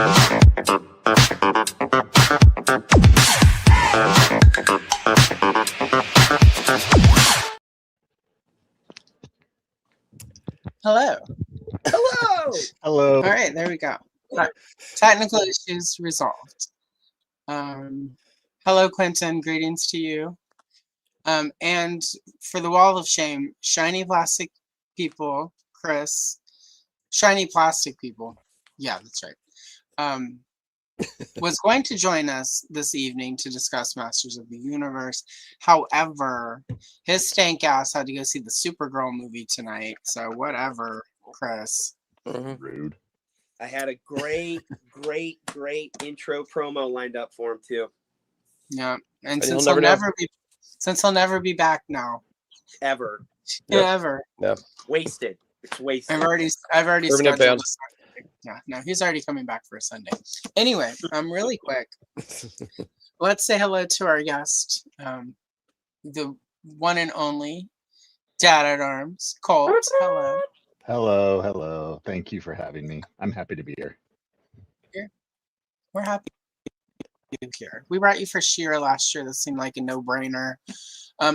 Hello. Hello. Hello. All right, there we go. Technical issues resolved. Hello, Clinton. Greetings to you. And for the wall of shame, shiny plastic people, Chris, shiny plastic people. Yeah, that's right. Was going to join us this evening to discuss Masters of the Universe. However, his stank ass had to go see the Supergirl movie tonight. So whatever, Chris. Rude. I had a great intro promo lined up for him too. Yeah, and since he'll never be back now, Ever. Yep. Ever. Yeah. Wasted. It's wasted. I've already scheduled a Sunday. Yeah, no, he's already coming back for a Sunday. Anyway, really quick. Let's say hello to our guest, the one and only Dad at Arms, Colt. Hello. Hello. Thank you for having me. I'm happy to be here. We're happy to be here. We brought you for Shira last year. This seemed like a no-brainer.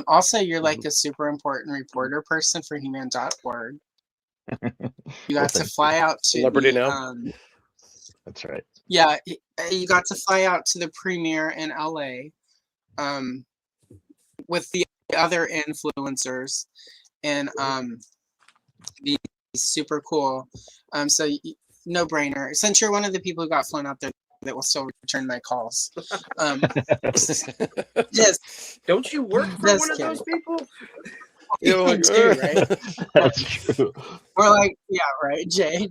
Also, you're like a super important reporter person for He-Man.org. You got to fly out to Celebrity now. That's right. Yeah, you got to fly out to the premiere in LA with the other influencers, and be super cool. So no brainer. Since you're one of the people who got flown out there that will still return my calls. Yes. Don't you work for one of those people? You do, right? That's true. We're like, yeah, right. Jay,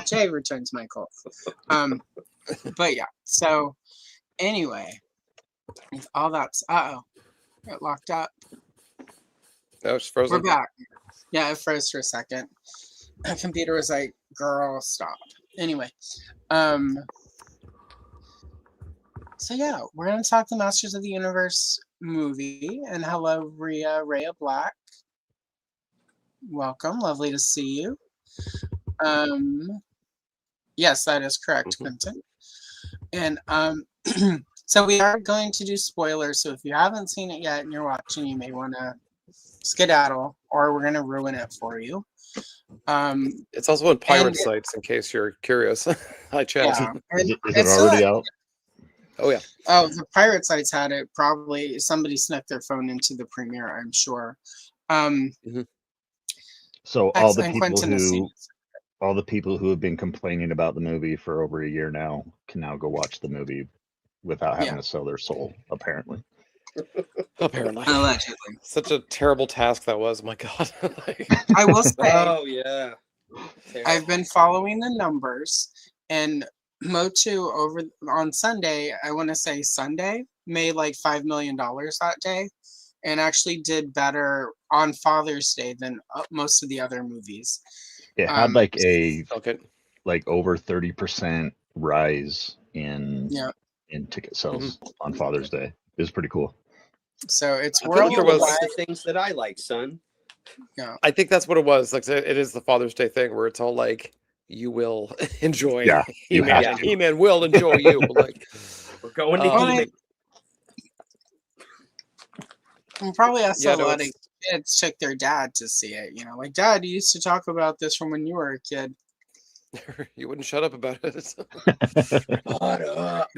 Jay returns my calls. But yeah, so anyway, all that's got locked up. That was frozen. We're back. Yeah, it froze for a second. The computer was like, girl, stop. Anyway, so yeah, we're gonna talk the Masters of the Universe movie. And hello, Rhea Black. Welcome, lovely to see you. Yes, that is correct, Quentin. And so we are going to do spoilers. So if you haven't seen it yet and you're watching, you may want to skedaddle, or we're gonna ruin it for you. It's also on pirate sites, in case you're curious. Hi, chat. Yeah, is it already out? Oh yeah. Oh, the pirate sites had it. Probably somebody snuck their phone into the premiere, I'm sure. So all the people who have been complaining about the movie for over a year now can now go watch the movie without having to sell their soul, apparently. Apparently. Allegedly. Such a terrible task that was. My God. I will say. Oh yeah. I've been following the numbers, and Motu over on Sunday, I want to say Sunday, made like $5 million that day, and actually did better on Father's Day than most of the other movies. It had like over 30% rise in ticket sales on Father's Day. It was pretty cool. So it's worldwide. The things that I like, son. Yeah, I think that's what it was. Like it is the Father's Day thing where it's all like you will enjoy. Yeah, He-Man, and He-Man will enjoy you. But like we're going to He-Man. And probably also a lot of kids took their dad to see it. You know, like, Dad, you used to talk about this from when you were a kid. You wouldn't shut up about it. Shut up.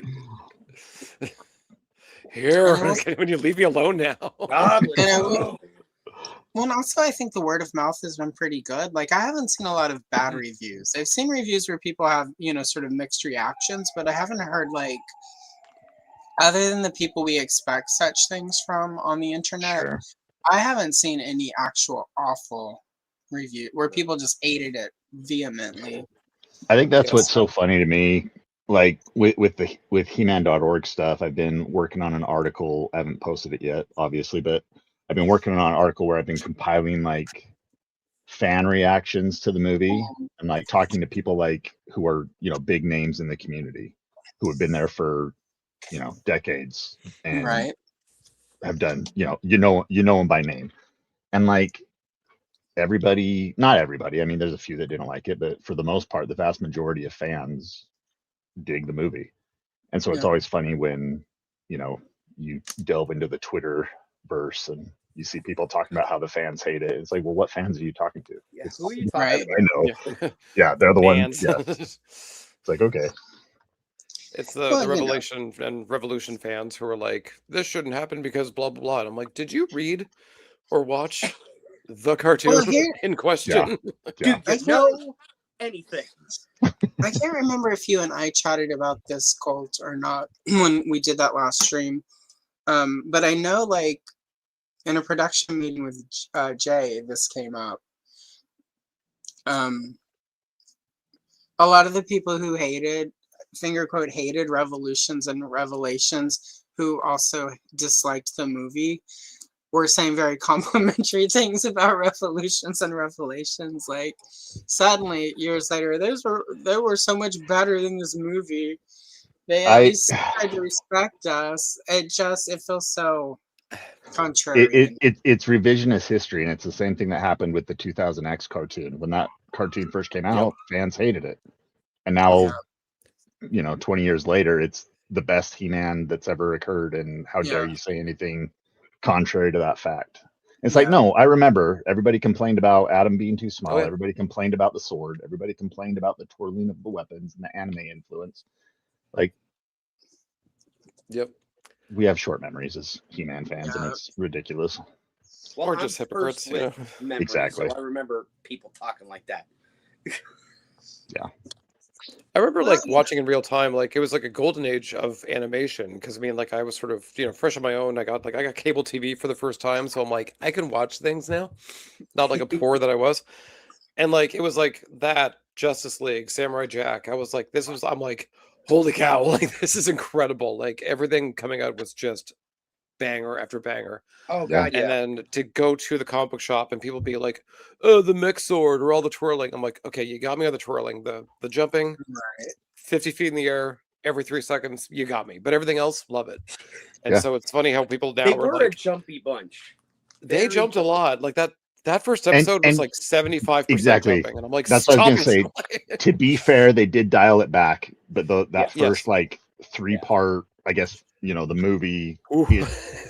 Here, when you leave me alone now. Well, and also I think the word of mouth has been pretty good. Like, I haven't seen a lot of bad reviews. I've seen reviews where people have, sort of mixed reactions, but I haven't heard, like, other than the people we expect such things from on the internet, I haven't seen any actual awful review where people just hated it vehemently. I think that's what's so funny to me. Like with He-Man.org stuff, I've been working on an article. I haven't posted it yet, obviously, but I've been working on an article where I've been compiling like fan reactions to the movie and like talking to people like who are, big names in the community who have been there for, decades and have done, you know them by name. And like everybody, not everybody, I mean, there's a few that didn't like it, but for the most part, the vast majority of fans dig the movie. And so it's Yeah. always funny when, you know, you delve into the Twitter verse and you see people talking about how the fans hate it. It's like, well, what fans are you talking to? Yeah, It's, who are you Right. talking I about? know. Yeah, they're the ones. Fans. Yeah. It's like, okay. It's Well, the you know. Revelation and Revolution fans who are like, this shouldn't happen because blah blah blah. And I'm like, did you read or watch the cartoon Well, here in question? Yeah. Do you know anything? I can't remember if you and I chatted about this Colt or not when we did that last stream. But I know, like, in a production meeting with Jay, this came up. A lot of the people who hated, finger quote, hated Revolutions and Revelations, who also disliked the movie, were saying very complimentary things about Revolutions and Revelations. Like, suddenly, years later, they were so much better than this movie. They at least tried to respect us. It feels so contrarian. It's revisionist history, and it's the same thing that happened with the 2000X cartoon. When that cartoon first came out, fans hated it, and now, you know, 20 years later, it's the best He-Man that's ever occurred. And how dare you say anything contrary to that fact? It's like, no, I remember everybody complained about Adam being too small. Everybody complained about the sword. Everybody complained about the twirling of the weapons and the anime influence. Like, Yep. we have short memories as He-Man fans, and it's ridiculous. Well, Or just hypocrites, you know. Memory, Exactly. So I remember people talking like that. Yeah. I remember like watching in real time, like it was like a golden age of animation. Because I mean, like I was sort of, you know, fresh on my own. I got cable TV for the first time, so I'm like, I can watch things now, not like a poor that I was. And like it was like that Justice League, Samurai Jack. I was like, I'm like, holy cow, like this is incredible. Like everything coming out was just banger after banger. Oh god, And then to go to the comic book shop and people be like, oh, the mech sword or all the twirling. I'm like, okay, you got me on the twirling, the jumping, 50 feet in the air every 3 seconds, you got me. But everything else, love it. And so it's funny how people now they are were like, a jumpy bunch. they jumped a lot. Like that first episode was like 75% jumping, and I'm like, that's what I was gonna say. yourself. To be fair, they did dial it back, but that first Yes. like 3-part, I guess, you know, the movie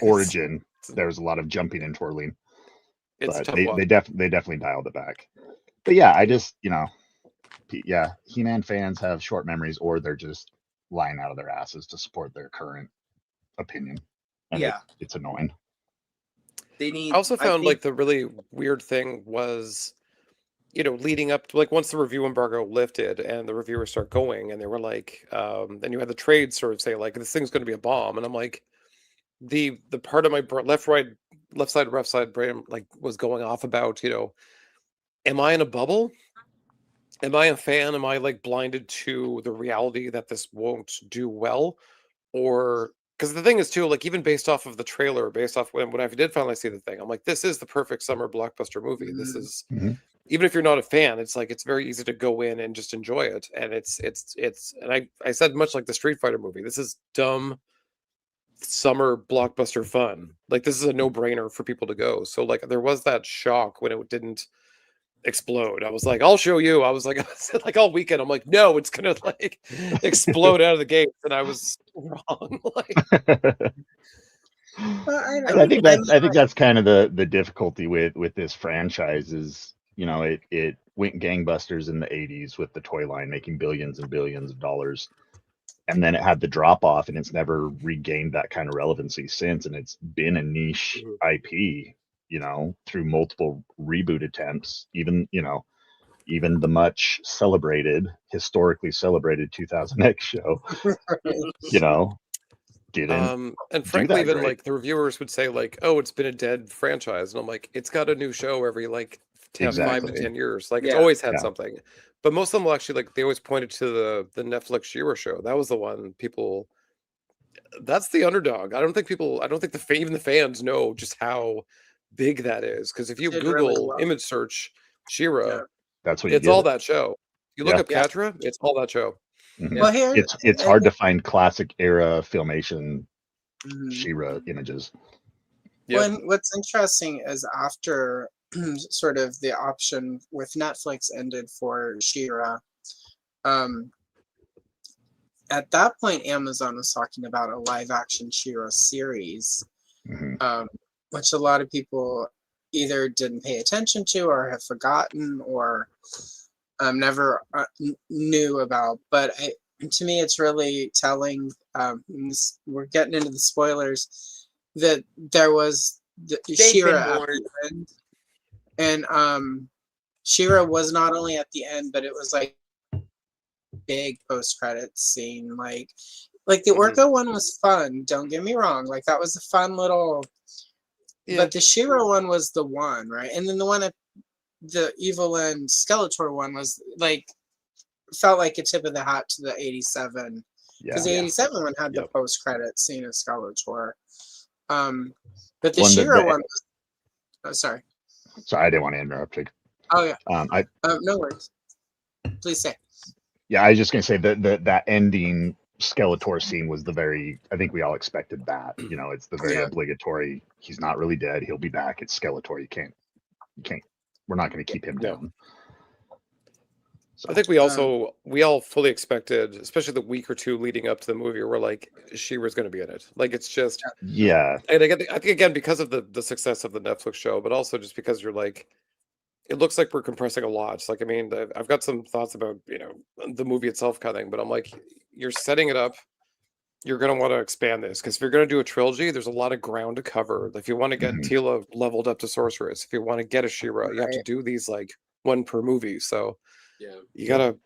origin, there's a lot of jumping and twirling. It's But tough they watch. definitely dialed it back. But yeah, I just, you know, He-Man fans have short memories, or they're just lying out of their asses to support their current opinion. And it's annoying. They need. I also found think, like the really weird thing was, you know, leading up to like once the review embargo lifted and the reviewers start going and they were like, then you had the trade sort of say like this thing's going to be a bomb, and I'm like, the part of my left side brain like was going off about, you know, am I in a bubble? Am I a fan? Am I like blinded to the reality that this won't do well? Or because the thing is too, like even based off of the trailer, based off when I did finally see the thing, I'm like, this is the perfect summer blockbuster movie. This is even if you're not a fan, it's like it's very easy to go in and just enjoy it. And it's and I said much like the Street Fighter movie, this is dumb summer blockbuster fun. Like this is a no-brainer for people to go. So like there was that shock when it didn't explode. I was like, I'll show you. I was like, like all weekend, I'm like, no, it's gonna like explode out of the gates, and I was wrong. Like, I think that's kind of the difficulty with this franchise is, you know, it went gangbusters in the 80s with the toy line making billions and billions of dollars, and then it had the drop off, and it's never regained that kind of relevancy since, and it's been a niche IP, you know, through multiple reboot attempts. Even, you know, even the much historically celebrated 2000X show, you know, didn't. And frankly, even great. like the reviewers would say like, oh, it's been a dead franchise, and I'm like, it's got a new show every like 5 to 10 years. Like it's always had something. But most of them will actually like they always pointed to the Netflix She-Ra show. That was the one people. That's the underdog. I don't think even the fans know just how big that is. Because if you Google image search She-Ra, that's what you it's get. all that show. You look up Catra, it's all that show. Well, here it's hard to find classic era Filmation She-Ra images. What's interesting is after sort of the option with Netflix ended for She-Ra, at that point, Amazon was talking about a live-action She-Ra series, which a lot of people either didn't pay attention to or have forgotten or never knew about. But to me, it's really telling. We're getting into the spoilers that there was She-Ra at the end, and She-Ra was not only at the end, but it was like big post-credits scene. Like the Orko one was fun. Don't get me wrong. Like that was a fun little. Yeah. But the She-Ra one was the one, right? And then the one at the Evil and Skeletor one was like felt like a tip of the hat to the 87. Because the 87 one had the post-credit scene of Skeletor. But the She-Ra one was, sorry. Sorry, I didn't want to interrupt you. Oh yeah. No worries. Please say. Yeah, I was just gonna say that ending Skeletor scene was I think we all expected that. You know, it's the very obligatory. He's not really dead. He'll be back. It's Skeletor. You can't. We're not going to keep him down. So, I think we all fully expected, especially the week or two leading up to the movie, we're like, She-Ra's going to be in it. Like it's just And I think again because of the success of the Netflix show, but also just because you're like, it looks like we're compressing a lot. It's like, I mean, I've got some thoughts about the movie itself kind of thing, but I'm like, you're setting it up. You're going to want to expand this because if you're going to do a trilogy, there's a lot of ground to cover. If you want to get Teela leveled up to sorceress, if you want to get a She-Ra, you have to do these like one per movie. So you gotta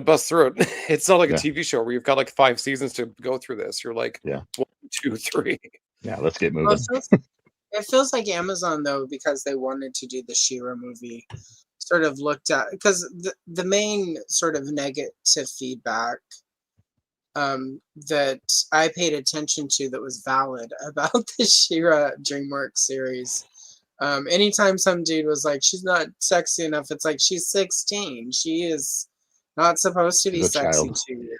bust through it. It's not like a TV show where you've got like 5 seasons to go through this. You're like 1, 2, 3. Yeah, let's get moving. It feels like Amazon though, because they wanted to do the She-Ra movie, sort of looked at because the main sort of negative feedback that I paid attention to that was valid about the She-Ra DreamWorks series. Anytime some dude was like, she's not sexy enough, it's like, she's 16. She is not supposed to be sexy to you.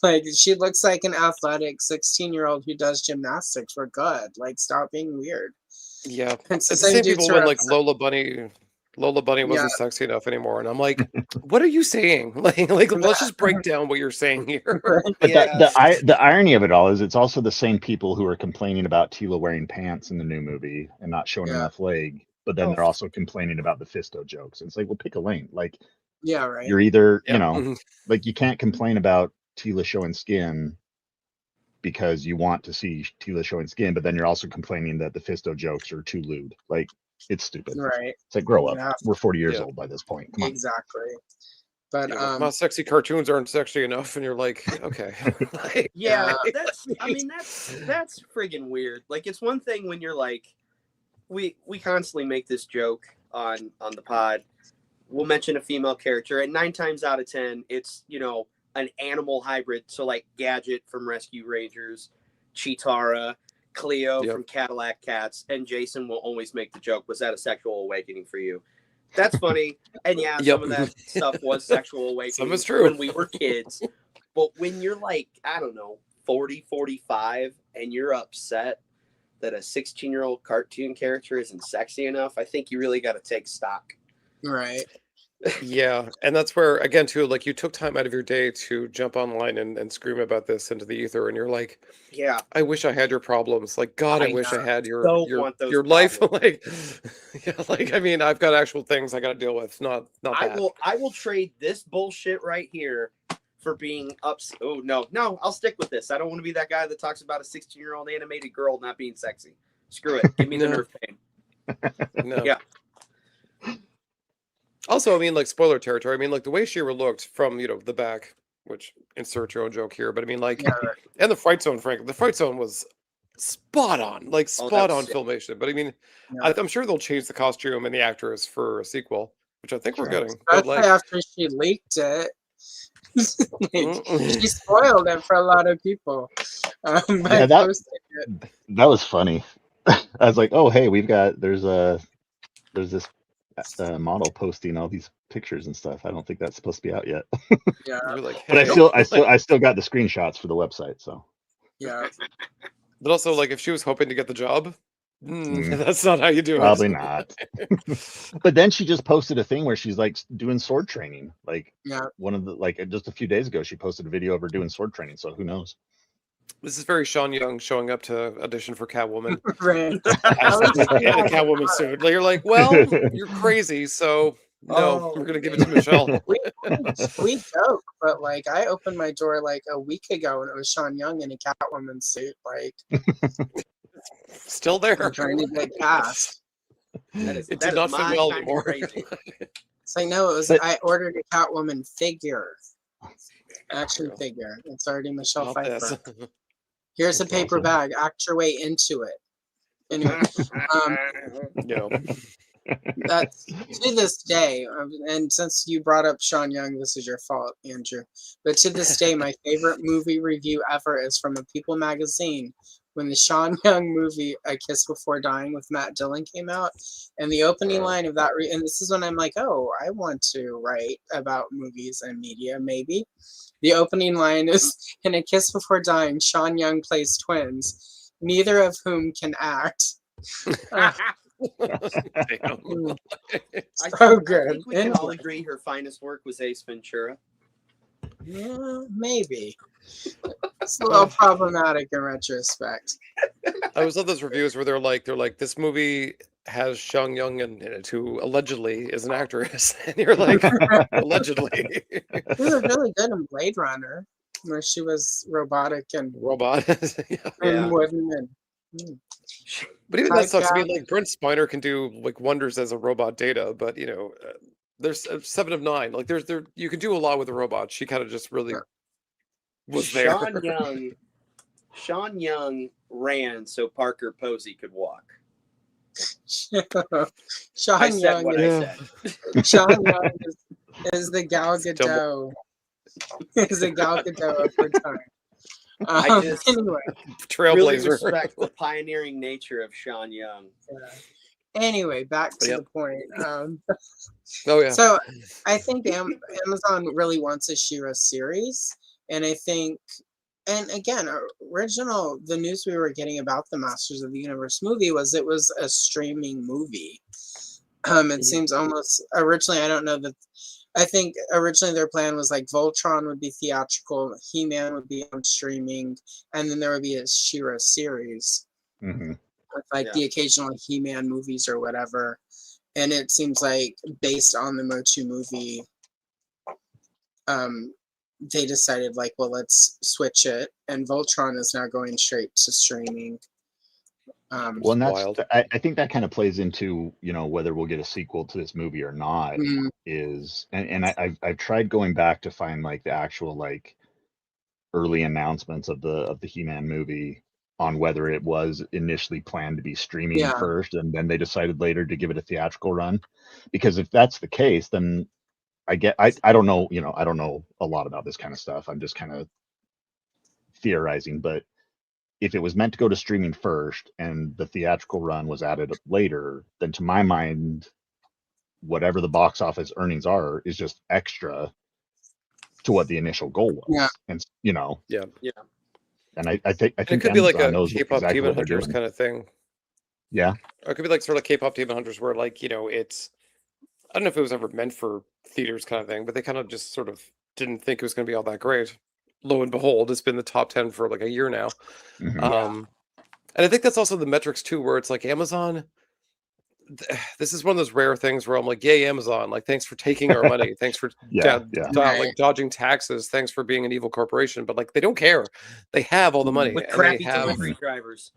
Like, she looks like an athletic 16-year-old who does gymnastics. We're good. Like, stop being weird. Yeah. It's the same people when, like, Lola Bunny wasn't sexy enough anymore. And I'm like, what are you saying? Like let's just break down what you're saying here. But the irony of it all is it's also the same people who are complaining about Teela wearing pants in the new movie and not showing enough leg, but then they're also complaining about the Fisto jokes. And it's like, well, pick a lane. Like, you're either, like you can't complain about Teela showing skin because you want to see Teela showing skin, but then you're also complaining that the Fisto jokes are too lewd. Like, it's stupid. Right. It's like, grow up. We're 40 years old by this point. Come on. Exactly. But my sexy cartoons aren't sexy enough, and you're like, okay. That's friggin' weird. Like, it's one thing when you're like, we constantly make this joke on the pod. We'll mention a female character, and 9 times out of 10, it's an animal hybrid. So like Gadget from Rescue Rangers, Cheetara, Cleo from Cadillac Cats, and Jason will always make the joke, was that a sexual awakening for you? That's funny. And some of that stuff was sexual awakening. Some is true. When we were kids. But when you're like, I don't know, 40, 45, and you're upset that a 16-year-old cartoon character isn't sexy enough, I think you really got to take stock. Right. Yeah, and that's where, again, too, like you took time out of your day to jump online and scream about this into the ether, and you're like, I wish I had your problems. Like, God, I wish I had your life. Like, I mean, I've got actual things I got to deal with, not that. I will trade this bullshit right here for being upset. Oh, no, I'll stick with this. I don't want to be that guy that talks about a 16-year-old animated girl not being sexy. Screw it. Give me the nerve pain. No. Yeah. Also, I mean, like, spoiler territory. I mean, like, the way She-Ra looked from, the back, which insert your own joke here, but I mean, like, and the Fright Zone, frankly, the Fright Zone was spot on filmation. But I mean, I'm sure they'll change the costume and the actress for a sequel, which I think we're getting. Especially after she leaked it. She spoiled it for a lot of people. That was funny. I was like, oh, hey, there's this model posting all these pictures and stuff. I don't think that's supposed to be out yet. Like, hey. But I still got the screenshots for the website. So but also, like, if she was hoping to get the job, That's not how you do Probably it. not. But then she just posted a thing where she's like doing sword training. Like one of the just a few days ago, she posted a video of her doing sword training. So who knows? This is very Sean Young showing up to audition for Catwoman Right. in a Catwoman suit. Like, you're like, well, you're crazy, so no, we're gonna give it to Michelle. We joke, but like I opened my door like a week ago and it was Sean Young in a Catwoman suit, like Still there. I'm trying to get cast. It did not fit well anymore. Crazy. It's like no, it was I ordered a Catwoman figure. Action figure. It's already Michelle Not Pfeiffer. this. Here's a That's paper awesome. bag. Act your way into it. Anyway, that's to this day, and since you brought up Sean Young, this is your fault, Andrew. But to this day, my favorite movie review ever is from a People magazine when the Sean Young movie "A Kiss Before Dying" with Matt Dillon came out, and the opening line of that, and this is when I'm like, oh, I want to write about movies and media, maybe. The opening line is, "In A Kiss Before Dying, Sean Young plays twins, neither of whom can act." So good. I think we can all agree her finest work was Ace Ventura. Yeah, maybe. It's a little problematic in retrospect. I always love those reviews where they're like, this movie has Sean Young in it, who allegedly is an actress, and you're like, allegedly. She was really good in Blade Runner, where she was robotic and Robot. and wooden and. But even that sucks. I mean, like Brent Spiner can do like wonders as a robot Data, but there's 7 of 9. Like there, you can do a lot with a robot. She kind of just really was there. Sean Young ran so Parker Posey could walk. Sean Young is the Gal Gadot. Is the Gal Gadot of her time. I just anyway, Trailblazer. Really respect the pioneering nature of Sean Young. Anyway, back to the point. So I think Amazon really wants a She-Ra series, and I think, and again, the news we were getting about the Masters of the Universe movie was it was a streaming movie. It seems almost originally. I don't know that. I think originally their plan was like Voltron would be theatrical, He-Man would be on streaming, and then there would be a She-Ra series with like the occasional He-Man movies or whatever. And it seems like based on the Motu movie, they decided like, well, let's switch it, and Voltron is now going straight to streaming. Well, and that's I think that kind of plays into whether we'll get a sequel to this movie or not. I've tried going back to find like the actual like early announcements of the He-Man movie on whether it was initially planned to be streaming first and then they decided later to give it a theatrical run. Because if that's the case, then I don't know, I don't know a lot about this kind of stuff. I'm just kind of theorizing, but if it was meant to go to streaming first and the theatrical run was added later, then to my mind, whatever the box office earnings are is just extra to what the initial goal was. Yeah. And And I think it could be like a knows K-pop exactly Demon what they're Hunters doing. kind of thing. Yeah. Or it could be like sort of K-pop Demon Hunters where like, it's, I don't know if it was ever meant for theaters kind of thing, but they kind of just sort of didn't think it was going to be all that great. Lo and behold, it's been the top 10 for like a year now. And I think that's also the metrics too, where it's like Amazon, this is one of those rare things where I'm like, yay, Amazon, like, thanks for taking our money. Thanks for like dodging taxes. Thanks for being an evil corporation. But like, they don't care. They have all the money. With and crappy they have delivery drivers.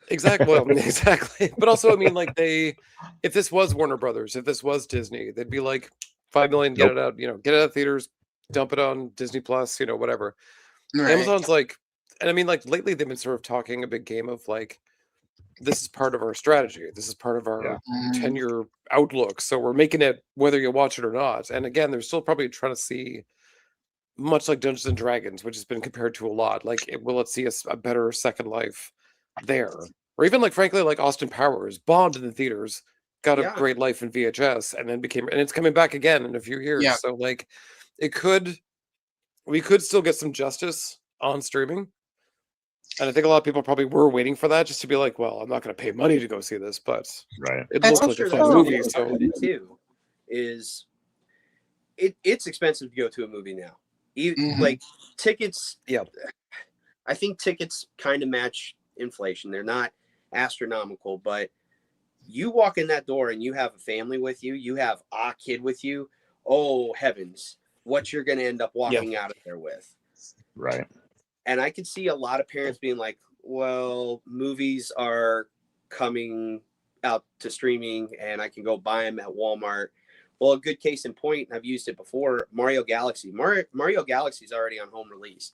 Exactly. Well, exactly. But also, I mean, like if this was Warner Brothers, if this was Disney, they'd be like, $5 million, get it out, get it out of theaters, dump it on Disney Plus, whatever. Right. Amazon's like, and I mean, like lately they've been sort of talking a big game of like, this is part of our strategy. This is part of our 10-year outlook. So we're making it whether you watch it or not. And again, they're still probably trying to see, much like Dungeons and Dragons, which has been compared to a lot, like, will it see a better second life there? Or even like, frankly, like Austin Powers bombed in the theaters, got a great life in VHS, and then and it's coming back again in a few years. Yeah. So like, we could still get some justice on streaming. And I think a lot of people probably were waiting for that just to be like, well, I'm not going to pay money to go see this, but Right. it It's looked like Sure, a that's fun also- movie. part So of it too. Is it's expensive to go to a movie now. Mhm. Like tickets. Yeah. I think tickets kind of match inflation. They're not astronomical, but you walk in that door and you have a family with you, you have a kid with you. Oh heavens, what you're going to end up walking out of there with. Right. And I could see a lot of parents being like, well, movies are coming out to streaming and I can go buy them at Walmart. Well, a good case in point, and I've used it before, Mario Galaxy. Mario Galaxy is already on home release.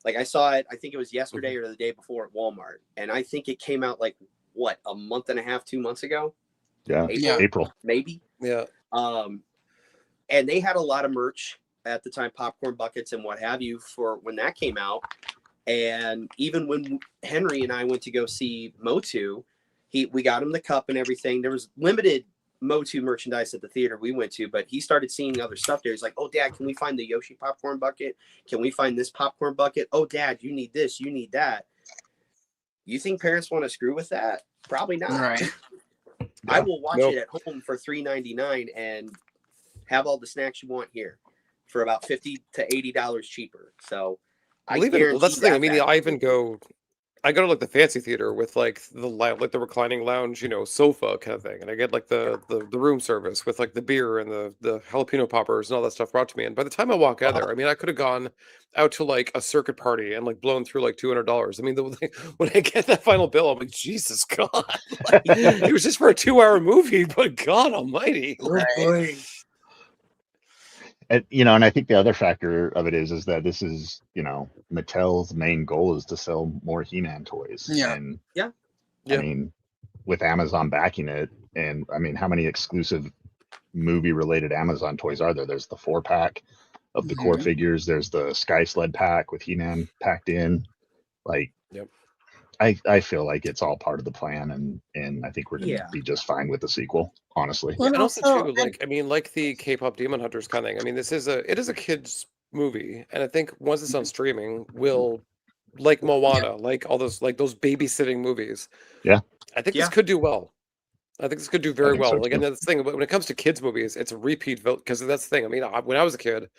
Like I saw it, I think it was yesterday or the day before at Walmart. And I think it came out like, what, a month and a half, 2 months ago? Yeah. April. Maybe. yeah. And they had a lot of merch at the time, popcorn buckets and what have you, for when that came out. And even when Henry and I went to go see Motu, we got him the cup and everything. There was limited Motu merchandise at the theater we went to, but he started seeing other stuff there. He's like, oh, Dad, can we find the Yoshi popcorn bucket? Can we find this popcorn bucket? Oh, Dad, you need this, you need that. You think parents want to screw with that? Probably not. Right. I will watch Nope. it at home for $3.99 and have all the snacks you want here for about $50 to $80 cheaper. So I Well, guarantee that's the thing. I mean, that I even go. I go to like the fancy theater with like the reclining lounge, sofa kind of thing, and I get like the room service with like the beer and the jalapeno poppers and all that stuff brought to me. And by the time I walk out there, I mean, I could have gone out to like a circuit party and like blown through like $200. I mean, when I get that final bill, I'm like, Jesus God, like, it was just for a 2-hour movie, but God Almighty, Right. And and I think the other factor of it is that this is, Mattel's main goal is to sell more He-Man toys. Yeah. And Yeah. I mean, with Amazon backing it, and I mean, how many exclusive movie related Amazon toys are there? There's the 4-pack of the core Mhm. figures, there's the Sky Sled pack with He-Man packed in. Like, Yep. I feel like it's all part of the plan, and I think we're gonna be just fine with the sequel, honestly. Well, And also also, too, like I mean, like the K-pop Demon Hunters kind of thing. I mean, it is a kids movie, and I think once it's on streaming, will like Moana, like all those those babysitting movies. Yeah. I think Yeah. this could do well. I think this could do very think so, well. Like, and too. that's the thing. But when it comes to kids movies, it's a repeat vote because that's the thing. I mean, when I was a kid,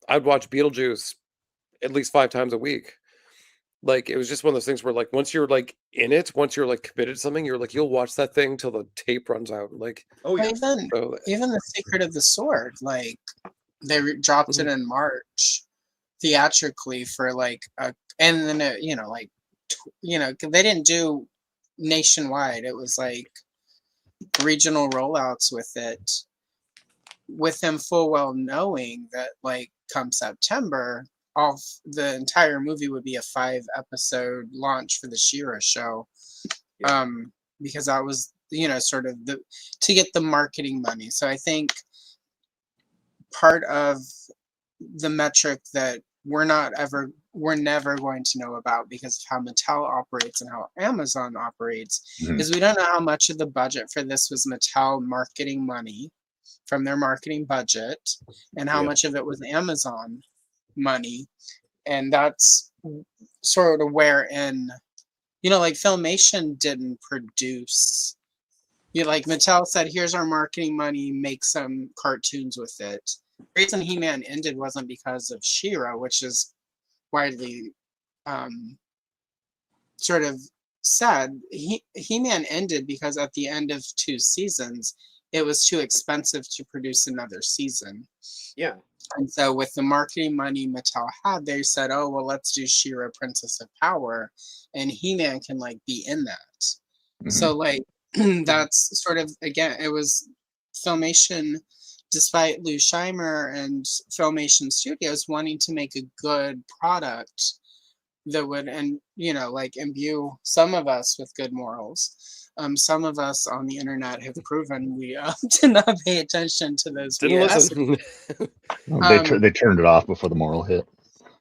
I'd watch Beetlejuice at least 5 times a week. Like it was just one of those things where like once you're like in it, once you're like committed to something, you're like you'll watch that thing till the tape runs out. Like Oh yeah. even the Secret of the Sword, like they dropped it in March theatrically for like and then they didn't do nationwide. It was like regional rollouts with it, with them full well knowing that like come September, the entire movie would be a 5-episode launch for the She-Ra show. Yeah. Because that was sort of to get the marketing money. So I think part of the metric that we're never going to know about because of how Mattel operates and how Amazon operates Mhm. is we don't know how much of the budget for this was Mattel marketing money from their marketing budget and how much of it was Amazon money. And that's sort of wherein like Filmation didn't produce, like Mattel said, here's our marketing money, make some cartoons with it. The reason He-Man ended wasn't because of She-Ra, which is widely sort of said. He-Man ended because at the end of 2 seasons, it was too expensive to produce another season. Yeah. And so with the marketing money Mattel had, they said, oh, well, let's do She-Ra, Princess of Power, and He-Man can like be in that. Mhm. So like that's sort of, again, it was Filmation, despite Lou Scheimer and Filmation Studios wanting to make a good product that would, and like imbue some of us with good morals. Some of us on the internet have proven we did not pay attention to those didn't BS. listen. They turned it off before the moral hit.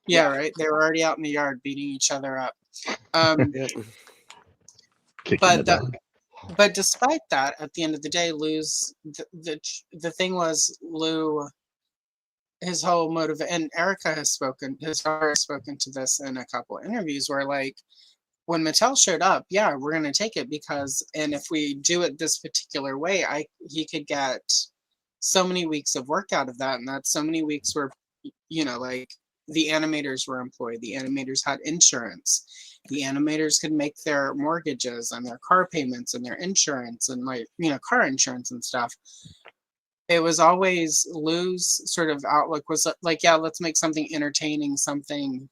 Yeah, right. They were already out in the yard beating each other up. Yep. Kicking But the dog. but despite that, at the end of the day, the thing was Lou his whole motive, and Erica has spoken, his daughter has spoken to this in a couple interviews, where like when Mattel showed up, yeah, we're gonna take it because, and if we do it this particular way, he could get so many weeks of work out of that, and that's so many weeks where, like the animators were employed, the animators had insurance, the animators could make their mortgages and their car payments and their insurance and like car insurance and stuff. It was always Lou's sort of outlook was like, yeah, let's make something entertaining, something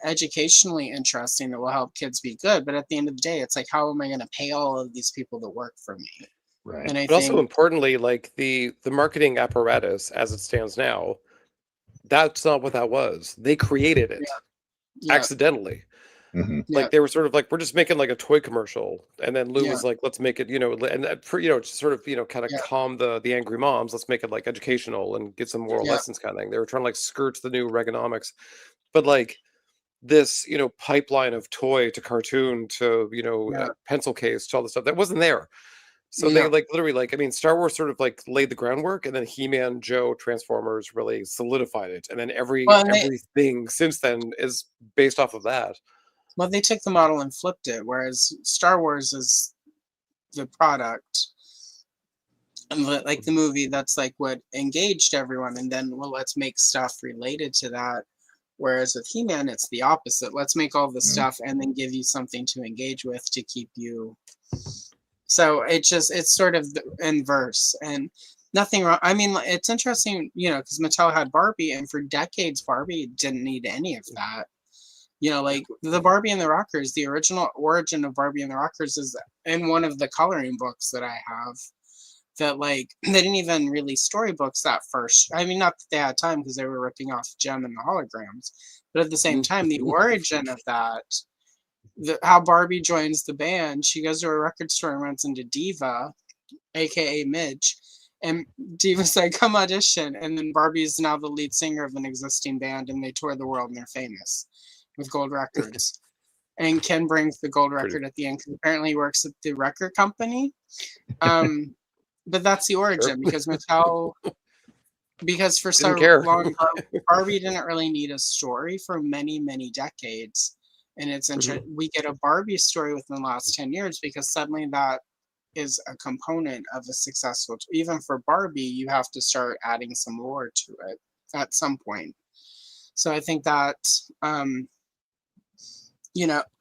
educationally interesting that will help kids be good. But at the end of the day, it's like, how am I going to pay all of these people that work for me? Right. And I But also think, importantly, like the marketing apparatus as it stands now, that's not what that was. They created it yeah, accidentally. Mhm. yeah, Like they were sort of like, we're just making like a toy commercial, and then Lou Yeah. was like, let's make it, and sort of kind of Yeah. calm the angry moms. Let's make it like educational and get some moral Yeah. lessons kind of thing. They were trying to like skirt the new Reaganomics, but like this pipeline of toy to cartoon to Yeah. pencil case to all the stuff that wasn't there. So Yeah. they like literally like, I mean, Star Wars sort of like laid the groundwork, and then He-Man, Joe, Transformers really solidified it, and then Well, and everything since then is based off of that. well, they took the model and flipped it, whereas Star Wars is the product, and like the movie, that's like what engaged everyone, and then, well, let's make stuff related to that. Whereas with He-Man, it's the opposite. Let's make all the stuff and then give you something to engage with to keep you. So it's sort of the inverse, and nothing wrong. I mean, it's interesting, because Mattel had Barbie, and for decades, Barbie didn't need any of that. Like the Barbie and the Rockers, the original origin of Barbie and the Rockers is in one of the coloring books that I have. That like they didn't even release storybooks at first. I mean, not that they had time because they were ripping off Gem and the holograms, but at the same time, the origin of that, how Barbie joins the band, she goes to a record store and runs into Diva, aka Midge, and Diva's like, "Come audition," and then Barbie's now the lead singer of an existing band, and they tour the world and they're famous with gold records. And Ken brings the gold record at the end because apparently he works at the record company. But that's the origin because Mattel, because for so long, Barbie didn't really need a story for many, many decades. And it's interesting. We get a Barbie story within the last 10 years because suddenly that is a component of a successful, even for Barbie, you have to start adding some lore to it at some point. So I think that,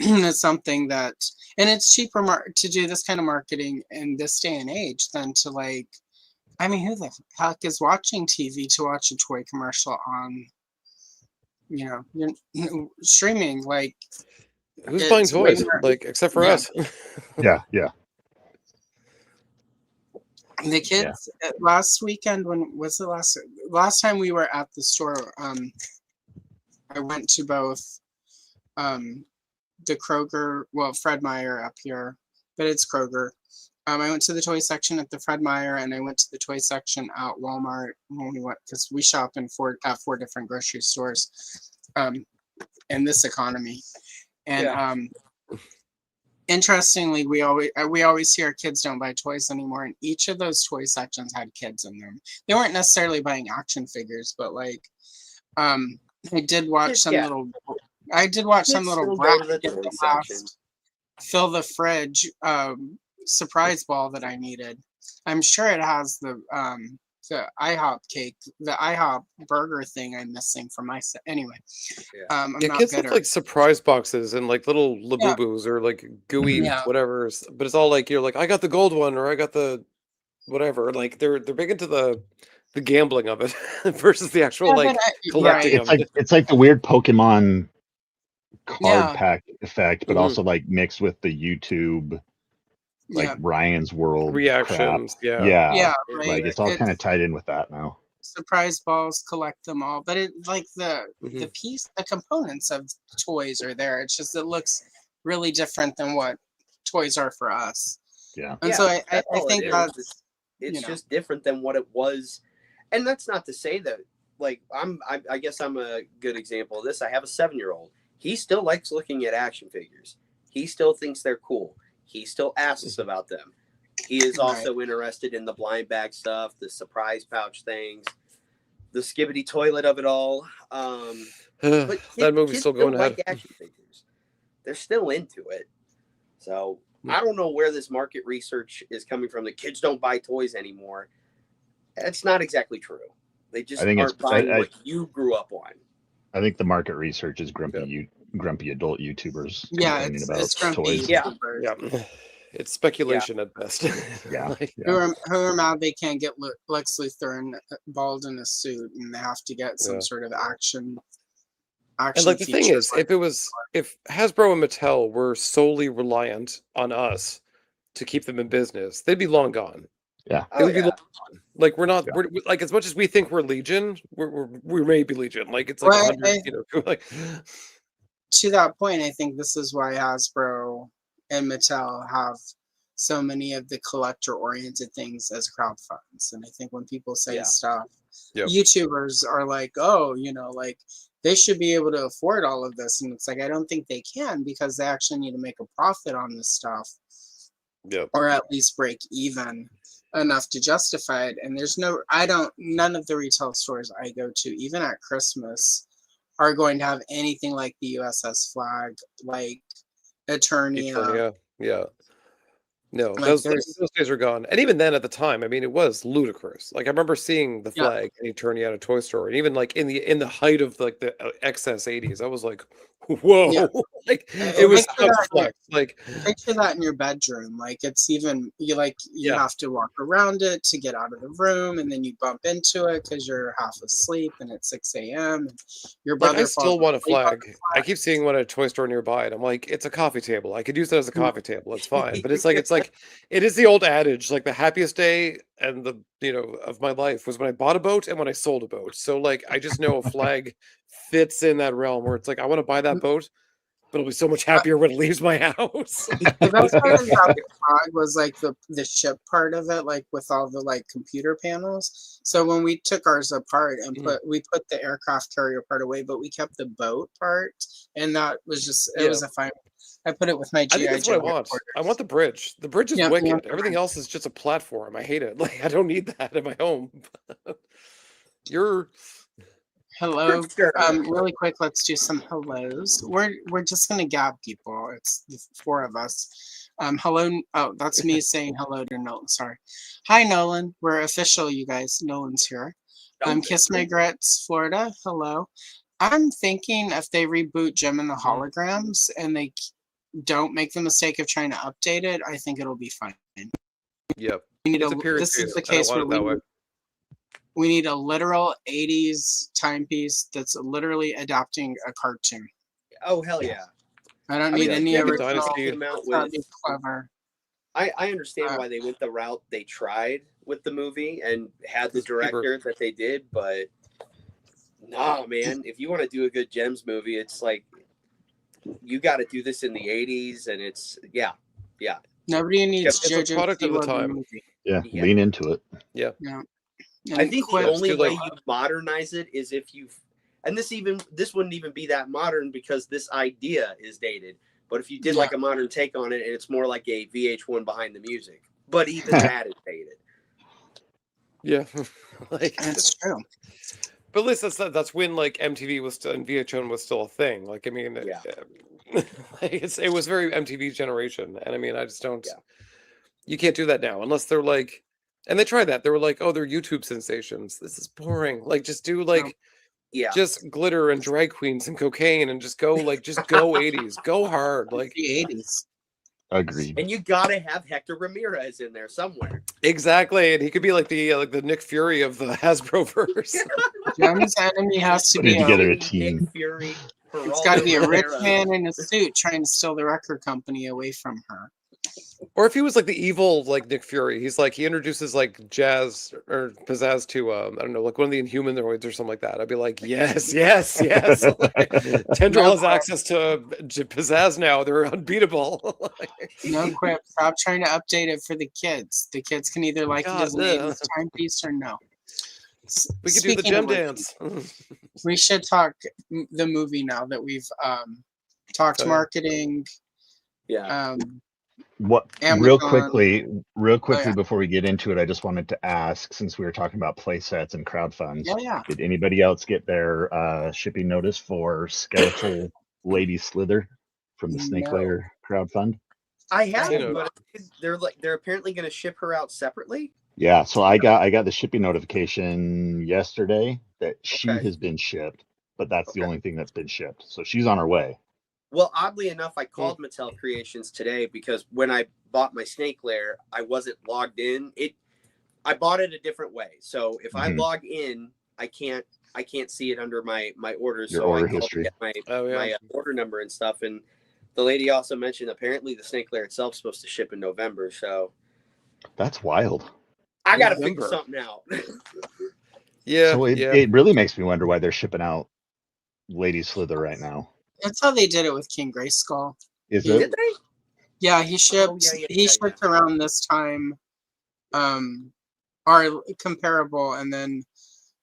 it's something that, and it's cheaper to do this kind of marketing in this day and age than to like, I mean, who the heck is watching TV to watch a toy commercial on, streaming? Like, who's buying toys? Like, except for us. Yeah. The kids last weekend, when was the last time we were at the store? I went to both the Kroger, well, Fred Meyer up here, but it's Kroger. I went to the toy section at the Fred Meyer, and I went to the toy section at Walmart when we went, because we shop in four different grocery stores in this economy. And interestingly, we always hear kids don't buy toys anymore, and each of those toy sections had kids in them. They weren't necessarily buying action figures, but like I did watch some little brat get the last fill the fridge surprise ball that I needed. I'm sure it has the IHOP cake, the IHOP burger thing I'm missing from my set. Anyway, I'm not kids bitter. have like surprise boxes and like little labubus or like gooey whatever, but it's all like, you're like, I got the gold one or I got the whatever. Like they're big into the gambling of it versus the actual collecting of it. It's like the weird Pokemon card pack effect, but also like mixed with the YouTube Ryan's World reactions. Crap. Right. Like it's all kind of tied in with that now. Surprise balls, collect them all, but it like the components of toys are there. It's just it looks really different than what toys are for us. And so I think that's it's just different than what it was. And that's not to say that, like, I guess I'm a good example of this. I have a 7-year-old. He still likes looking at action figures. He still thinks they're cool. He still asks about them. He is also interested in the blind bag stuff, the surprise pouch things, skibbity toilet of it all. But That movie's kids still going ahead. like action figures. They're still into it. So I don't know where this market research is coming from. The kids don't buy toys anymore. That's not exactly true. They just aren't buying what you grew up on. I think the market research is grumpy adult YouTubers complaining about it's grumpy toys. Yeah. Yeah. It's speculation at best. Yeah. Who are mad they can't get Lex Luthor bald in a suit, and they have to get some sort of action. And like the thing is, if Hasbro and Mattel were solely reliant on us to keep them in business, they'd be long gone. Yeah, they would be long gone. Like we're not. We're like, as much as we think we're Legion, we may be Legion. Like it's like 100. Like to that point, I think this is why Hasbro and Mattel have so many of the collector-oriented things as crowd funds. And I think when people say stuff, YouTubers are like, oh, like they should be able to afford all of this. And it's like, I don't think they can, because they actually need to make a profit on this stuff. Or at least break even enough to justify it. And there's none of the retail stores I go to, even at Christmas, are going to have anything like the USS Flag, like Eternia. No, those days are gone. And even then, at the time, I mean, it was ludicrous. Like I remember seeing the Flag and Eternia at a toy store, and even like in the height of like the excess 80s, I was like, whoa! Like it was like picture that in your bedroom. Like it's even you have to walk around it to get out of the room, and then you bump into it because you're half asleep and it's 6 a.m. Your brother I still want a Flag. I keep seeing one at a toy store nearby, and I'm like, it's a coffee table. I could use that as a coffee table. It's fine. But it's like it is the old adage, like the happiest day and the of my life was when I bought a boat and when I sold a boat. So like I just know a Flag fits in that realm where it's like I want to buy that boat, but it'll be so much happier when it leaves my house. The best part about the Flag was like the ship part of it, like with all the like computer panels. So when we took ours apart and we put the aircraft carrier part away, but we kept the boat part, and that was just it was a fine. I put it with my GI Joe. That's what I want. I want the bridge. The bridge is wicked. Everything else is just a platform. I hate it. Like I don't need that in my home. Hello. Really quick, let's do some hellos. We're just gonna gab people. It's the 4 of us. Hello. Oh, that's me saying hello to Nolan. Sorry. Hi, Nolan. We're official, you guys. Nolan's here. Kiss My Grits, Florida. Hello. I'm thinking if they reboot Jim and the Holograms and they don't make the mistake of trying to update it, I think it'll be fine. Yep. This is the case where we need a literal 80s timepiece that's literally adapting a cartoon. Oh, hell yeah. I don't need any original. That'd be clever. I understand why they went the route they tried with the movie and had the director that they did, but nah, man, if you want to do a good Gems movie, it's like you got to do this in the 80s, and it's Nobody needs JoJo product of the time. Lean into it. Yeah. I think the only way you modernize it is if you, and this wouldn't even be that modern because this idea is dated. But if you did like a modern take on it, and it's more like a VH1 Behind the Music, but even that is dated. Yeah, that's true. But at least that's when like MTV was still and VH1 was still a thing. Like I mean, it was very MTV generation, and I mean I just don't. You can't do that now unless they're like, and they tried that. They were like, oh, they're YouTube sensations. This is boring. Like just do like, just glitter and drag queens and cocaine and just go 80s, go hard like the 80s. Agreed. And you gotta have Hector Ramirez in there somewhere. Exactly, and he could be like the Nick Fury of the Hasbro verse. Jim's enemy has to be together a team. Nick Fury. It's got to be a rich man in a suit trying to steal the record company away from her. Or if he was like the evil like Nick Fury, he's like he introduces like jazz or pizzazz to I don't know, like one of the Inhumanoids or something like that. I'd be like, yes. Tendril has access to pizzazz now. They're unbeatable. No quip. Stop trying to update it for the kids. The kids can either like it as an 80s timepiece or no. We could do the gem dance. We should talk the movie now that we've talked marketing. What Amazon. real quickly yeah. before we get into it, I just wanted to ask, since we were talking about play sets and crowd funds, Yeah. did anybody else get their shipping notice for Skeletal Lady Slither from the Snake No. Layer crowd fund? I seen have, it. but they're apparently going to ship her out separately. Yeah, so I got the shipping notification yesterday that she Okay. has been shipped, but that's the Okay. only thing that's been shipped. So she's on her way. Well, oddly enough, I called Mattel Creations today because when I bought my Snake Lair, I wasn't logged in. I bought it a different way. So if I Mhm. log in, I can't see it under my orders. Your So order I called history. to get Oh, yeah. my order number and stuff. And the lady also mentioned apparently the Snake Lair itself is supposed to ship in November. So That's wild. I got to figure November. something out. Yeah, So yeah. it really makes me wonder why they're shipping out Lady Slither right now. That's how they did it with King Grayskull. Is He- it? Did they? Yeah, he shipped. He shipped around this time, are comparable, and then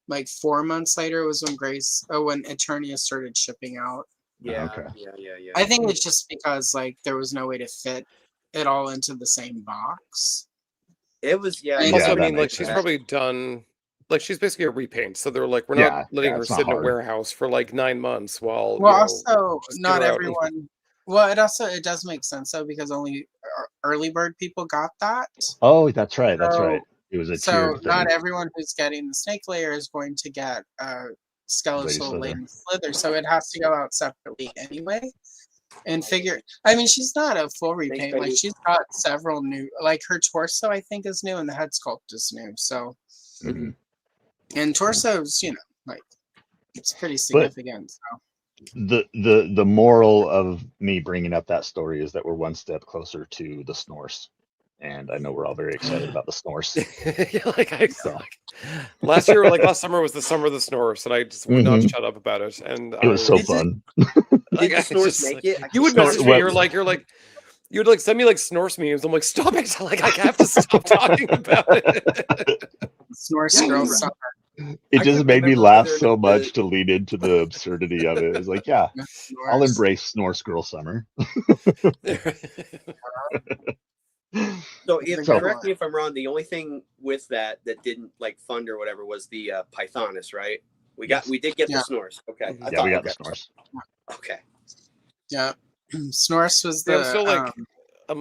like 4 months later was when when Eternia started shipping out. Yeah. Okay. Yeah. I think it's just because like there was no way to fit it all into the same box. It was, yeah. And Also, Yeah, I that mean, like makes she's sense. probably done. Like she's basically a repaint, so they're like, we're Yeah, not letting yeah, her it's not sit in a hard. warehouse for like 9 months while Well, you know, also just get not her out. everyone. Well, it does make sense though because only early bird people got that. Oh, that's right. That's So- right. It was a So tiered thing. not everyone who's getting the Snake Layer is going to get Skeletal Slither. Lady Slither. So it has to go out separately anyway. And figure, I mean, she's not a full repaint. Like Betty. she's got several new, like her torso I think is new and the head sculpt is new. So Mhm. and torso's, like it's pretty significant. So The moral of me bringing up that story is that we're one step closer to the Snorse, and I know we're all very excited about the Snorse. Yeah, like So. last summer was the summer of the Snorse, and I just would not shut up about it. And It was so Did it- fun. Did the I Snorse just, make like, it? I you would can't message Snort- me. You would send me like Snorse memes. I'm like, stop it! Like I have to stop talking about it. Snorse Yeah, Girl you're Summer. It I just couldn't made me remember laugh whether so the- much to lean into the absurdity of it. It's like, yeah, I'll Snorse. embrace Snorse Girl Summer. So So- correct me if I'm wrong. The only thing with that didn't like fund or whatever was the Pythonus, right? We did get Yeah. the Snorse. Okay. Mhm. Yeah, we got the Snorse. Okay. Yeah, Snorse was Yeah, the. I'm still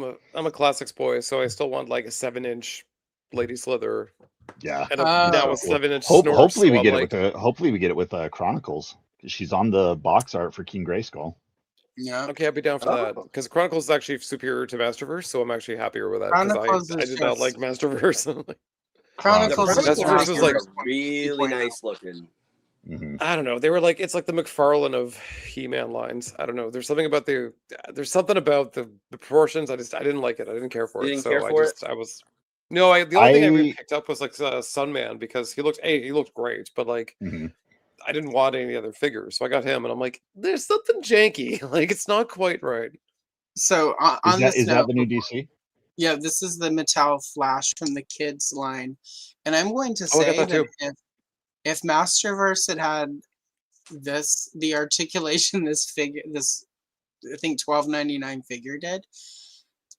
like, I'm a classics boy, so I still want like a 7-inch Lady Slither, Yeah. and Oh. now a Cool. 7-inch Snorse. Hopefully so we I'm get like, it with Chronicles. She's on the box art for King Grayskull. Yeah, okay, I'll be down for that Oh. because Chronicles is actually superior to Masterverse, so I'm actually happier with that because Chronicles I is did not like just- Masterverse. Chronicles is Chronicles just was like really 2.0. nice looking. Mhm. I don't know. They were like, it's like the McFarlane of He-Man lines. I don't know. There's something about the proportions. I didn't like it. I didn't care for You it. didn't So care I for just, I was, no, the only thing I really picked up was like Sunman because he looked great, but like, Mhm. I didn't want any other figures. So I got him and I'm like, there's something janky. Like, it's not quite right. So on this Is note, that the new DC? yeah, this is the Mattel Flash from the kids line, and I'm going to Oh, I got say that that too. if Masterverse had the articulation this I think $12.99 figure did,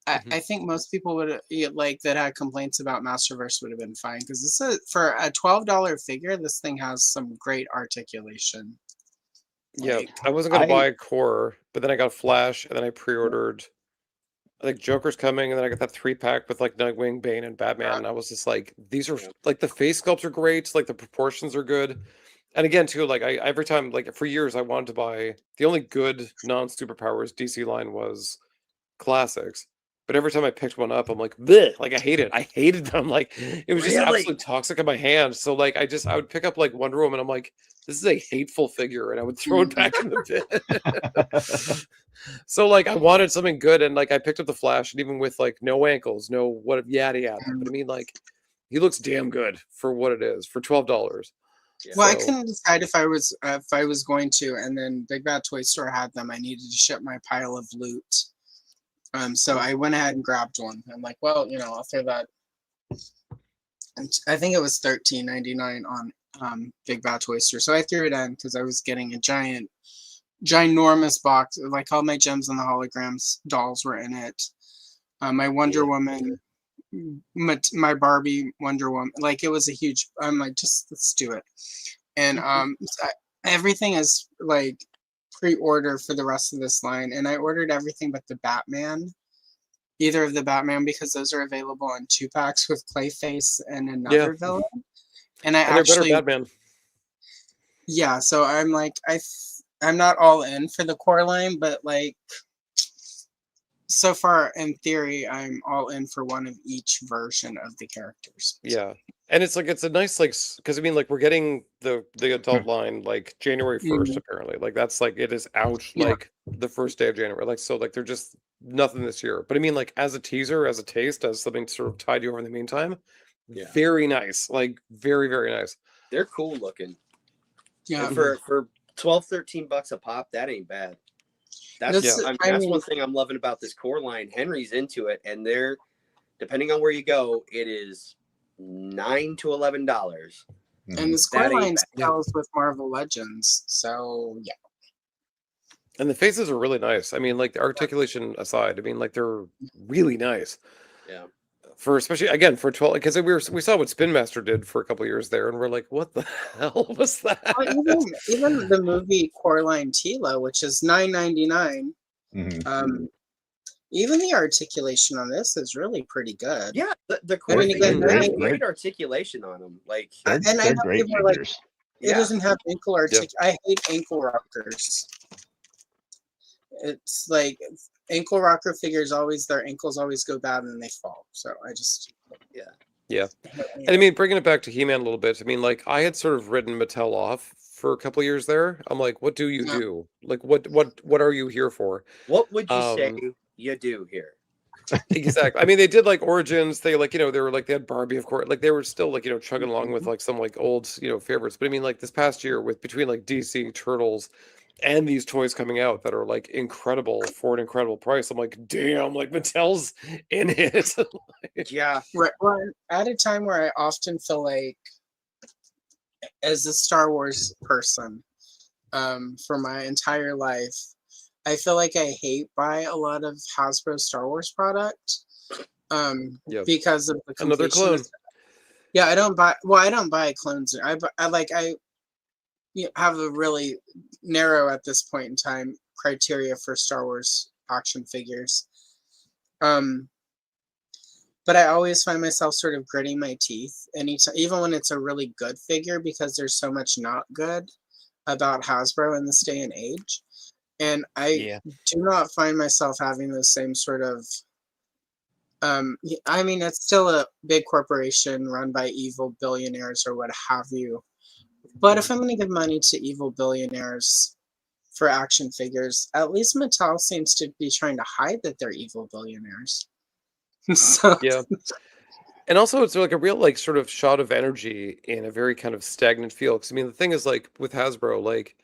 I think most people would like that had complaints about Masterverse would have been fine because this is for a $12 figure. This thing has some great articulation. Yeah, Like, I wasn't gonna I- buy Core, but then I got Flash, and then I pre-ordered. I think Joker's coming, and then I got that 3-pack with like Nightwing, Bane, and Batman. And I was just like, these are like the face sculpts are great, like the proportions are good, and again too, like I every time like for years I wanted to buy the only good non-superpowers DC line was classics, but every time I picked one up, I'm like, bleh, like I hate it. I hated them. Like it was just Really? absolute toxic in my hand. So like I would pick up like Wonder Woman, I'm like, this is a hateful figure, and I would throw it back in the bin. So like I wanted something good, and like I picked up the Flash, and even with like no ankles, no what yada yada. But I mean, like he looks damn good for what it is for $12. well, I So- couldn't decide if I was going to, and then Big Bad Toy Store had them. I needed to ship my pile of loot. So I went ahead and grabbed one. I'm like, well, I'll throw that. And I think it was $13.99 on Big Bad Toy Store. So I threw it in because I was getting a ginormous box. Like all my gems and the holograms dolls were in it. My Wonder Woman, my Barbie Wonder Woman. Like it was a huge. I'm like, just let's do it. And everything is like pre-order for the rest of this line, and I ordered everything but the Batman. Either of the Batman, because those are available in 2-packs with Clayface and another villain. And they're better Batman. Yeah, so I'm like, I'm not all in for the core line, but like, so far in theory, I'm all in for one of each version of the characters. Yeah, and it's like it's a nice like because I mean like we're getting the adult line like January 1st apparently. Like that's like it is out like the first day of January. Like so like they're just nothing this year. But I mean like as a teaser, as a taste, as something to sort of tide you over in the meantime. Very nice. Like very very nice. They're cool looking. Yeah. And for $12-13 a pop, that ain't bad. That's one thing I'm loving about this core line. Henry's into it, and they're depending on where you go, it is $9 to $11. And the core line sells with Marvel Legends, so yeah. And the faces are really nice. I mean, like the articulation aside, I mean, like they're really nice. Yeah. For especially again for 12, because we saw what Spin Master did for a couple of years there, and we're like, what the hell was that? Well, even the movie Coraline Tila, which is $9.99. Even the articulation on this is really pretty good. Yeah, the core great articulation on them. Like, and I know people are like, it doesn't have ankle articulation. I hate ankle rockers. It's like ankle rocker figures their ankles always go bad and then they fall. So I just yeah. And I mean, bringing it back to He-Man a little bit. I mean, like I had sort of written Mattel off for a couple of years there. I'm like, what do you do? Like, what are you here for? What would you say you do here? Exactly. I mean, they did like Origins. They like, they were like they had Barbie, of course. Like they were still like, chugging along with like some like old, favorites. But I mean, like this past year with between like DC, Turtles, and these toys coming out that are like incredible for an incredible price. I'm like, damn, like Mattel's in it. Yeah. Right. Well, at a time where I often feel like, as a Star Wars person, for my entire life, I feel like I buy a lot of Hasbro Star Wars product, because of the another clone. Yeah, I don't buy clones. I have a really narrow at this point in time criteria for Star Wars action figures. But I always find myself sort of gritting my teeth even when it's a really good figure, because there's so much not good about Hasbro in this day and age. And I do not find myself having the same sort of I mean, it's still a big corporation run by evil billionaires or what have you. But if I'm going to give money to evil billionaires for action figures, at least Mattel seems to be trying to hide that they're evil billionaires. So yeah. And also it's like a real like sort of shot of energy in a very kind of stagnant feel. Because I mean the thing is like with Hasbro, like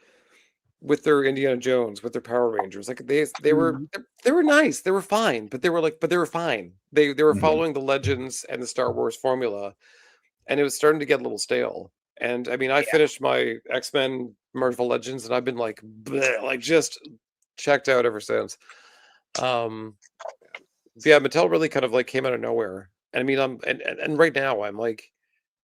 with their Indiana Jones, with their Power Rangers, like they were nice, they were fine, but they were fine. They were following the Legends and the Star Wars formula, and it was starting to get a little stale. And I mean, I finished my X-Men Marvel Legends, and I've been like, bleh, like just checked out ever since. Yeah, Mattel really kind of like came out of nowhere. And I mean, and right now I'm like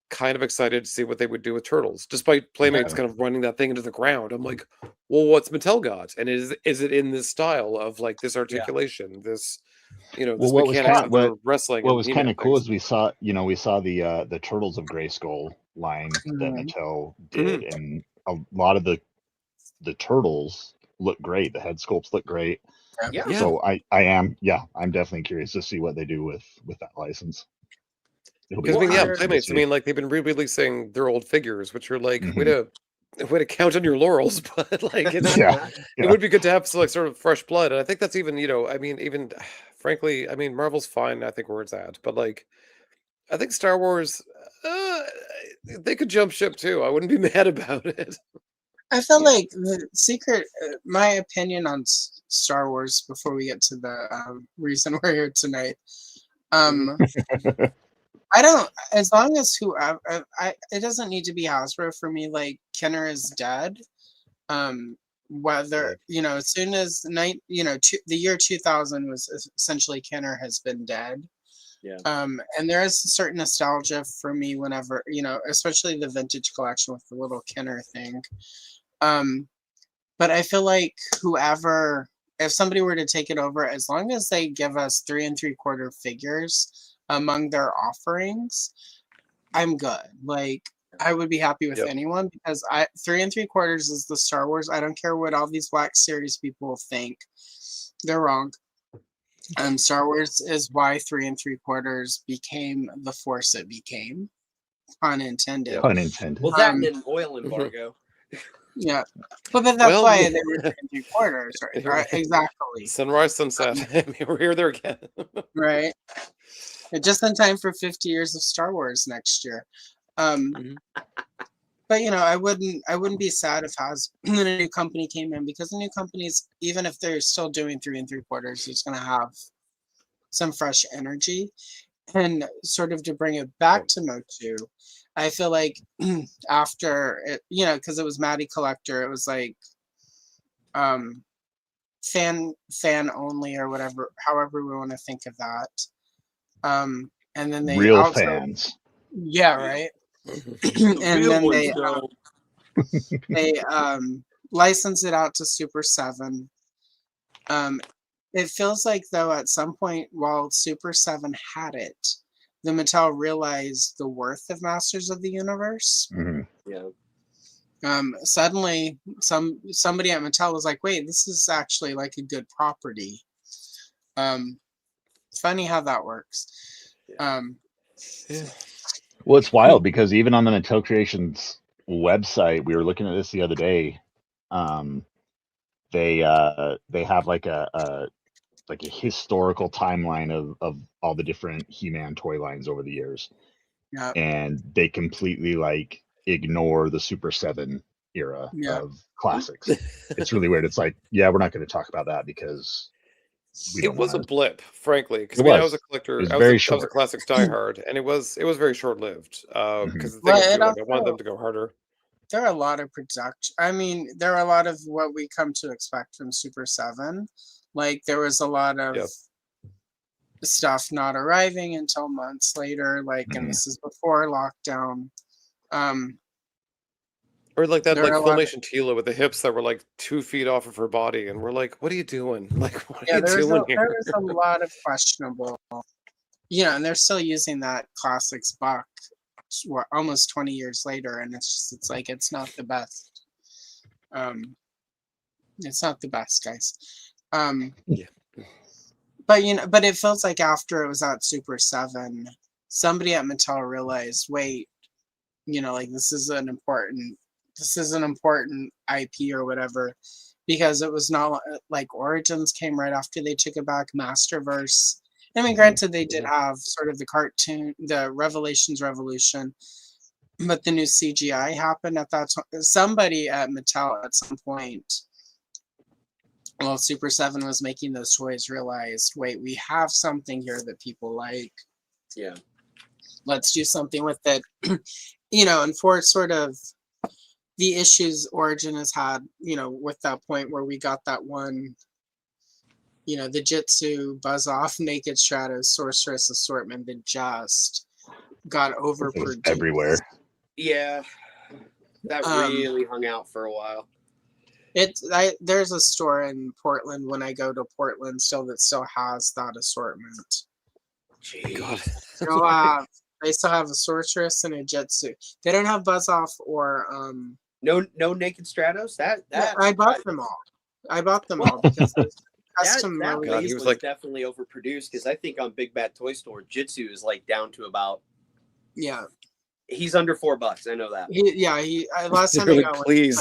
kind of excited to see what they would do with Turtles, despite Playmates kind of running that thing into the ground. I'm like, well, what's Mattel got? And is it in this style of like this articulation, this this mechanics of wrestling? What was kind of cool is we saw the Turtles of Grayskull line that Mattel did, and a lot of the Turtles look great. The head sculpts look great. Yeah. So I'm definitely curious to see what they do with that license. Because I mean, Playmates. I mean, like they've been re-releasing their old figures, which are like way to count on your laurels, but like it would be good to have some like sort of fresh blood. And I think that's even I mean, even frankly, I mean, Marvel's fine. I think where it's at, but like I think Star Wars, they could jump ship too. I wouldn't be mad about it. I feel like the secret, my opinion on Star Wars before we get to the reason we're here tonight. I don't, as long as it doesn't need to be Hasbro for me. Like Kenner is dead. whether as soon as the year 2000 was essentially Kenner has been dead. Yeah. And there is a certain nostalgia for me whenever especially the vintage collection with the little Kenner thing. But I feel like if somebody were to take it over, as long as they give us 3 3/4 figures among their offerings, I'm good. Like, I would be happy with anyone, because 3 3/4 is the Star Wars. I don't care what all these Black Series people think. They're wrong. Star Wars is why 3 3/4 became the force it became. Pun intended. Pun intended. Well, that and an oil embargo. Yeah, but that's why they were 3 3/4, right? Exactly. Sunrise, sunset. I mean, we're here, there again. Right. Just in time for 50 years of Star Wars next year. But I wouldn't be sad if a new company came in, because the new companies, even if they're still doing 3 3/4, it's going to have some fresh energy. And sort of to bring it back to Motu, I feel like after it, because it was Maddie Collector, it was like fan only, or whatever, however we want to think of that. And then they real also, fans. Yeah, right. And then they licensed it out to Super 7. It feels like, though, at some point while Super 7 had it, the Mattel realized the worth of Masters of the Universe. Yeah. Suddenly somebody at Mattel was like, wait, this is actually like a good property. Funny how that works. Well, it's wild, because even on the Mattel Creations website, we were looking at this the other day. They have like a historical timeline of all the different He-Man toy lines over the years. Yeah. And they completely ignore the Super 7 era of classics. It's really weird. It's like, we're not going to talk about that because it was a blip, frankly. Because I was a collector. It was I was a classics diehard, and it was very short lived. Because the thing was, I wanted them to go harder. There are a lot of production. I mean, there are a lot of what we come to expect from Super 7. Like, there was a lot of stuff not arriving until months later. And this is before lockdown. Or like that, Filmation Tila with the hips that were 2 feet off of her body, and we're like, "What are you doing? What are you doing here?" There was a lot of questionable. And they're still using that classics buck, almost 20 years later, and it's not the best. It's not the best, guys. But it feels like after it was at Super 7, somebody at Mattel realized, wait, this is an important IP or whatever, because it was not like Origins came right after they took it back. Masterverse. I mean, granted, they did have sort of the cartoon, the Revelations Revolution, but the new CGI happened at that time. Somebody at Mattel at some point, while Super 7 was making those toys, realized, wait, we have something here that people like. Yeah. Let's do something with it. And for sort of the issues Origin has had, with that point where we got that one, the Jitsu, Buzz Off, Naked Shadows, Sorceress assortment that just got overproduced. Everywhere. Yeah. That really hung out for a while. There's a store in Portland when I go to Portland that still has that assortment. Jeez. They still have a Sorceress and a Jitsu. They don't have Buzz Off or no Naked Stratos. I bought them all. Because custom. That he was definitely overproduced, because I think on Big Bad Toy Store, Jitsu is down to about. Yeah. He's under $4. I know that. Last time I got please.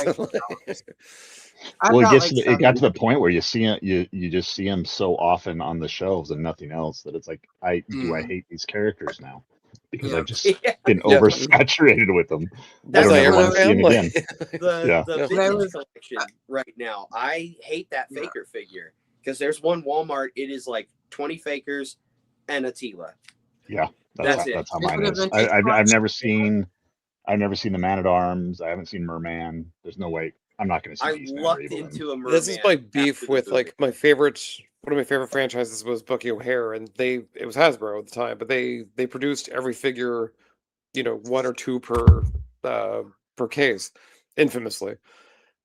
Well, it got to the point where you see it, you just see him so often on the shelves and nothing else, that it's like, I hate these characters now, because I've just been oversaturated with them. I don't ever want to see him again. The vintage collection right now, I hate that Faker figure, because there's one Walmart. It is 20 Fakers and a Tila. Yeah, that's how mine is. I've never seen the Man at Arms. I haven't seen Merman. There's no way I'm not going to see I Beastman or lucked Evil-Lyn. into a merman. This is my after beef the with movie. like one of my favorite franchises was Bucky O'Hare, and it was Hasbro at the time, but they produced every figure, one or two per case, infamously.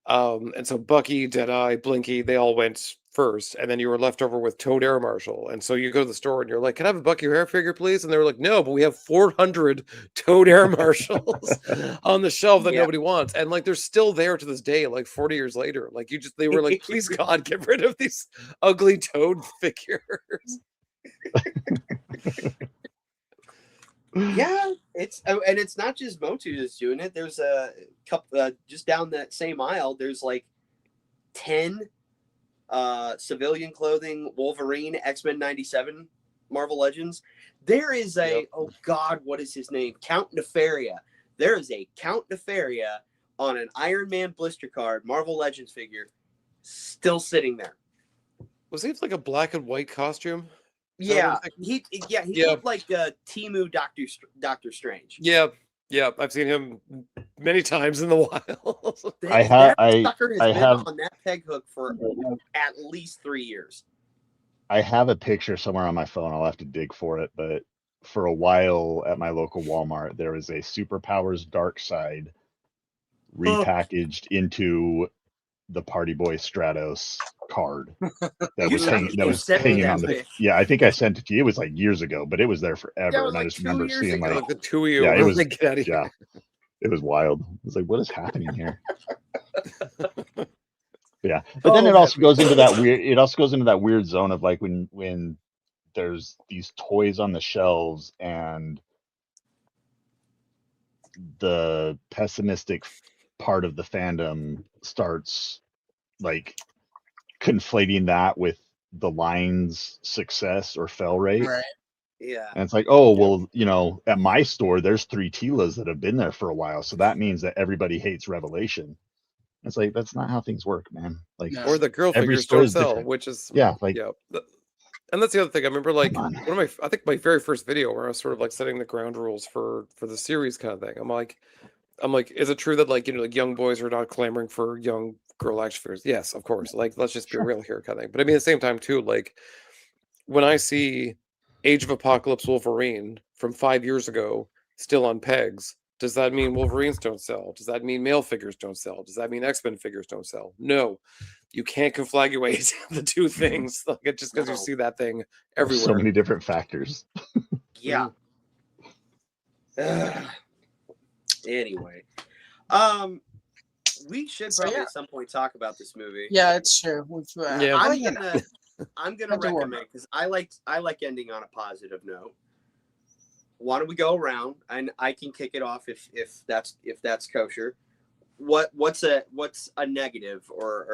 And so Bucky, Deadeye, Blinky, they all went first, and then you were left over with Toad Air Marshal. And so you go to the store and you're like, "Can I have a Bucky O'Hare figure, please?" And they were like, "No, but we have 400 Toad Air Marshals on the shelf that Yeah. nobody wants." And like they're still there to this day, like 40 years later. Like they were like, "Please God, get rid of these ugly Toad figures." Yeah, and it's not just Motu that's doing it. There's a couple just down that same aisle. There's like 10 civilian clothing Wolverine X-Men 97 Marvel Legends. There is oh God, what is his name? Count Nefaria. There is a Count Nefaria on an Iron Man blister card Marvel Legends figure still sitting there. Was he like a black and white costume? Yeah, he looked like Temu Doctor Strange. Yeah, I've seen him many times in the wild. That sucker has been on that peg hook for at least 3 years. I have a picture somewhere on my phone. I'll have to dig for it, but for a while at my local Walmart, there was a Superpowers Dark Side repackaged into the Party Boy Stratos card that was hanging on the. Yeah, I think I sent it to you. It was like years ago, but it was there forever, and I just remember seeing like the two of you. Yeah, it was. Get out of here. Yeah, it was wild. I was like, "What is happening here?" Yeah, but then it also goes into that weird. It also goes into that weird zone of like when there's these toys on the shelves and the pessimistic part of the fandom starts like conflating that with the line's success or fail rate. Right. Yeah. And it's like, oh, well, at my store, there's 3 Tilas that have been there for a while. So that means that everybody hates Revelation. It's like, that's not how things work, man. Like, or the girl every figures store don't is sell, different. which is, and that's the other thing. I remember like I think my very first video where I was sort of like setting the ground rules for the series kind of thing. I'm like, is it true that like young boys are not clamoring for young girl action figures? Yes, of course. Like, let's just be real here, kind of thing. But I mean, at the same time too, like when I see Age of Apocalypse Wolverine from 5 years ago still on pegs, does that mean Wolverines don't sell? Does that mean male figures don't sell? Does that mean X-Men figures don't sell? No, you can't conflagulate the two things like just because you see that thing everywhere. So many different factors. Yeah. Anyway, we should probably at some point talk about this movie. Yeah, it's true. I'm gonna recommend because I like ending on a positive note. Why don't we go around and I can kick it off if that's kosher. What's a negative or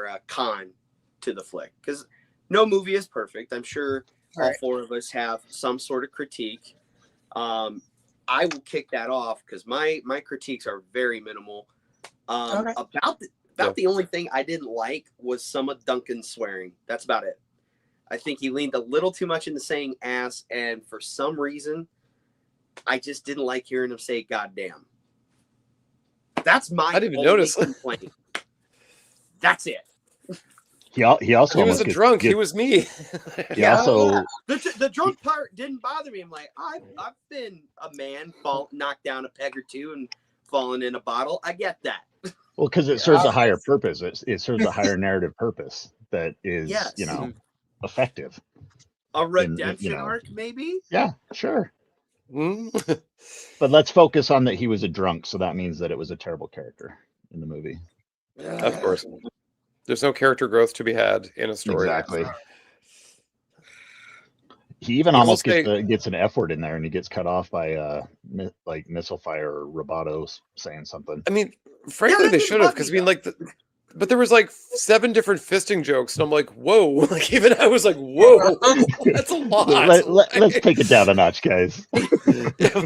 a con to the flick? Because no movie is perfect. I'm sure all 4 of us have some sort of critique. I will kick that off because my critiques are very minimal. About the only thing I didn't like was some of Duncan's swearing. That's about it. I think he leaned a little too much into saying ass, and for some reason, I just didn't like hearing him say goddamn. That's my I didn't even notice. complaint. That's it. He also was a drunk. He was me. The drunk part didn't bother me. I'm like, I've been a man, knocked down a peg or two and fallen in a bottle. I get that. Well, because it serves a higher purpose. It serves a higher narrative purpose that is, effective. A redemption arc, maybe? Yeah, sure. But let's focus on that he was a drunk, so that means that it was a terrible character in the movie. Of course. There's no character growth to be had in a story. Exactly. He even almost gets an F word in there, and he gets cut off by like missile fire or Roboto saying something. I mean, frankly, they should have, because I mean, but there was like 7 different fisting jokes, and I'm like, whoa! Like even I was like, whoa, that's a lot. Let's take it down a notch, guys.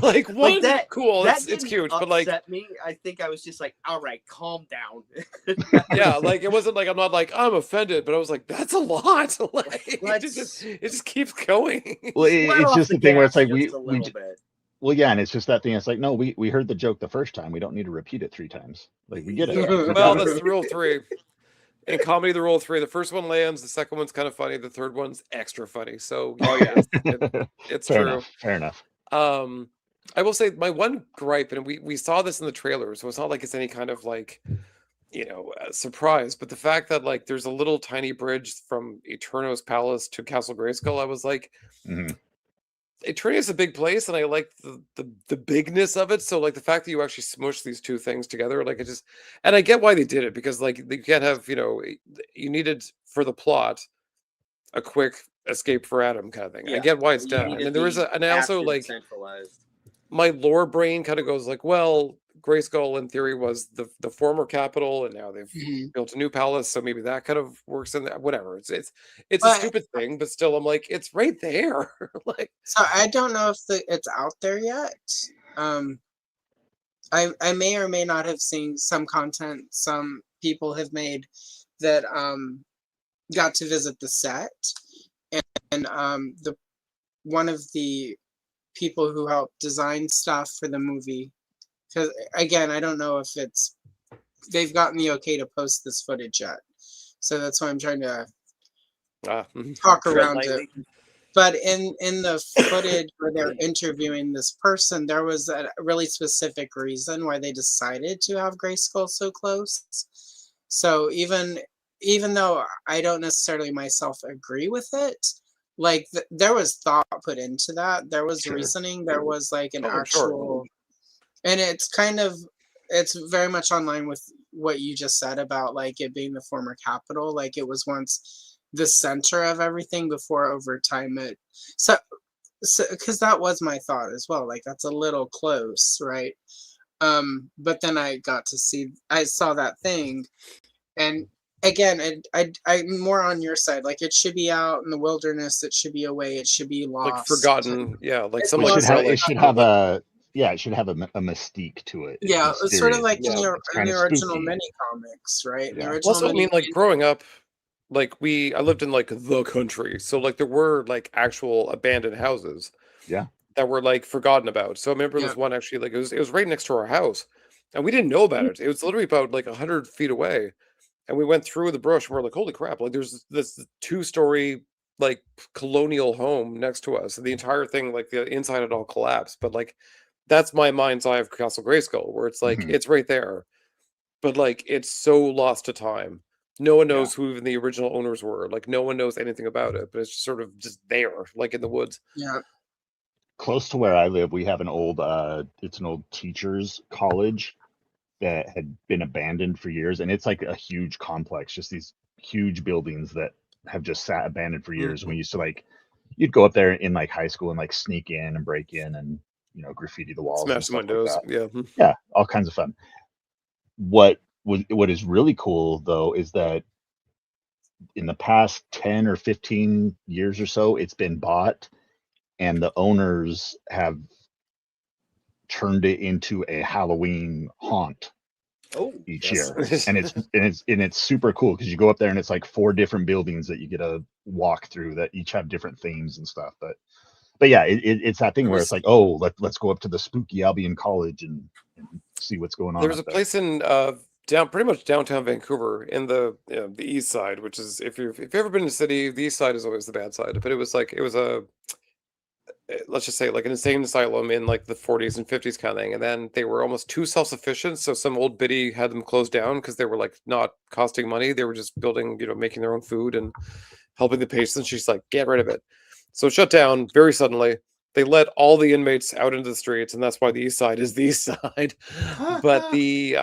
Like what? That, cool, that it's cute, but like me. I think I was just like, all right, calm down. Yeah, like it wasn't like I'm offended, but I was like, that's a lot. Like it just keeps going. Well, it's just the thing where it's like Well, yeah, and it's just that thing. It's like, no, we heard the joke the first time. We don't need to repeat it 3 times. Like, we get it. Yeah. We Well, got it. that's the rule 3. In comedy, the rule of 3. The first one lands. The second one's kind of funny. The third one's extra funny. So, Oh, yeah. it's Fair true. enough. Fair enough. I will say my one gripe, and we saw this in the trailer, so it's not like it's any kind of like, surprise. But the fact that like there's a little tiny bridge from Eterno's Palace to Castle Grayskull, I was like, Mhm. Eternia's a big place, and I like the bigness of it. So like the fact that you actually smush these two things together, like it just, and I get why they did it, because like you can't have, you needed for the plot a quick escape for Adam kind of thing. I Yeah. get why it's You done, needed and there was the and I also active like centralized. my lore brain kind of goes like, well, Grayskull in theory was the former capital, and now they've Mhm. built a new palace, so maybe that kind of works in that. Whatever. It's a But stupid thing, but still, I'm like, it's right there. Like, so I don't know if it's out there yet. I may or may not have seen some content some people have made that got to visit the set, and the one of the people who helped design stuff for the movie, because again, I don't know if they've gotten the okay to post this footage yet, so that's why I'm trying to talk Tread around it. lightly. But in the footage where they're interviewing this person, there was a really specific reason why they decided to have Grayskull so close. So even though I don't necessarily myself agree with it, like there was thought put into that. There was Sure. reasoning. There was like an Oh, sure. actual, and it's very much online with what you just said about like it being the former capital. Like it was once the center of everything before over time so because that was my thought as well, like that's a little close, right? But then I saw that thing, and again, I'm more on your side. Like it should be out in the wilderness, it should be away, it should be lost, like forgotten. Yeah, like It's some It like should have. relic. It should have a. Yeah, it should have a mystique to it. It's yeah, it's sort of mysterious. like Yeah. in the It's kind of original spooky. mini comics, right? In the Yeah. original Also, I mini mean, like growing up, like I lived in like the country, so like there were like actual abandoned houses Yeah. that were like forgotten about. So I remember Yeah. this one actually, like it was right next to our house, and we didn't know about it. It was literally about like 100 feet away, and we went through the brush, and we're like, holy crap! Like there's this 2-story like colonial home next to us, and the entire thing, like the inside had all collapsed. But like that's my mind's eye of Castle Grayskull, where it's like Mhm. it's right there, but like it's so lost to time. No one Yeah. knows who even the original owners were. Like no one knows anything about it, but it's just sort of just there, like in the woods. yeah. Close to where I live, we have an old. It's an old teachers' college that had been abandoned for years, and it's like a huge complex, just these huge buildings that have just sat abandoned for years. Mhm. We used to like, you'd go up there in like high school and like sneak in and break in and graffiti the walls and Smash some stuff like windows. that. Yeah. Yeah, all kinds of fun. What is really cool though is that in the past 10 or 15 years or so, it's been bought, and the owners have turned it into a Halloween haunt Oh, each yes. year, and it's super cool because you go up there and it's like 4 different buildings that you get to walk through that each have different themes and stuff. But yeah, it's that thing There where was- it's like, oh, let's go up to the spooky Albion College and see what's going on. There was a up there. place in pretty much downtown Vancouver in the the east side, which is if you've ever been to the city, the east side is always the bad side. But it was a let's just say like an insane asylum in like the 40s and 50s kind of thing, and then they were almost too self-sufficient, so some old biddy had them closed down because they were like not costing money. They were just building, making their own food and helping the patients. She's like, get rid of it. So it shut down very suddenly. They let all the inmates out into the streets, and that's why the east side is the east side. But the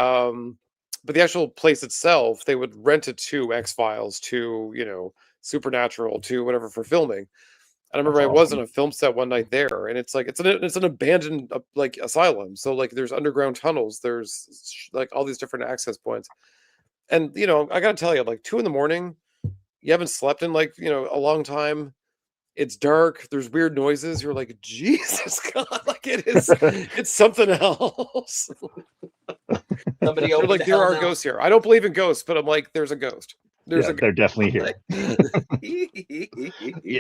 actual place itself, they would rent it to X-Files, to Supernatural, to whatever for filming. And I remember I That's was awesome. on a film set one night there, and it's like it's an abandoned like asylum. So like there's underground tunnels, there's like all these different access points, and I gotta tell you, like 2 a.m, you haven't slept in like a long time. It's dark. There's weird noises. You're like, Jesus God, like it's something else. Somebody They're opened like, the there hell are now. ghosts here. I don't believe in ghosts, but I'm like, there's a ghost. There's Yeah, a they're definitely here. Like-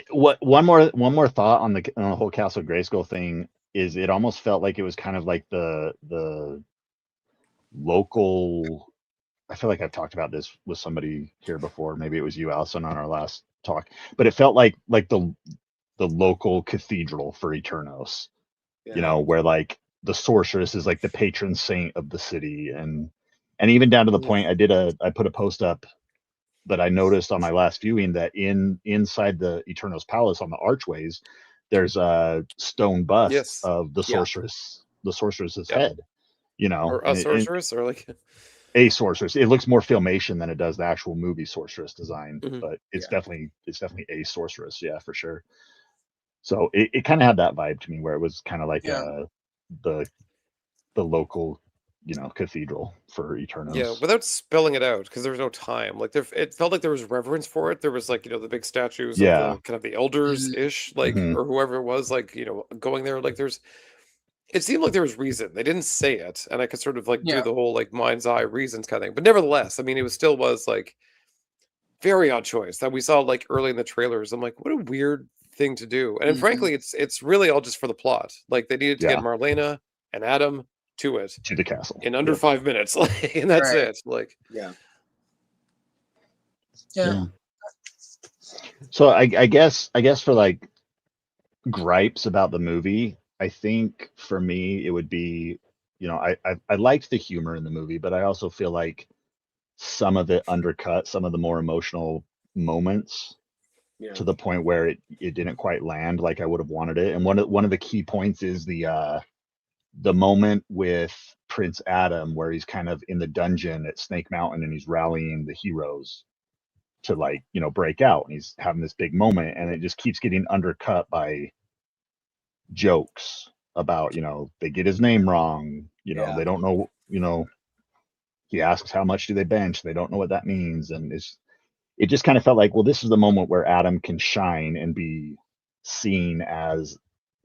What one more thought on the whole Castle Grayskull thing is it almost felt like it was kind of like the local. I feel like I've talked about this with somebody here before. Maybe it was you, Allison, on our last talk. But it felt like the local cathedral for Eternos. Yeah. You know, where like the sorceress is like the patron saint of the city, and even down to the point I put a post up that I noticed on my last viewing that inside the Eternos Palace on the archways, there's a stone bust Yes. of the sorceress's head. You know, Or a sorceress, or like a sorceress. It looks more Filmation than it does the actual movie sorceress design, Mhm. but it's definitely a sorceress, yeah, for sure. So it kind of had that vibe to me, where it was kind of like the local, you know, cathedral for Eternos. Yeah, without spelling it out, because there was no time. Like it felt like there was reverence for it. There was like, you know, the big statues of the kind of the elders ish, like or whoever it was, like, you know, going there. Like it seemed like there was reason. They didn't say it, and I could sort of like do the whole like mind's eye reasons kind of thing. But nevertheless, I mean, it still was like very odd choice that we saw like early in the trailers. I'm like, what a weird thing to do. And frankly, it's really all just for the plot. Like they needed to get Marlena and Adam to the castle in under 5 minutes, like, and that's it. Like, yeah. So I guess for like gripes about the movie, I think for me it would be, you know, I liked the humor in the movie, but I also feel like some of it undercut some of the more emotional moments to the point where it didn't quite land like I would have wanted it. And one of the key points is the moment with Prince Adam, where he's kind of in the dungeon at Snake Mountain and he's rallying the heroes to, like, you know, break out, and he's having this big moment, and it just keeps getting undercut by jokes about, you know, they get his name wrong, you know, they don't know, you know, he asks how much do they bench, they don't know what that means, and it just kind of felt like, well, this is the moment where Adam can shine and be seen as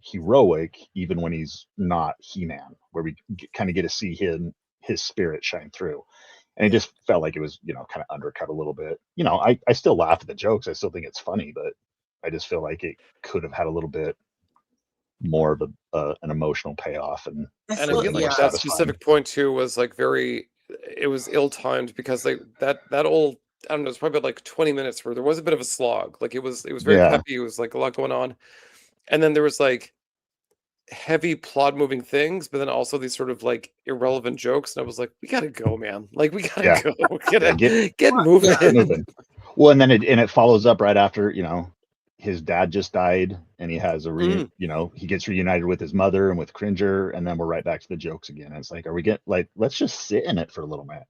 heroic even when he's not He-Man, where we kind of get to see his spirit shine through. And it just felt like it was, you know, kind of undercut a little bit. You know, I still laugh at the jokes, I still think it's funny, but I just feel like it could have had a little bit more of an emotional payoff, and I feel like that specific point too was like it was ill-timed, because that old, I don't know, it's probably about like 20 minutes where there was a bit of a slog. Like it was very peppy, it was like a lot going on, and then there was like heavy plot moving things, but then also these sort of like irrelevant jokes, and I was like, we gotta go, man, like we gotta go, get moving. Well, and then it follows up right after, you know, his dad just died, and he has you know, he gets reunited with his mother and with Cringer, and then we're right back to the jokes again. It's like, let's just sit in it for a little bit.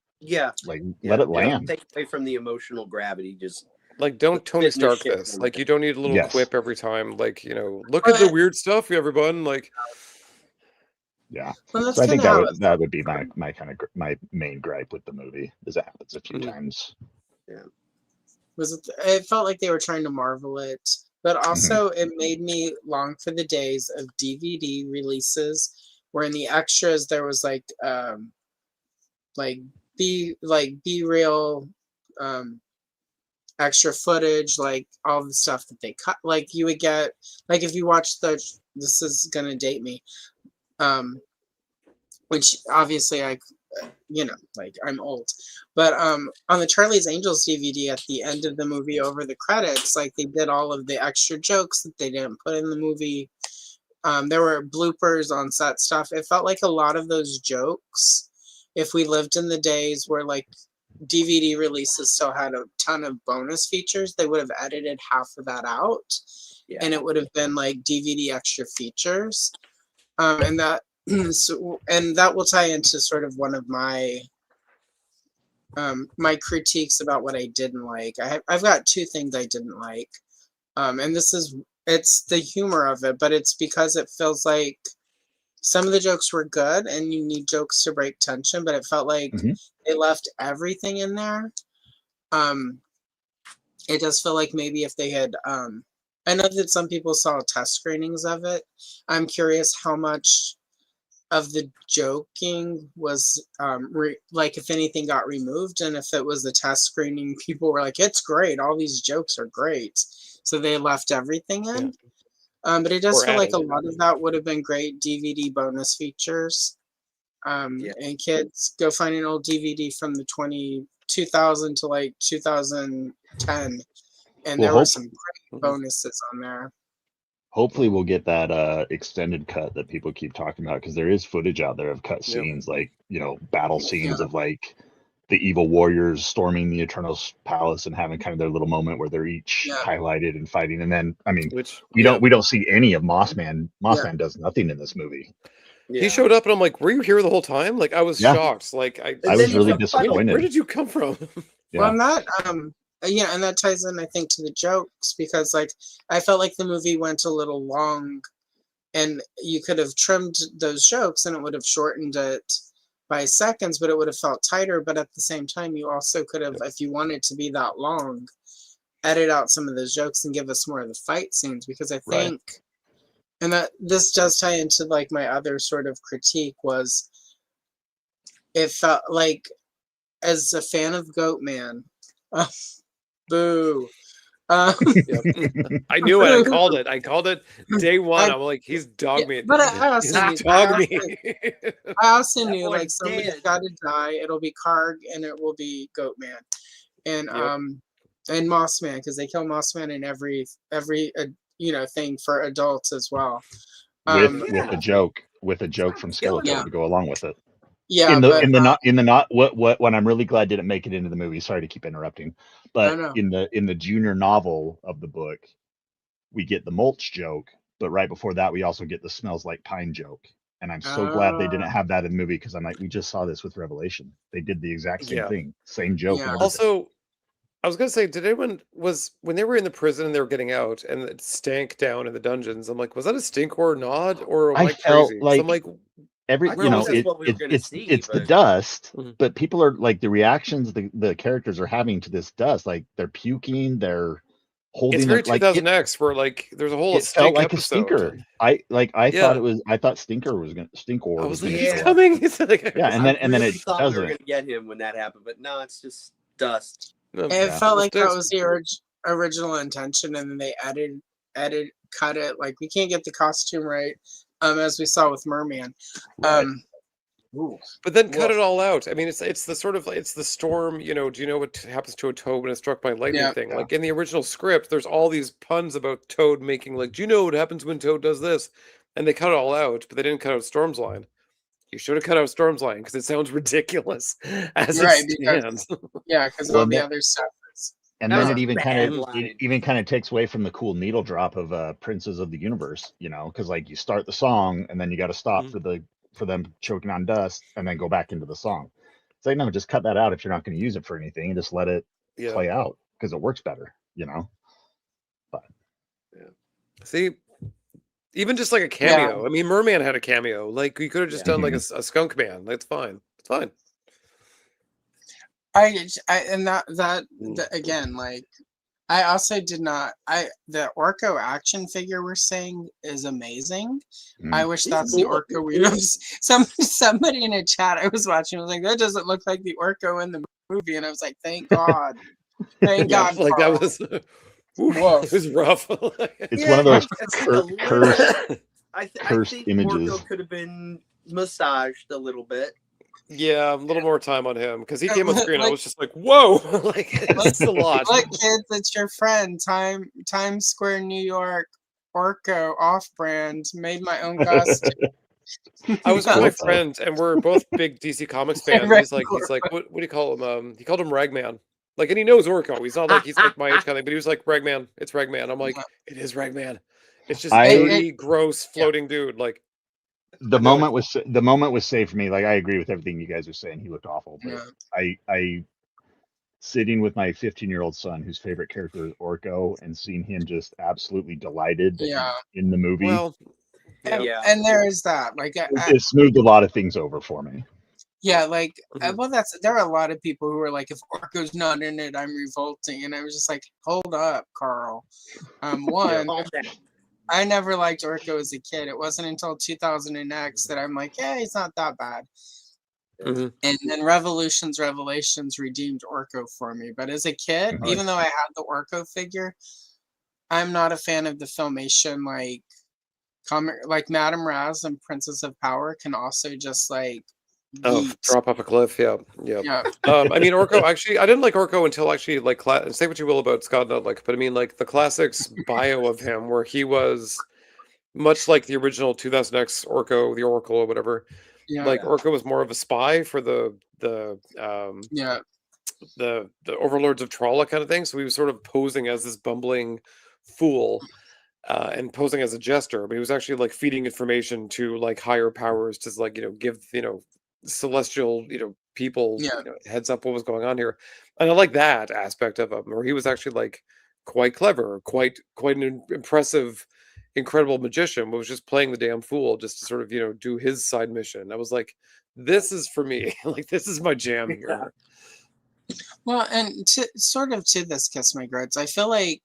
Let it land. Take away from the emotional gravity. Just like, don't Tony Stark this. Like, you don't need a little quip every time. Like, you know, look at the weird stuff, everyone. Like, well, so I think that would be my kind of my main gripe with the movie, is it happens a few times. It felt like they were trying to marvel it, but also it made me long for the days of DVD releases, where in the extras there was like B-reel extra footage, like all the stuff that they cut. Like you would get, like if you watch this is gonna date me, which obviously you know, like I'm old, but on the Charlie's Angels DVD at the end of the movie, over the credits, like they did all of the extra jokes that they didn't put in the movie. There were bloopers on set stuff. It felt like a lot of those jokes, if we lived in the days where like DVD releases still had a ton of bonus features, they would have edited half of that out, and it would have been like DVD extra features, and that. So, and that will tie into sort of one of my my critiques about what I didn't like. I've got two things I didn't like, and it's the humor of it, but it's because it feels like some of the jokes were good, and you need jokes to break tension, but it felt like they left everything in there. It does feel like maybe if they had, I know that some people saw test screenings of it. I'm curious how much of the joking was like if anything got removed, and if it was the test screening, people were like, it's great, all these jokes are great, so they left everything in. But it does Or feel like a adding it. lot of that would have been great DVD bonus features. Yeah. And kids, go find an old DVD from the 2000 to like 2010, and Well, there were some great Mhm. bonuses on there. hopefully we'll get that extended cut that people keep talking about, because there is footage out there of cut Yeah. scenes, like, battle scenes Yeah. of like the evil warriors storming the Eternal's palace and having kind of their little moment where they're each Yeah. highlighted and fighting. And then, I mean, Which we don't see any of Mossman. Mossman does nothing in this movie. Yeah. he showed up and I'm like, were you here the whole time? Like, I was Yeah. shocked. Like, And I then was he's really a puddle. disappointed. where did you come from? Yeah. Well, and that and that ties in, I think, to the jokes, because like I felt like the movie went a little long, and you could have trimmed those jokes and it would have shortened it by seconds, but it would have felt tighter. But at the same time, you also could have, if you wanted to be that long, edit out some of those jokes and give us more of the fight scenes, because I Right. think, and that this does tie into like my other sort of critique was, it felt like, as a fan of Goatman, boo. Yep. I knew it. I called it. I called it day one. I'm like, he's dog meat. But I He's also knew, dog meat. I also That knew boy's like somebody's dead. got to die. It'll be Karg and it will be Goatman, and Yep. and Mossman, because they kill Mossman in every thing for adults as well. with a joke from Skeletor Yeah. to go along with it. Yeah, in the but in the not what I'm really glad didn't make it into the movie. Sorry to keep interrupting, but no. in the junior novel of the book, we get the mulch joke, but right before that, we also get the smells like pine joke. And I'm so glad they didn't have that in the movie, because I'm like, we just saw this with Revelation. They did the exact same Yeah. thing, same joke. Yeah. And everything. Also, I was gonna say, did anyone when they were in the prison and they were getting out and it stank down in the dungeons? I'm like, was that a stink or a nod, or am I I felt crazy? 'Cause I'm like, every I you know thought that's it, what we were gonna it's see, it's the but- dust, Mhm. but people are like, the reactions the characters are having to this dust, like they're puking, they're holding it's very it, like 2000X, where like there's a whole it stink felt like a episode. stinker. I Yeah. thought Stinkor was I gonna was like, Yeah. he's show up. coming. It's like, Yeah, and I then really it thought we were doesn't. gonna get him when that happened, but no, it's just dust. no, It Yeah. felt like that There's- was the original intention, and then they cut it. Like, we can't get the costume right, as we saw with Merman. Right. Ooh. But then cut Woof. it all out. I mean, it's the sort of, it's the storm. Do you know what happens to a toad when it's struck by lightning Yeah. thing? Yeah. Like in the original script, there's all these puns about Toad making, like, do you know what happens when Toad does this? And they cut it all out, but they didn't cut out Storm's line. You should have cut out Storm's line, because it sounds ridiculous as Right, it because- stands. Yeah, because Well, all the that- other stuff is. And That then was it a even bad line. takes away from the cool needle drop of Princes of the Universe, because like you start the song and then you got to stop Mhm. for them choking on dust and then go back into the song. It's like, no, just cut that out if you're not going to use it for anything, and just let it Yeah. play out, because it works better, But See, even just like a cameo. I mean, Merman had a cameo. Like, you could have just Yeah. done like a skunk man. That's fine. It's fine. Again, like, I also did not. The Orko action figure we're saying is amazing. I wish He's that's the cool. Orko we have. Somebody in a chat I was watching was like, that doesn't look like the Orko in the movie, and I was like, thank God, thank Yeah, God. like Carl. that was. Oof, Woof. it was rough. it's one of those it's like a little- cursed I cursed think images. Orko could have been massaged a little bit. Yeah, a little more time on him, because he Yeah, came on screen. I like- was just like, "Whoa!" Like, it's a lot. Look, kids, it's your friend, Times Square, New York, Orko off-brand. Made my own costume. I was with Cool, my though. friend, and we're both big DC Comics fans. Right. He's like, what do you call him? He called him Ragman. Like, and he knows Orko. He's not like he's like my age kind of thing, but he was like Ragman. It's Ragman. I'm like, it is Ragman. It's just dirty, gross, floating dude. Like, the No. moment was saved for me. Like, I agree with everything you guys are saying. He looked awful, but Yeah. I sitting with my 15-year-old son, whose favorite character is Orko, and seeing him just absolutely delighted that Yeah. he's in the movie, well, yeah. Yeah. And there is that. Like, it smoothed a lot of things over for me. yeah, like, Mhm. well, there are a lot of people who are like, if Orko's not in it, I'm revolting. And I was just like, hold up, Carl. One, Calm down. I never liked Orko as a kid. It wasn't until 2000X that I'm like, yeah, he's not that bad. Mhm. And then Revelations redeemed Orko for me. But as a kid, Mhm. even though I had the Orko figure, I'm not a fan of the Filmation, like, comic like Madame Raz and Princess of Power can also just like drop off a cliff. Yeah. I mean, Orko. Actually, I didn't like Orko until actually like say what you will about Scott Nudlik, but I mean like the classics bio of him, where he was much like the original 2000X Orko, the Oracle or whatever. Like Orko was more of a spy for the overlords of Tralla kind of thing. So he was sort of posing as this bumbling fool. And posing as a jester, but he was actually like feeding information to like higher powers to like give celestial people heads up what was going on here. And I like that aspect of him, where he was actually like quite clever, quite an impressive, incredible magician, but was just playing the damn fool just to sort of do his side mission. I was like, this is for me. Like, this is my jam here. Well, and to this Kiss My Grits, I feel like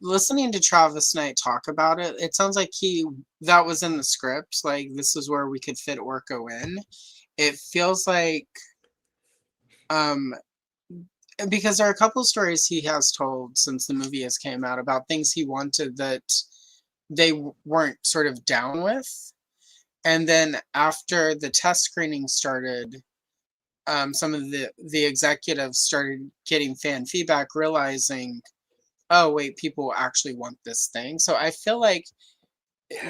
listening to Travis Knight talk about it, it sounds like that was in the script. Like, this is where we could fit Orko in. It feels like, because there are a couple of stories he has told since the movie has came out about things he wanted that they weren't sort of down with. And then after the test screening started, some of the executives started getting fan feedback, realizing, oh, wait, people actually want this thing. So I feel like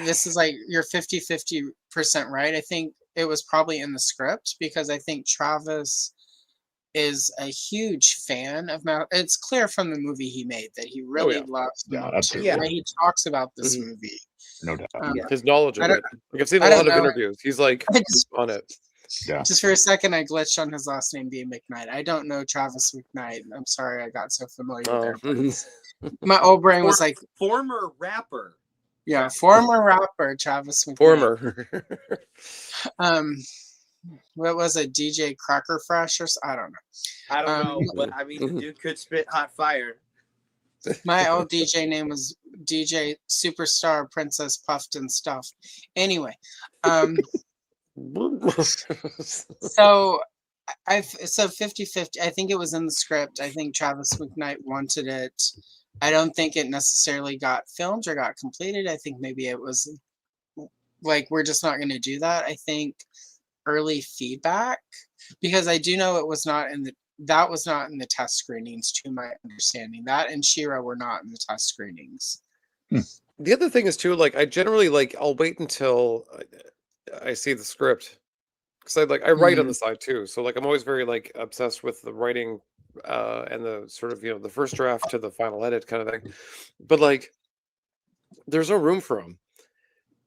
this is like you're 50% right. I think it was probably in the script, because I think Travis is a huge fan of Mal. It's clear from the movie he made that he really loves Maltoo. Yeah. He talks about this movie. No doubt. His knowledge of it. Like, I've seen a lot of interviews. He's like on it. Yeah. Just for a second, I glitched on his last name being McKnight. I don't know Travis McKnight. I'm sorry I got so familiar with there. My old brain was like... Former rapper. Yeah, former rapper, Travis McKnight. Former. What was it? DJ Cracker Fresh or I don't know. I don't know, but I mean, the dude could spit hot fire. My old DJ name was DJ Superstar Princess Puffed and Stuff. Anyway, so 50-50. I think it was in the script. I think Travis McKnight wanted it. I don't think it necessarily got filmed or got completed. I think maybe it was like, we're just not going to do that. I think early feedback, because I do know it was not in the test screenings, to my understanding. That and She-Ra were not in the test screenings. The other thing is too, like, I generally I'll wait until I see the script, because I write on the side too. So like I'm always very obsessed with the writing and the sort of the first draft to the final edit kind of thing. But like, there's no room for them.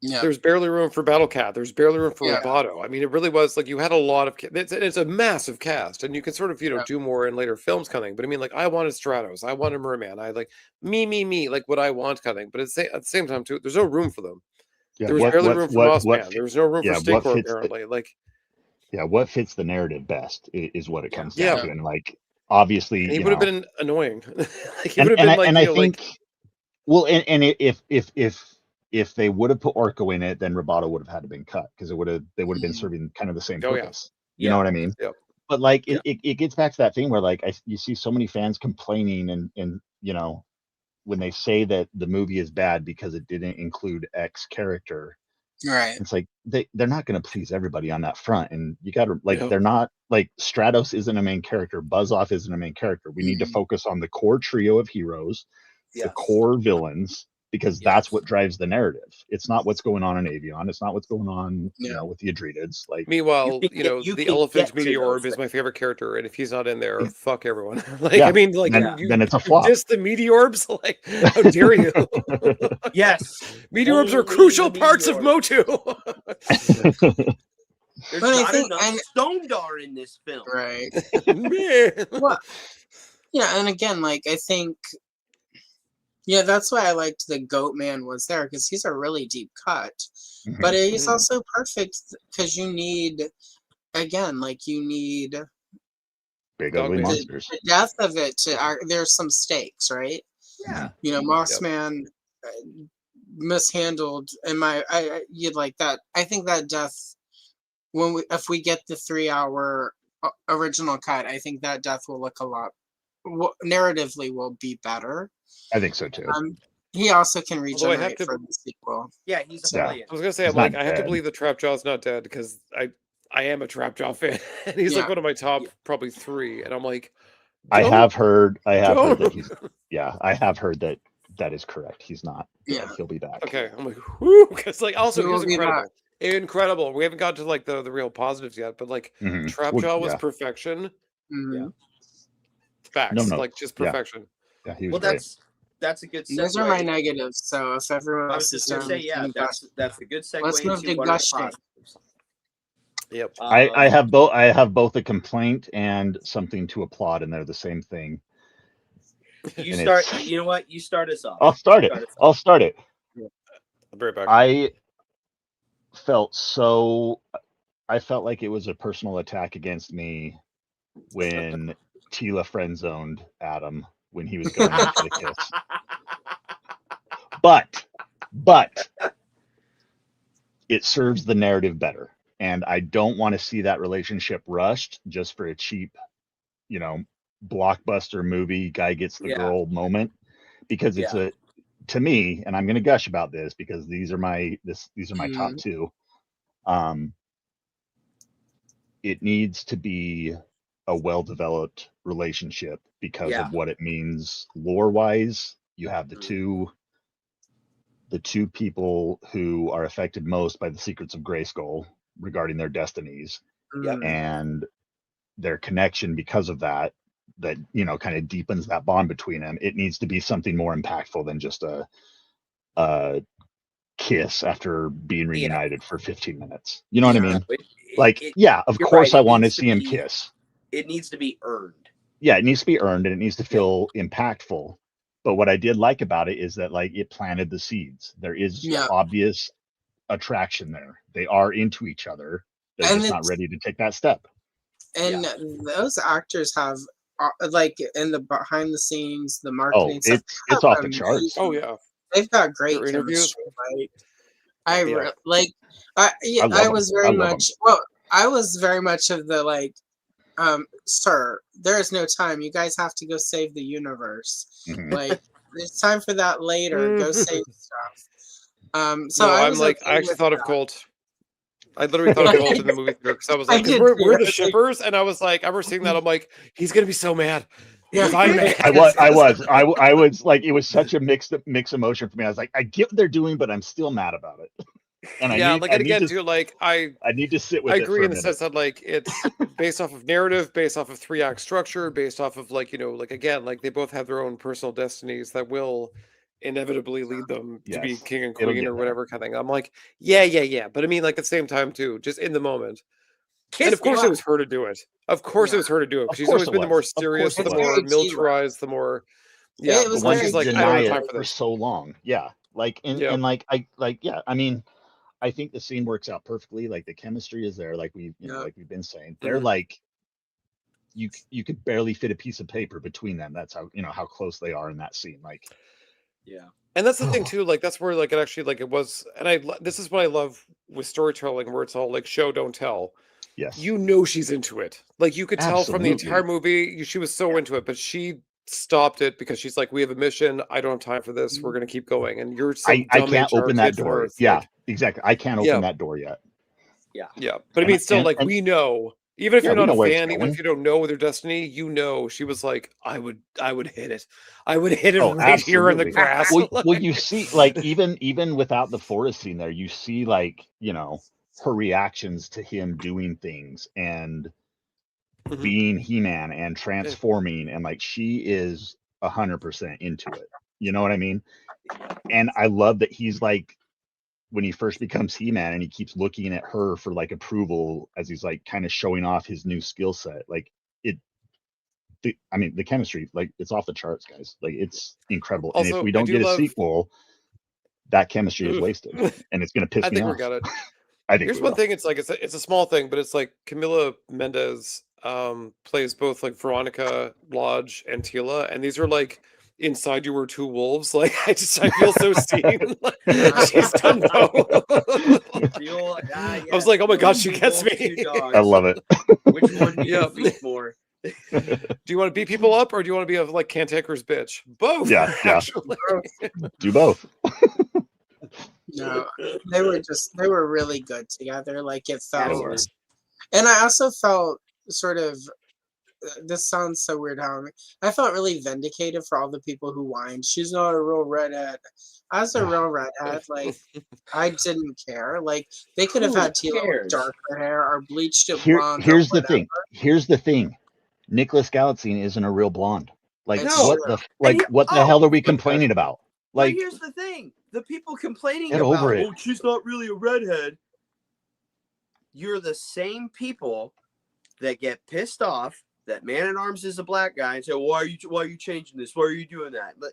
Yeah. There's barely room for Battle Cat. There's barely room for Roboto. I mean, it really was like you had a lot of. It's a massive cast, and you can sort of do more in later films kind of thing. But I mean, like, I wanted Stratos, I wanted Merman, I like me, like what I want kind of thing. But at the same time too, there's no room for them. Yeah, there was barely room for Mossman. There was no room for Stinkor apparently. What fits the narrative best is what it comes down to, and like obviously he would have been annoying. He would have been I think, well, and if they would have put Orko in it, then Roboto would have had to been cut, because they would have been serving kind of the same purpose. You know what I mean? Yep. But like it gets back to that thing where like you see so many fans complaining and when they say that the movie is bad because it didn't include X character. Right. It's like they're not going to please everybody on that front, and you got to they're not like Stratos isn't a main character, Buzz-Off isn't a main character. We need to focus on the core trio of heroes, the core villains, because that's what drives the narrative. It's not what's going on in Avion. It's not what's going on, with the Adrenids. Like, meanwhile, the elephant Meteorb is my favorite character, and if he's not in there, fuck everyone. I mean, like, then it's a flop. Just the Meteorbs, like, how dare you? Yes, Meteorbs are crucial parts of Motu. There's not enough Stone-Dar in this film, right? Man. Well, and again, like, I think. Yeah, that's why I liked the Goat Man was there, because he's a really deep cut. But he's also perfect because you need big ugly monsters. The death of it, there's some stakes, right? Yeah. Mossman mishandled, and you'd like that. I think that death, if we get the 3-hour original cut, I think that death will look a lot, narratively will be better. I think so too. He also can Although I have regenerate to- for the sequel. Yeah, he's a Yeah. Hellion. I was gonna say, He's I'm like, not I have to dead. believe that Trapjaw's not dead because I am a Trapjaw fan, and he's Yeah. like one of my top probably 3, and I'm like, I don't- have heard that don't. he's. Yeah, I have heard that is correct. He's not dead. Yeah. He'll be back. Okay, I'm like, whoo, because like also He he was will be back. incredible. We haven't got to like the real positives yet, but like Mhm. Trapjaw Well, was yeah. perfection. Mhm. Facts, No. like just Yeah. perfection. Yeah, he was Well, great. that's a good segue. Those are my negatives. So if everyone I was else just is gonna done, say, we yeah, can that's a good segue Let's move into to what are the gushing. positives. Yep. I have both. I have both a complaint and something to applaud, and they're the same thing. You and start. it's- You know what? You start us off. I'll start it. Start us off. I'll start it. I'll be right back. I felt like it was a personal attack against me when Tila friend zoned Adam when he was going in for the kiss. But it serves the narrative better. And I don't want to see that relationship rushed just for a cheap, blockbuster movie, guy gets the Yeah. girl moment. Because it's to me, and I'm gonna gush about this because these are my top 2. It needs to be a well-developed relationship because of what it means lore-wise. You have the two people who are affected most by the secrets of Grayskull regarding their destinies, and their connection because of that kind of deepens that bond between them. It needs to be something more impactful than just a kiss after being reunited for 15 minutes. You know what I mean? Of course, right. I want to see him kiss. It needs to be earned. Yeah, it needs to be earned, and it needs to feel impactful. But what I did like about it is that it planted the seeds. There is obvious attraction there. They are into each other. They're just not ready to take that step. And those actors have in the behind the scenes, the marketing stuff. It's off the charts. Oh yeah, they've got great Their interviews. chemistry. I was very much of the sir, there is no time. You guys have to go save the universe. Mhm. There's time for that later. Go save stuff. So no, I actually thought of Colt. I literally thought of Colt in the movie theater because I was like, we're the shippers, and I was like, I remember seeing that. I'm like, he's gonna be so mad. Yeah. I was like, it was such a mixed emotion for me. I was like, I get what they're doing, but I'm still mad about it. And I need to sit with it. I agree in the sense that it's based off of narrative, based off of 3-act structure, based off of again, they both have their own personal destinies that will inevitably lead them to be king and queen or whatever kind of thing. I'm like, yeah. But I mean, at the same time too, just in the moment. And of course it was her to do it. Of course it was her to do it. She's always been the more serious, the more militarized, the more it was the one she's like, I don't have time for this. For so long. Yeah. I mean, I think the scene works out perfectly. The chemistry is there, like we've been saying. They're you could barely fit a piece of paper between them. That's how close they are in that scene. And that's the thing too. That's where it actually it was. And this is what I love with storytelling, where it's all show don't tell. Yes. She's into it. You could tell from the entire movie, she was so into it, but she stopped it because she's like, we have a mission. I don't have time for this. We're gonna keep going. And you're I can't open that door. Yeah, exactly. I can't open that door yet. Yeah. But I mean, still, we know. Even if you're not a fan, even if you don't know their destiny, she was like, I would hit it. I would hit it right here in the grass. Well, you see, even without the forest scene there, you see her reactions to him doing things and being He-Man and transforming, and she is 100% into it. You know what I mean? And I love that he's when he first becomes He-Man and he keeps looking at her for approval as he's kind of showing off his new skill set. The chemistry, it's off the charts, guys. It's incredible. Also, and if we don't get a sequel, that chemistry is wasted, and it's going to piss me off. We got it. I think here's one thing. It's it's a small thing, but it's Camila Mendez plays both Veronica Lodge and Tila, and these are inside you were two wolves. I feel so seen. She's done both. I was like, oh my god, she gets me. I love it. Which one do you feed more? Do you want to beat people up, or do you want to be a like cantankerous bitch? Both. Yeah, yeah. Actually. Do both. No, they were really good together. Like it felt, Absolutely. and I also felt sort of. This sounds so weird. How I felt really vindicated for all the people who whined. She's not a real redhead. As a real redhead, like I didn't care. Like they could have Who had Tila with cares? darker hair or bleached it blonde. Here's or the thing. Here's the thing. Nicholas Galitzine isn't a real blonde. Like It's what true. the hell are we complaining about? But Like, here's the thing: the people complaining get about, over it. oh, she's not really a redhead. You're the same people that get pissed off that Man at Arms is a black guy and say, why are you changing this? Why are you doing that? But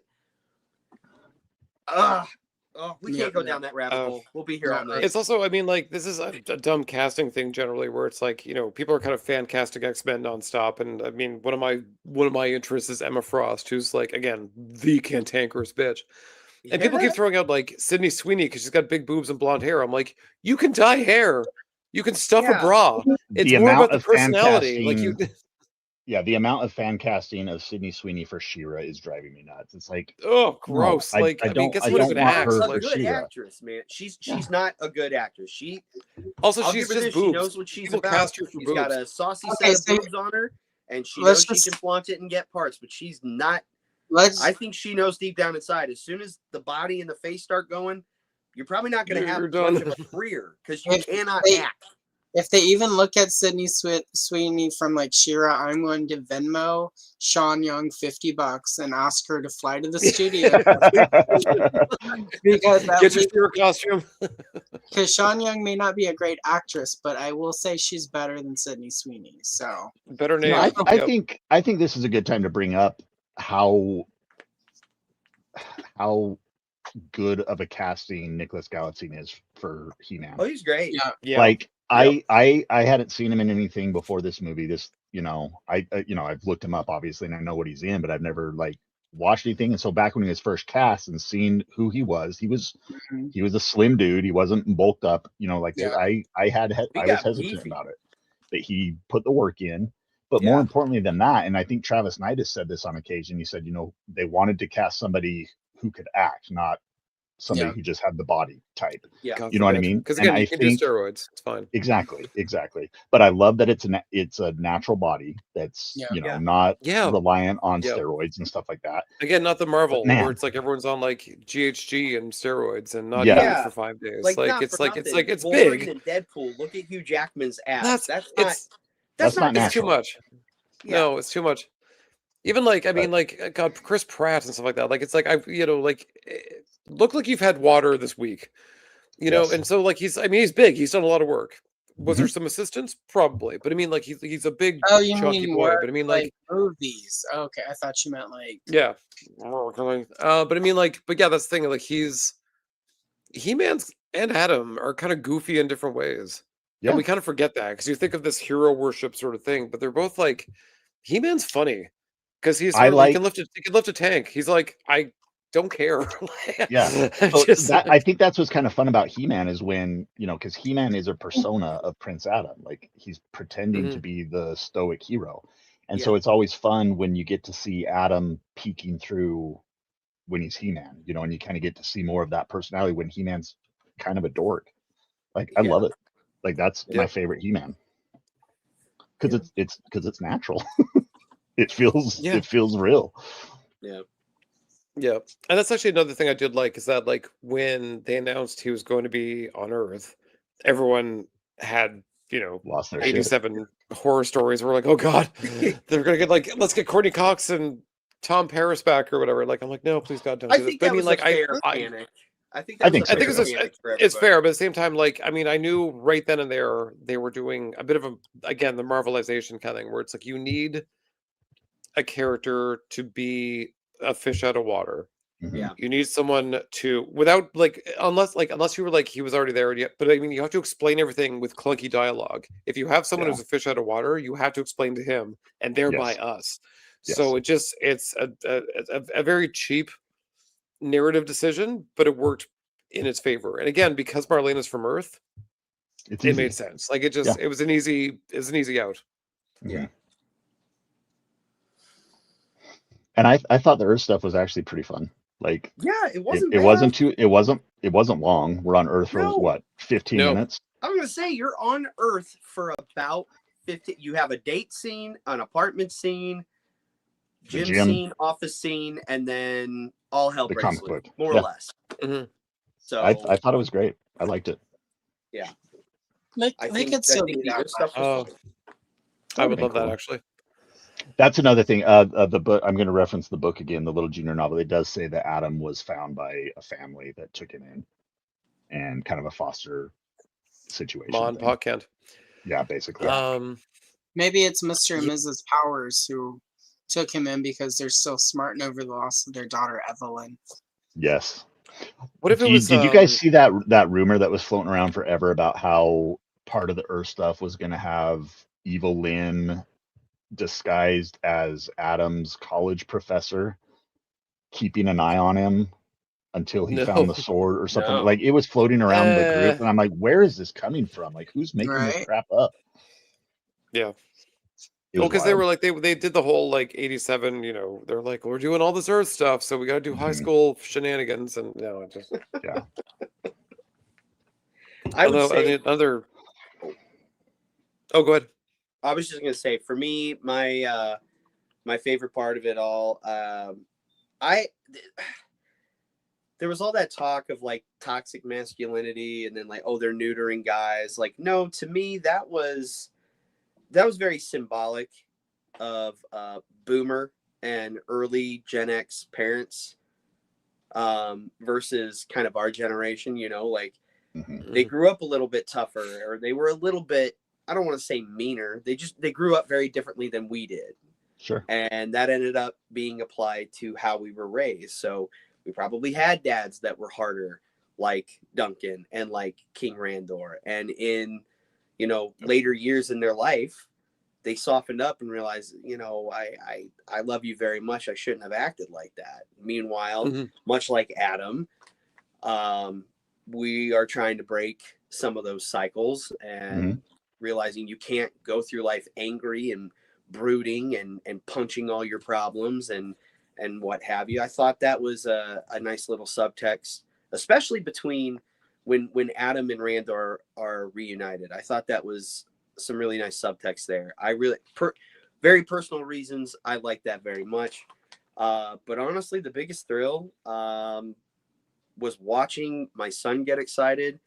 we can't go down that rabbit hole. We'll be here all night. It's also, I mean, like this is a dumb casting thing generally, where it's like, you know, people are kind of fan casting X-Men nonstop, and I mean, one of my interests is Emma Frost, who's like, again, the cantankerous bitch. And people keep throwing out like Sydney Sweeney because she's got big boobs and blonde hair. I'm like, you can dye hair, you can stuff a bra. It's more about the personality. Like you. Yeah, the amount of fan casting of Sydney Sweeney for She-Ra is driving me nuts. It's like, oh, gross. No, like, I mean, guess what? don't want her She's for a good She-Ra. actress, man. She's not a good actress. She's she's just boobs. She knows what she's People about. cast her for She's boobs. got a saucy set of boobs on her, and she knows she can flaunt it and get parts. But she's not. I think she knows deep down inside. As soon as the body and the face start going, you're probably not going to have much of a career because you cannot act. If they even look at Sydney Sweeney from like She-Ra, I'm going to Venmo Sean Young $50 and ask her to fly to the studio because get your She-Ra costume. Because Sean Young may not be a great actress, but I will say she's better than Sydney Sweeney. So better name. I think this is a good time to bring up how good of a casting Nicholas Galitzine is for He-Man. Oh, he's great. Yeah. Like I hadn't seen him in anything before this movie. This, you know, I've looked him up obviously and I know what he's in, but I've never like watched anything. And so back when he was first cast and seen who he was a slim dude. He wasn't bulked up, you know, like I was hesitant about it. But he put the work in. But more importantly than that, and I think Travis Knight has said this on occasion, he said, you know, they wanted to cast somebody who could act, not somebody who just had the body type. Yeah. You know what I mean? Because again, you can do steroids. It's fine. Exactly. But I love that it's a natural body that's not reliant on steroids and stuff like that. Again, not the Marvel where it's like everyone's on like GHG and steroids and not eating for 5 days. Like it's big. And Deadpool. Look at Hugh Jackman's ass. That's not natural. It's too much. Yeah. No, it's too much. Even like, I mean, like God, Chris Pratt and stuff like that. Like it's like look like you've had water this week, you know. And so like he's big. He's done a lot of work. Was there some assistance? Probably, but I mean, like he's a big chunky boy. But I mean, like movies. Okay, I thought you meant like but I mean, like, but yeah, that's the thing. Like He-Man's and Adam are kind of goofy in different ways. Yeah, and we kind of forget that because you think of this hero worship sort of thing, but they're both like He-Man's funny because he can lift a tank. He's like, I don't care. I think that's what's kind of fun about He-Man is when, you know, because He-Man is a persona of Prince Adam. Like he's pretending to be the stoic hero. And so it's always fun when you get to see Adam peeking through when he's He-Man, you know, and you kind of get to see more of that personality when He-Man's kind of a dork. Like I love it. Like that's my favorite He-Man. Because it's natural. It feels real. Yeah. Yeah. And that's actually another thing I did like is that like when they announced he was going to be on Earth, everyone had, you know, lost their 87 shit. Horror stories. We're like, oh God, they're gonna get like, let's get Courtney Cox and Tom Paris back or whatever. Like I'm like, no, please God, don't do this. But I mean, like I think it's fair, but at the same time, like I mean, I knew right then and there they were doing a bit of the Marvelization kind of thing where it's like you need a character to be a fish out of water. Yeah, you need someone to without like unless you were like he was already there yet. But I mean, you have to explain everything with clunky dialogue. If you have someone who's a fish out of water, you have to explain to him and thereby us. Yes. So it's a very cheap narrative decision, but it worked in its favor. And again, because Marlena's from Earth, it made sense. Like it was an easy out. Yeah. And I thought the Earth stuff was actually pretty fun. Like Yeah, it wasn't it bad. wasn't too it wasn't long. We're on Earth for No. what, 15 No. minutes? I'm gonna say you're on Earth for about 50. You have a date scene, an apartment scene, The gym gym, scene, office scene, and then all hell the breaks comic loose, book. more or Yeah. less. Mhm. So I thought it was great. I liked it. yeah, They I could think still be the that Earth stuff was Oh, fun. I would been love that cool. actually. That's another thing. The book, I'm going to reference the book again, the Little Junior novel. It does say that Adam was found by a family that took him in, and kind of a foster situation Mon thing. Potkent. Yeah, basically. Maybe it's Mr. and Mrs. Powers who took him in because they're still smarting over the loss of their daughter Evelyn. Yes. What if it was? Did you guys see that rumor that was floating around forever about how part of the Earth stuff was going to have Evil Lynn disguised as Adam's college professor, keeping an eye on him until he found the No. sword or something? No. Like, it was floating around the group, and I'm like, where is this coming from? Like, who's making this Right. crap up? Yeah. It Well, was because they wild. were like they did the whole like 87. You know, they're like, we're doing all this Earth stuff, so we got to do high Mhm. school shenanigans, and no, it just Yeah. I would although say another. Oh, go ahead. I was just gonna say for me, my my favorite part of it all, there was all that talk of like toxic masculinity and then like, oh, they're neutering guys. Like, no, to me that was very symbolic of boomer and early Gen X parents versus kind of our generation, you know, like Mhm. they grew up a little bit tougher, or they were a little bit, I don't want to say meaner, they grew up very differently than we did, Sure. and that ended up being applied to how we were raised. So we probably had dads that were harder, like Duncan and like King Randor, and in, you know, later years in their life they softened up and realized, you know, I love you very much, I shouldn't have acted like that. Meanwhile, Mhm. much like Adam, we are trying to break some of those cycles and realizing you can't go through life angry and brooding and punching all your problems and what have you. I thought that was a nice little subtext, especially between when Adam and Rand are reunited. I thought that was some really nice subtext there. I really, very personal reasons, I like that very much. But honestly, the biggest thrill was watching my son get excited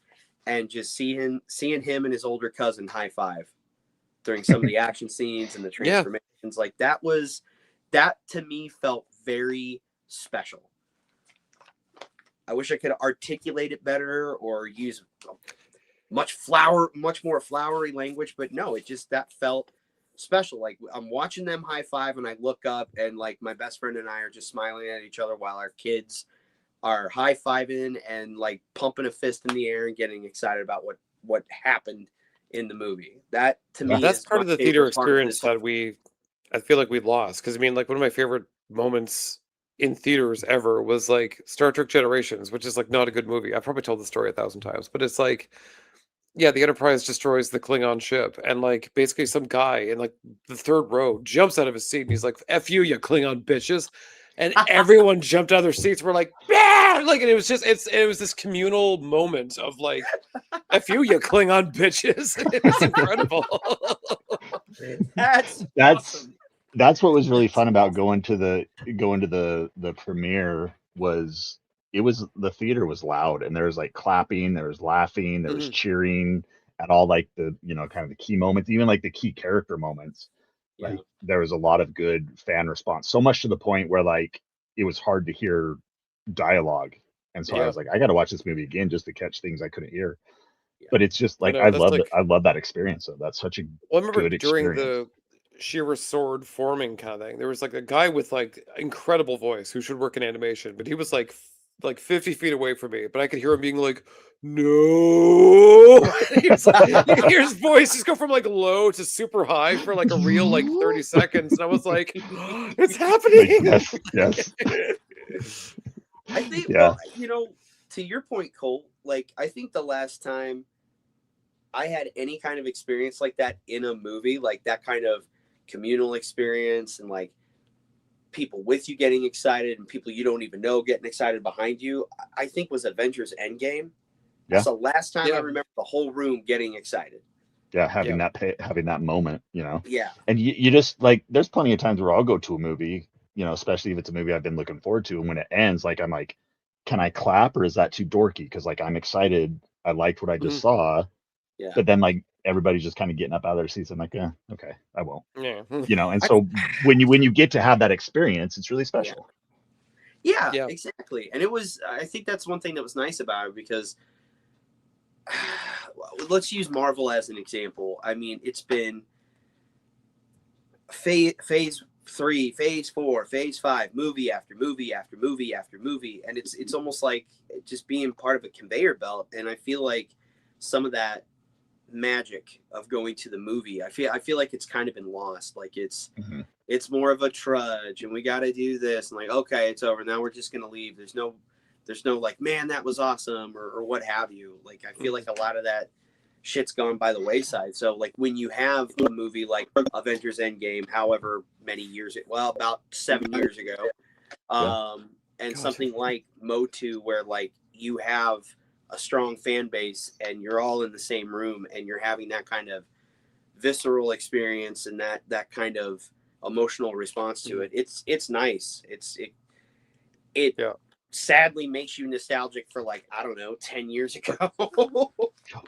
and just seeing him and his older cousin high five during some of the action scenes and the Yeah. transformations. Like that to me felt very special. I wish I could articulate it better or use much more flowery language, but no, that felt special. Like I'm watching them high five and I look up and like my best friend and I are just smiling at each other while our kids are high-fiving and like pumping a fist in the air and getting excited about what happened in the movie. That to me That's is part my of the theater favorite part of experience this. that I feel like we lost. Because I mean, like one of my favorite moments in theaters ever was like Star Trek Generations, which is like not a good movie. I've probably told the story 1,000 times, but it's like, yeah, the Enterprise destroys the Klingon ship, and like basically some guy in like the third row jumps out of his seat and he's like, "F you, you Klingon bitches," and everyone jumped out of their seats. We're like, "Yeah!" Like, and it was just it was this communal moment of like, "F you, you Klingon bitches." It was incredible. That's awesome. That's what was really fun about going to the premiere. Was the theater was loud, and there was like clapping, there was laughing, there was cheering at all, like the, you know, kind of the key moments, even like the key character moments. Yeah. Like there was a lot of good fan response, so much to the point where like it was hard to hear dialogue, and so I Yeah. was like, I got to watch this movie again just to catch things I couldn't hear. Yeah. But it's just like know, that's like, I love that experience. So that's such a well, I remember good during experience. the Shearer sword forming kind of thing, there was like a guy with like incredible voice who should work in animation, but he was like 50 feet away from me, but I could hear him being like, "No." He was like, you could hear his voice just go from like low to super high for like a real like 30 seconds, and I was like, "It's happening." Yes, yes. I think, Yeah. well, you know, to your point, Colt, like I think the last time I had any kind of experience like that in a movie, like that kind of communal experience and like people with you getting excited and people you don't even know getting excited behind you, I think was Avengers Endgame. Yeah. That's the last time I Yeah. remember the whole room getting excited. Yeah, having that moment, you know. Yeah. And you just like, there's plenty of times where I'll go to a movie, you know, especially if it's a movie I've been looking forward to, and when it ends, like I'm like, can I clap or is that too dorky? Because like I'm excited, I liked what I just saw, Yeah. but then like everybody's just kind of getting up out of their seats. I'm like, yeah, okay, I won't. Yeah. You know, and so when you get to have that experience, it's really special. Yeah, Yeah. exactly. And it was, I think that's one thing that was nice about it, because let's use Marvel as an example. I mean, it's been phase 3, phase 4, phase 5, movie after movie after movie after movie, and it's almost like just being part of a conveyor belt. And I feel like some of that magic of going to the movie, I feel like it's kind of been lost. Like it's more of a trudge, and we got to do this, and like, okay, it's over now, we're just gonna leave. There's no like, man, that was awesome, or what have you. Like, I feel like a lot of that shit's gone by the wayside. So like when you have a movie like Avengers Endgame, however many years about 7 years ago, and something like Motu, where like you have a strong fan base and you're all in the same room and you're having that kind of visceral experience and that kind of emotional response to it. It's nice. It sadly makes you nostalgic for, like, I don't know, 10 years ago.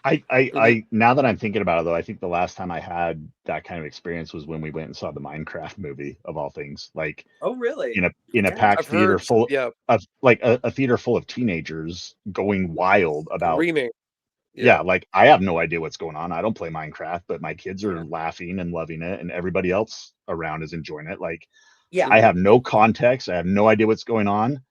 I now that I'm thinking about it, though, I think the last time I had that kind of experience was when we went and saw the Minecraft movie, of all things. Like, Oh, really? in a packed I've theater heard, full of like a theater full of teenagers going wild about screaming. Yeah, like I have no idea what's going on. I don't play Minecraft, but my kids are laughing and loving it, and everybody else around is enjoying it. Like, Yeah. I have no context. I have no idea what's going on,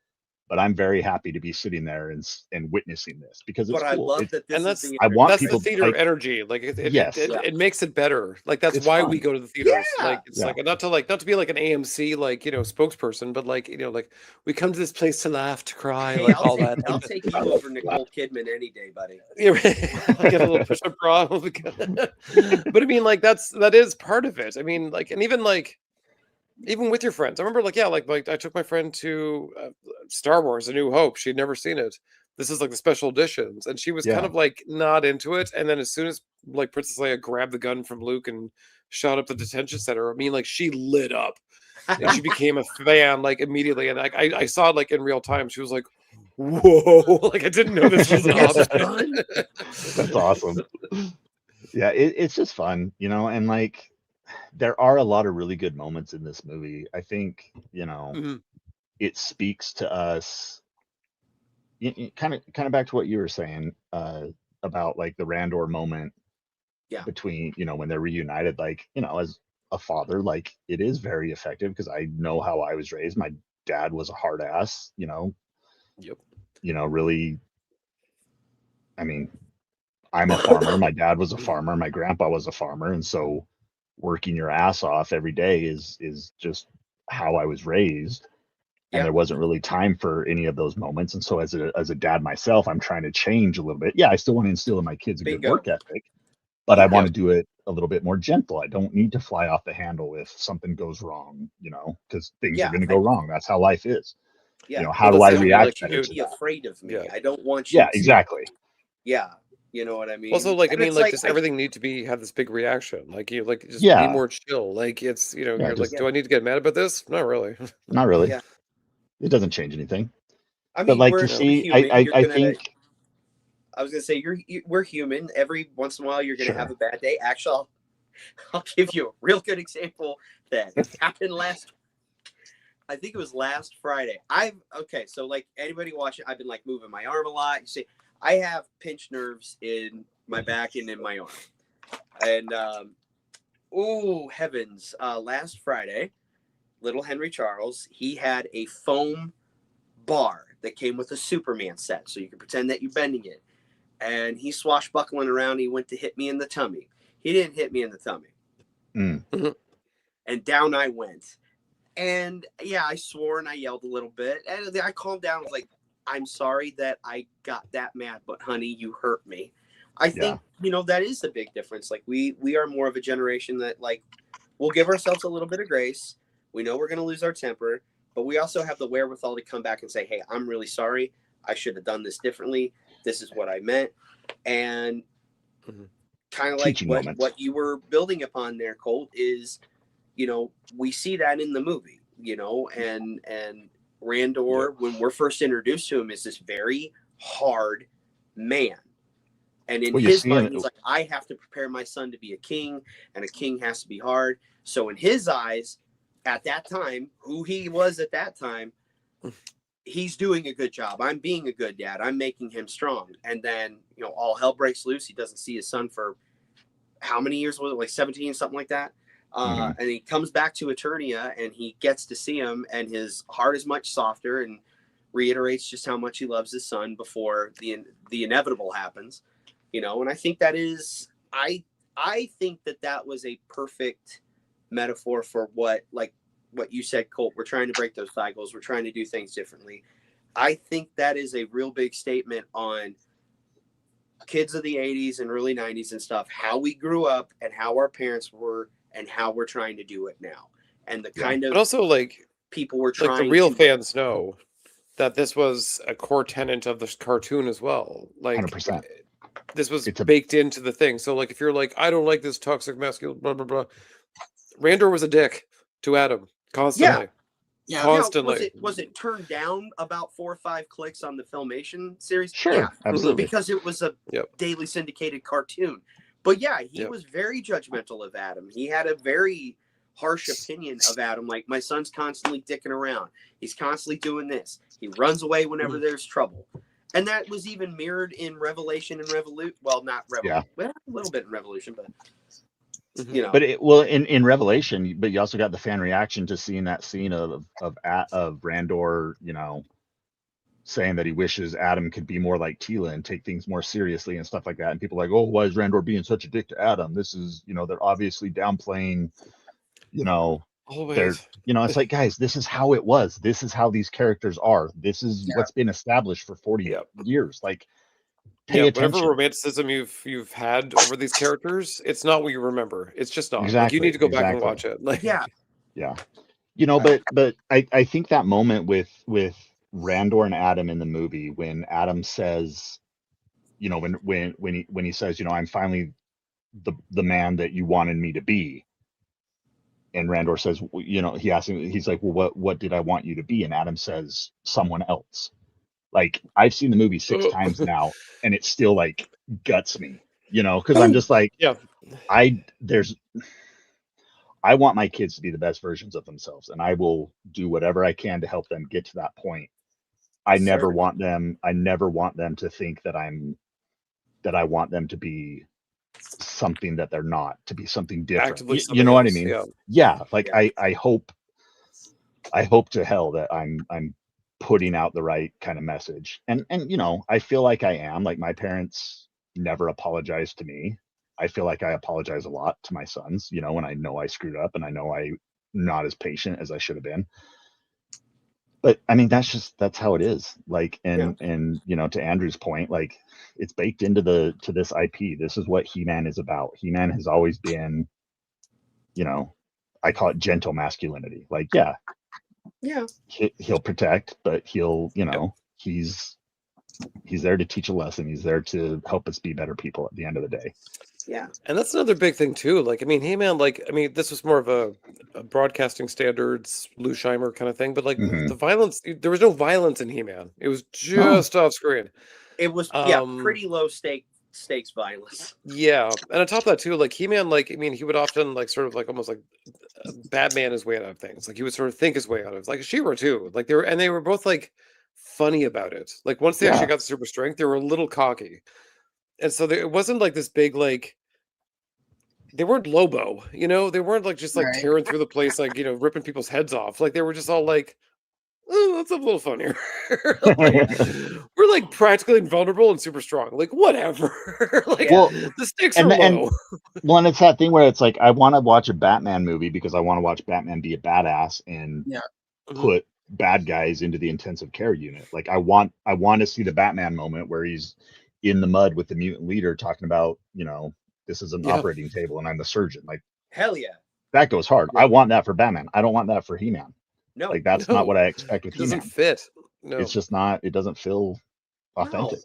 but I'm very happy to be sitting there and witnessing this because it's But I cool. love that this And is the I want that's people the theater like, energy. Like yes, it makes it better. Like that's it's why fun. we go to the theaters. Yeah. Like it's Yeah. like not to be like an AMC spokesperson, but like like we come to this place to laugh, to cry, Hey, like all that. I'll take you over Nicole Kidman any day, buddy. I get a little push-up bra. But I mean, like that is part of it. I mean, like, and even with your friends, I remember, like, like I took my friend to Star Wars: A New Hope. She'd never seen it. This is like the special editions, and she was kind of like not into it. And then as soon as like Princess Leia grabbed the gun from Luke and shot up the detention center, I mean, like she lit up and she became a fan like immediately. And like I saw it like in real time. She was like, "Whoa!" Like I didn't know this was an option. That's awesome. Yeah, it's just fun, and like there are a lot of really good moments in this movie. I think, it speaks to us. Kind of back to what you were saying about like the Randor moment between, when they're reunited, like, as a father, like it is very effective because I know how I was raised. My dad was a hard ass, Yep. Really, I mean, I'm a farmer. My dad was a farmer. My grandpa was a farmer. And so working your ass off every day is just how I was raised. And there wasn't really time for any of those moments. And so as a dad myself, I'm trying to change a little bit. Yeah, I still want to instill in my kids a good work ethic, but I want to do it a little bit more gentle. I don't need to fly off the handle if something goes wrong, because things are going to go wrong. That's how life is. How do I react better to be that? afraid of me. I don't want you Yeah, exactly. Yeah. You know what I mean? Also, like, And I mean, it's like, does everything need to have this big reaction? Like, just be Yeah. more chill. Like, it's, you're like, just- do I need to get mad about this? Not really. Not really. Yeah. It doesn't change anything. I mean, But like we're to see, human. I think I was gonna say we're human. Every once in a while, you're gonna have a bad day. Actually, I'll give you a real good example that happened I think it was last Friday. So like anybody watching, I've been like moving my arm a lot. You see, I have pinched nerves in my back and in my arm. And oh heavens, last Friday, little Henry Charles, he had a foam bar that came with a Superman set, so you can pretend that you're bending it. And he's swashbuckling around. He went to hit me in the tummy. He didn't hit me in the tummy. And down I went. And yeah, I swore and I yelled a little bit. And I calmed down. I was like, I'm sorry that I got that mad, but honey, you hurt me. I think, that is a big difference. Like we are more of a generation that like, we'll give ourselves a little bit of grace, We know we're going to lose our temper, but we also have the wherewithal to come back and say, hey, I'm really sorry. I should have done this differently. This is what I meant. And kind of like what you were building upon there, Colt, is, you know, we see that in the movie, you know, and Randor, when we're first introduced to him, is this very hard man. And in his mind, he's like, I have to prepare my son to be a king, and a king has to be hard. So in his eyes, at that time, who he was at that time, he's doing a good job. I'm being a good dad. I'm making him strong. And then, you know, all hell breaks loose. He doesn't see his son for how many years was it? Like 17, something like that. And he comes back to Eternia, and he gets to see him, and his heart is much softer, and reiterates just how much he loves his son before the inevitable happens. You know, and I think that is, I think that was a perfect metaphor for what you said, Colt. We're trying to break those cycles. We're trying to do things differently. I think that is a real big statement on kids of the 80s and early 90s and stuff, how we grew up and how our parents were and how we're trying to do it now. And the kind of, but also like people were trying, like the real fans know that this was a core tenet of this cartoon as well. Like 100%. This was baked into the thing. So like, if you're like, I don't like this toxic masculine, blah, blah, blah. Randor was a dick to Adam constantly. Yeah. Constantly. Now, was it turned down about 4 or 5 clicks on the Filmation series? Sure, yeah, absolutely. Because it was a daily syndicated cartoon. But yeah, he was very judgmental of Adam. He had a very harsh opinion of Adam. Like, my son's constantly dicking around. He's constantly doing this. He runs away whenever there's trouble. And that was even mirrored in Revelation and Revolution. Well, not Revolution. Well, a little bit in Revolution, but you know. But in Revelation, but you also got the fan reaction to seeing that scene of Randor, you know, saying that he wishes Adam could be more like Tila and take things more seriously and stuff like that. And people are like, oh, why is Randor being such a dick to Adam? This is, you know, they're obviously downplaying, you know, they're, you know, it's like, guys, this is how it was. This is how these characters are. This is what's been established for 40 years. Like, pay attention. Whatever romanticism you've had over these characters, it's not what you remember. It's just not. Exactly. Like, you need to go back and watch it. Like, yeah. You know, but I think that moment with Randor and Adam in the movie, when Adam says, you know, when he says, you know, I'm finally the man that you wanted me to be. And Randor says, you know, he's like, well, what did I want you to be? And Adam says, someone else. Like, I've seen the movie 6 times now, and it still like guts me, you know, because I'm just like, I want my kids to be the best versions of themselves, and I will do whatever I can to help them get to that point. I never want them to think that I want them to be something that they're not, to be something different. You know what I mean? Like, I hope to hell that I'm putting out the right kind of message, and you know, I feel like I am. Like, my parents never apologized to me. I feel like I apologize a lot to my sons, you know, when I know I screwed up and I know I'm not as patient as I should have been. But I mean, that's how it is. Like, and you know, to Andrew's point, like, it's baked into this IP. This is what He-Man is about. He-Man has always been, you know, I call it gentle masculinity. Like, he'll protect, but he'll, you know, he's there to teach a lesson. He's there to help us be better people at the end of the day. Yeah. And that's another big thing too. Like, I mean, He-Man, like, I mean, this was more of a broadcasting standards, Lou Scheimer kind of thing, but like the violence, there was no violence in He-Man. It was just off screen. It was pretty low stakes violence. Yeah. And on top of that too, like, He-Man, like, I mean, he would often like sort of like almost like Batman his way out of things. Like, he would sort of think his way out of it. Like She-Ra too. Like, they were both like funny about it. Like, once they actually got the super strength, they were a little cocky. And so it wasn't like this big, like, they weren't Lobo, you know? They weren't like just like tearing through the place, like, you know, ripping people's heads off. Like, they were just all like, oh, that's a little funnier. Like, we're like practically invulnerable and super strong. Like, whatever. Like, the stakes are low. And it's that thing where it's like, I want to watch a Batman movie because I want to watch Batman be a badass and put bad guys into the intensive care unit. Like, I want to see the Batman moment where he's in the mud with the mutant leader talking about, you know, this is an operating table and I'm the surgeon. Like, hell yeah. that goes hard. Yeah. I want that for Batman. I don't want that for He-Man. No, Like that's No. not what I expect with It doesn't He-Man. fit. No. It's just not. It doesn't feel authentic.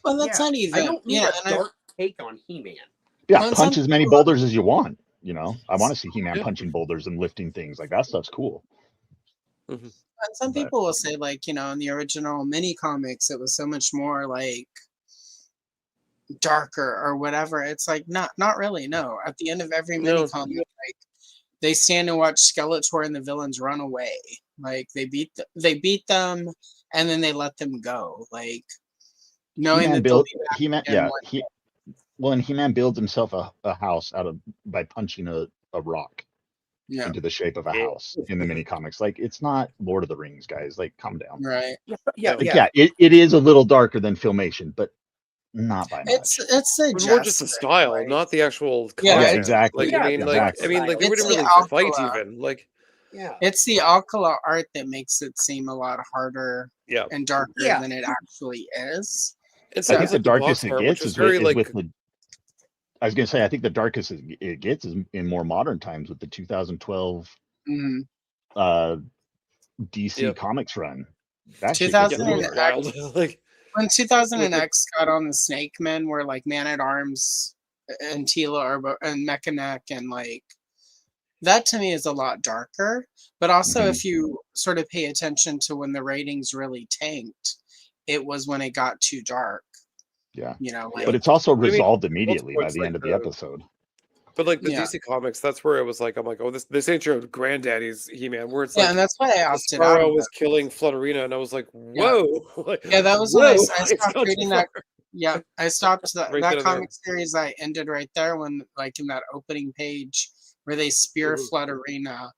Well, that's not even. I don't need yeah, a dark take on He-Man. Yeah, Well, punch some as many people- boulders as you want. You know, I want to see He-Man Yeah. punching boulders and lifting things. Like that stuff's cool. And some But- people will say, like, in the original mini comics, it was so much more like darker or whatever. It's like not really. No, at the end of every mini No. comic, like they stand and watch Skeletor and the villains run away. Like they beat them, and then they let them go. Like knowing He-Man that they'll built be back He-Man. again Yeah, one well, and He-Man builds himself a house by punching a rock Yeah, into the shape of a house in the mini comics. Like it's not Lord of the Rings, guys. Like calm down. right. Yeah, Like, yeah, it is a little darker than Filmation, but not by much. It's the But more just the jest, style, right? not the actual Yeah, content. exactly. Like Yeah, I mean, exactly. like they It's wouldn't the really fight Alcala. even. Like yeah. It's the Alcala art that makes it seem a lot harder yeah. and darker Yeah. than it actually is. And I so think it's the like darkest box it art, gets which is very like with the. I was gonna say I think the darkest it gets is in more modern times with the 2012 Mhm. DC Yep. Comics run. That shit yeah, gets 2000 it real was and dark. wild. Like When 2000 with and the X got on the Snake Men, where like Man at Arms and Tila and Mechanic, and like that to me is a lot darker. But also, Mhm. if you sort of pay attention to when the ratings really tanked, it was when it got too dark. Yeah. Like But it's also I mean, resolved multiple immediately by points, the like end of the episode. But like the Yeah. DC Comics, that's where it was like, I'm like, oh, this ain't your granddaddy's He-Man. Where it's yeah, like and that's why I opted out Sparrow of was it. killing Flutterina, and I was like, Yeah. whoa, like, Yeah, that was when I whoa, stopped it's gone too reading that. far. Yeah, I stopped Right then that and there. comic series. I ended right there when, like, in that opening page where they spear Mhm. Flutterina,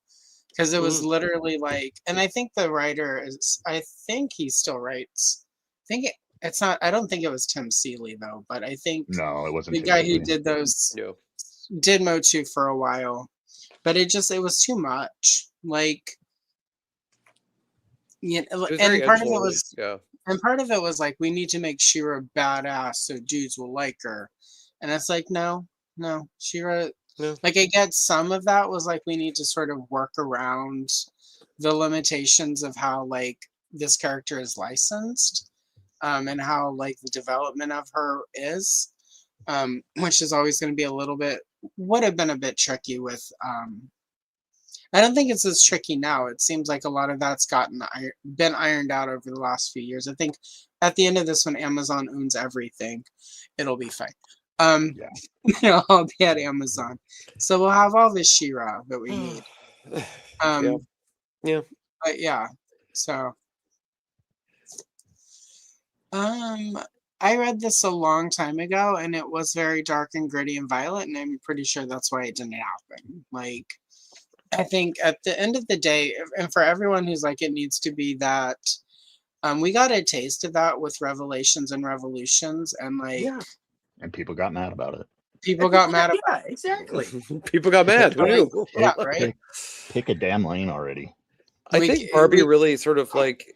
because it was literally like, and I think the writer is, I think he still writes. I think it's not. I don't think it was Tim Seeley though, but I think No, it wasn't the Tim guy who Seeley. did those Yeah. did Motu for a while, but it was too much. Like, It was and very part of it edgelordy. was. Yeah. And part of it was like, we need to make She-Ra badass so dudes will like her. And it's like, no, She-Ra, No. like I get some of that was like, we need to sort of work around the limitations of how like this character is licensed, and how like the development of her is, which is always going to be would have been a bit tricky with, I don't think it's as tricky now. It seems like a lot of that's been ironed out over the last few years. I think at the end of this, when Amazon owns everything, it'll be fine. Yeah. I'll be at Amazon, so we'll have all this She-Ra that we need. Yeah. But yeah, so I read this a long time ago, and it was very dark and gritty and violent, and I'm pretty sure that's why it didn't happen. Like, I think at the end of the day, and for everyone who's like, it needs to be that, we got a taste of that with Revelations and Revolutions, and like, And people got mad about it. people got mad at Yeah, exactly. People got mad. Who knew? yeah, right? Pick a damn lane already. I We- think Barbie we- really sort of like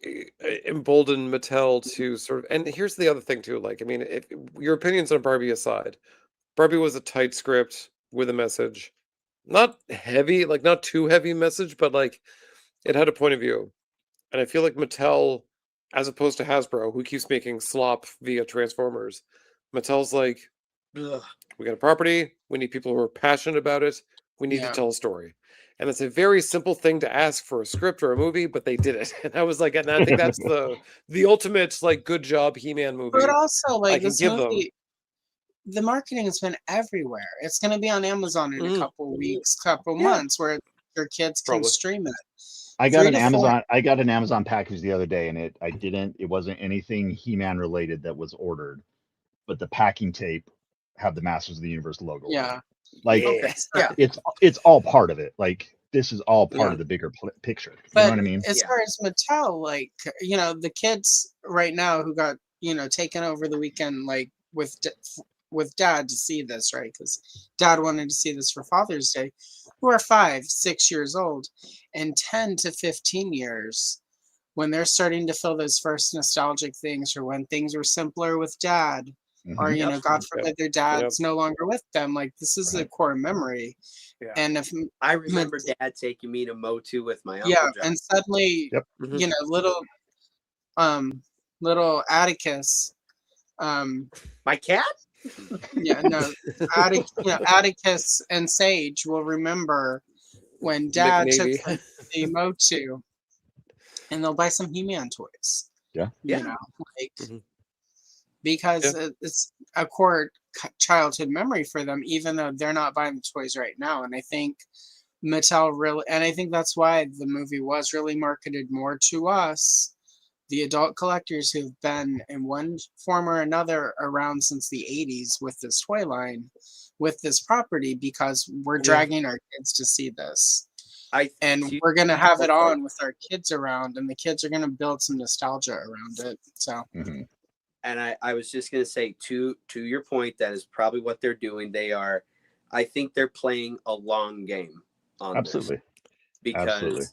emboldened Mattel to sort of, and here's the other thing too. Like, I mean, if your opinions on Barbie aside, Barbie was a tight script with a message, not heavy, like not too heavy message, but like it had a point of view. And I feel like Mattel, as opposed to Hasbro, who keeps making slop via Transformers, Mattel's like, Ugh. we got a property, we need people who are passionate about it, we need Yeah. to tell a story. And it's a very simple thing to ask for a script or a movie, but they did it. And I was like, and I think that's the ultimate like good job He-Man movie. But also, like, can this give them. movie, the marketing has been everywhere. It's going to be on Amazon in a couple weeks, couple months, where your kids can Probably. stream it. I got 3 an to 4 Amazon. I got an Amazon package the other day, and it wasn't anything He-Man related that was ordered, but the packing tape had the Masters of the Universe logo. on it. Yeah. Like Yeah. it's all part of it. Like this is all part Yeah. of the bigger picture. You But know what I mean? as far as Mattel, like, the kids right now who got, taken over the weekend, like with dad to see this, right? Because dad wanted to see this for Father's Day, who are 5, 6 years old, and 10 to 15 years, when they're starting to feel those first nostalgic things, or when things were simpler with dad, or Mhm. you know, God Yep. forbid their dad's no longer with them. Like this is a Right. core memory. Yeah. And if I remember Dad taking me to Motu with my uncle yeah, John. and suddenly Yep. Mhm. you know, little Atticus, My cat? yeah, no, Atticus and Sage will remember when Dad took McNavy. them to the Motu, and they'll buy some He-Man toys. Yeah. You Yeah. know, like Mhm. because it's a core childhood memory for them, even though they're not buying the toys right now. And I think Mattel really, and I think that's why the movie was really marketed more to us, the adult collectors who've been in one form or another around since the 80s with this toy line, with this property, because we're Yeah. dragging our kids to see this. And to we're going to have it your point- on with our kids around, and the kids are going to build some nostalgia around it. So, Mhm. And I was just gonna say to your point, that is probably what they're doing. I think they're playing a long game on Absolutely. this because Absolutely.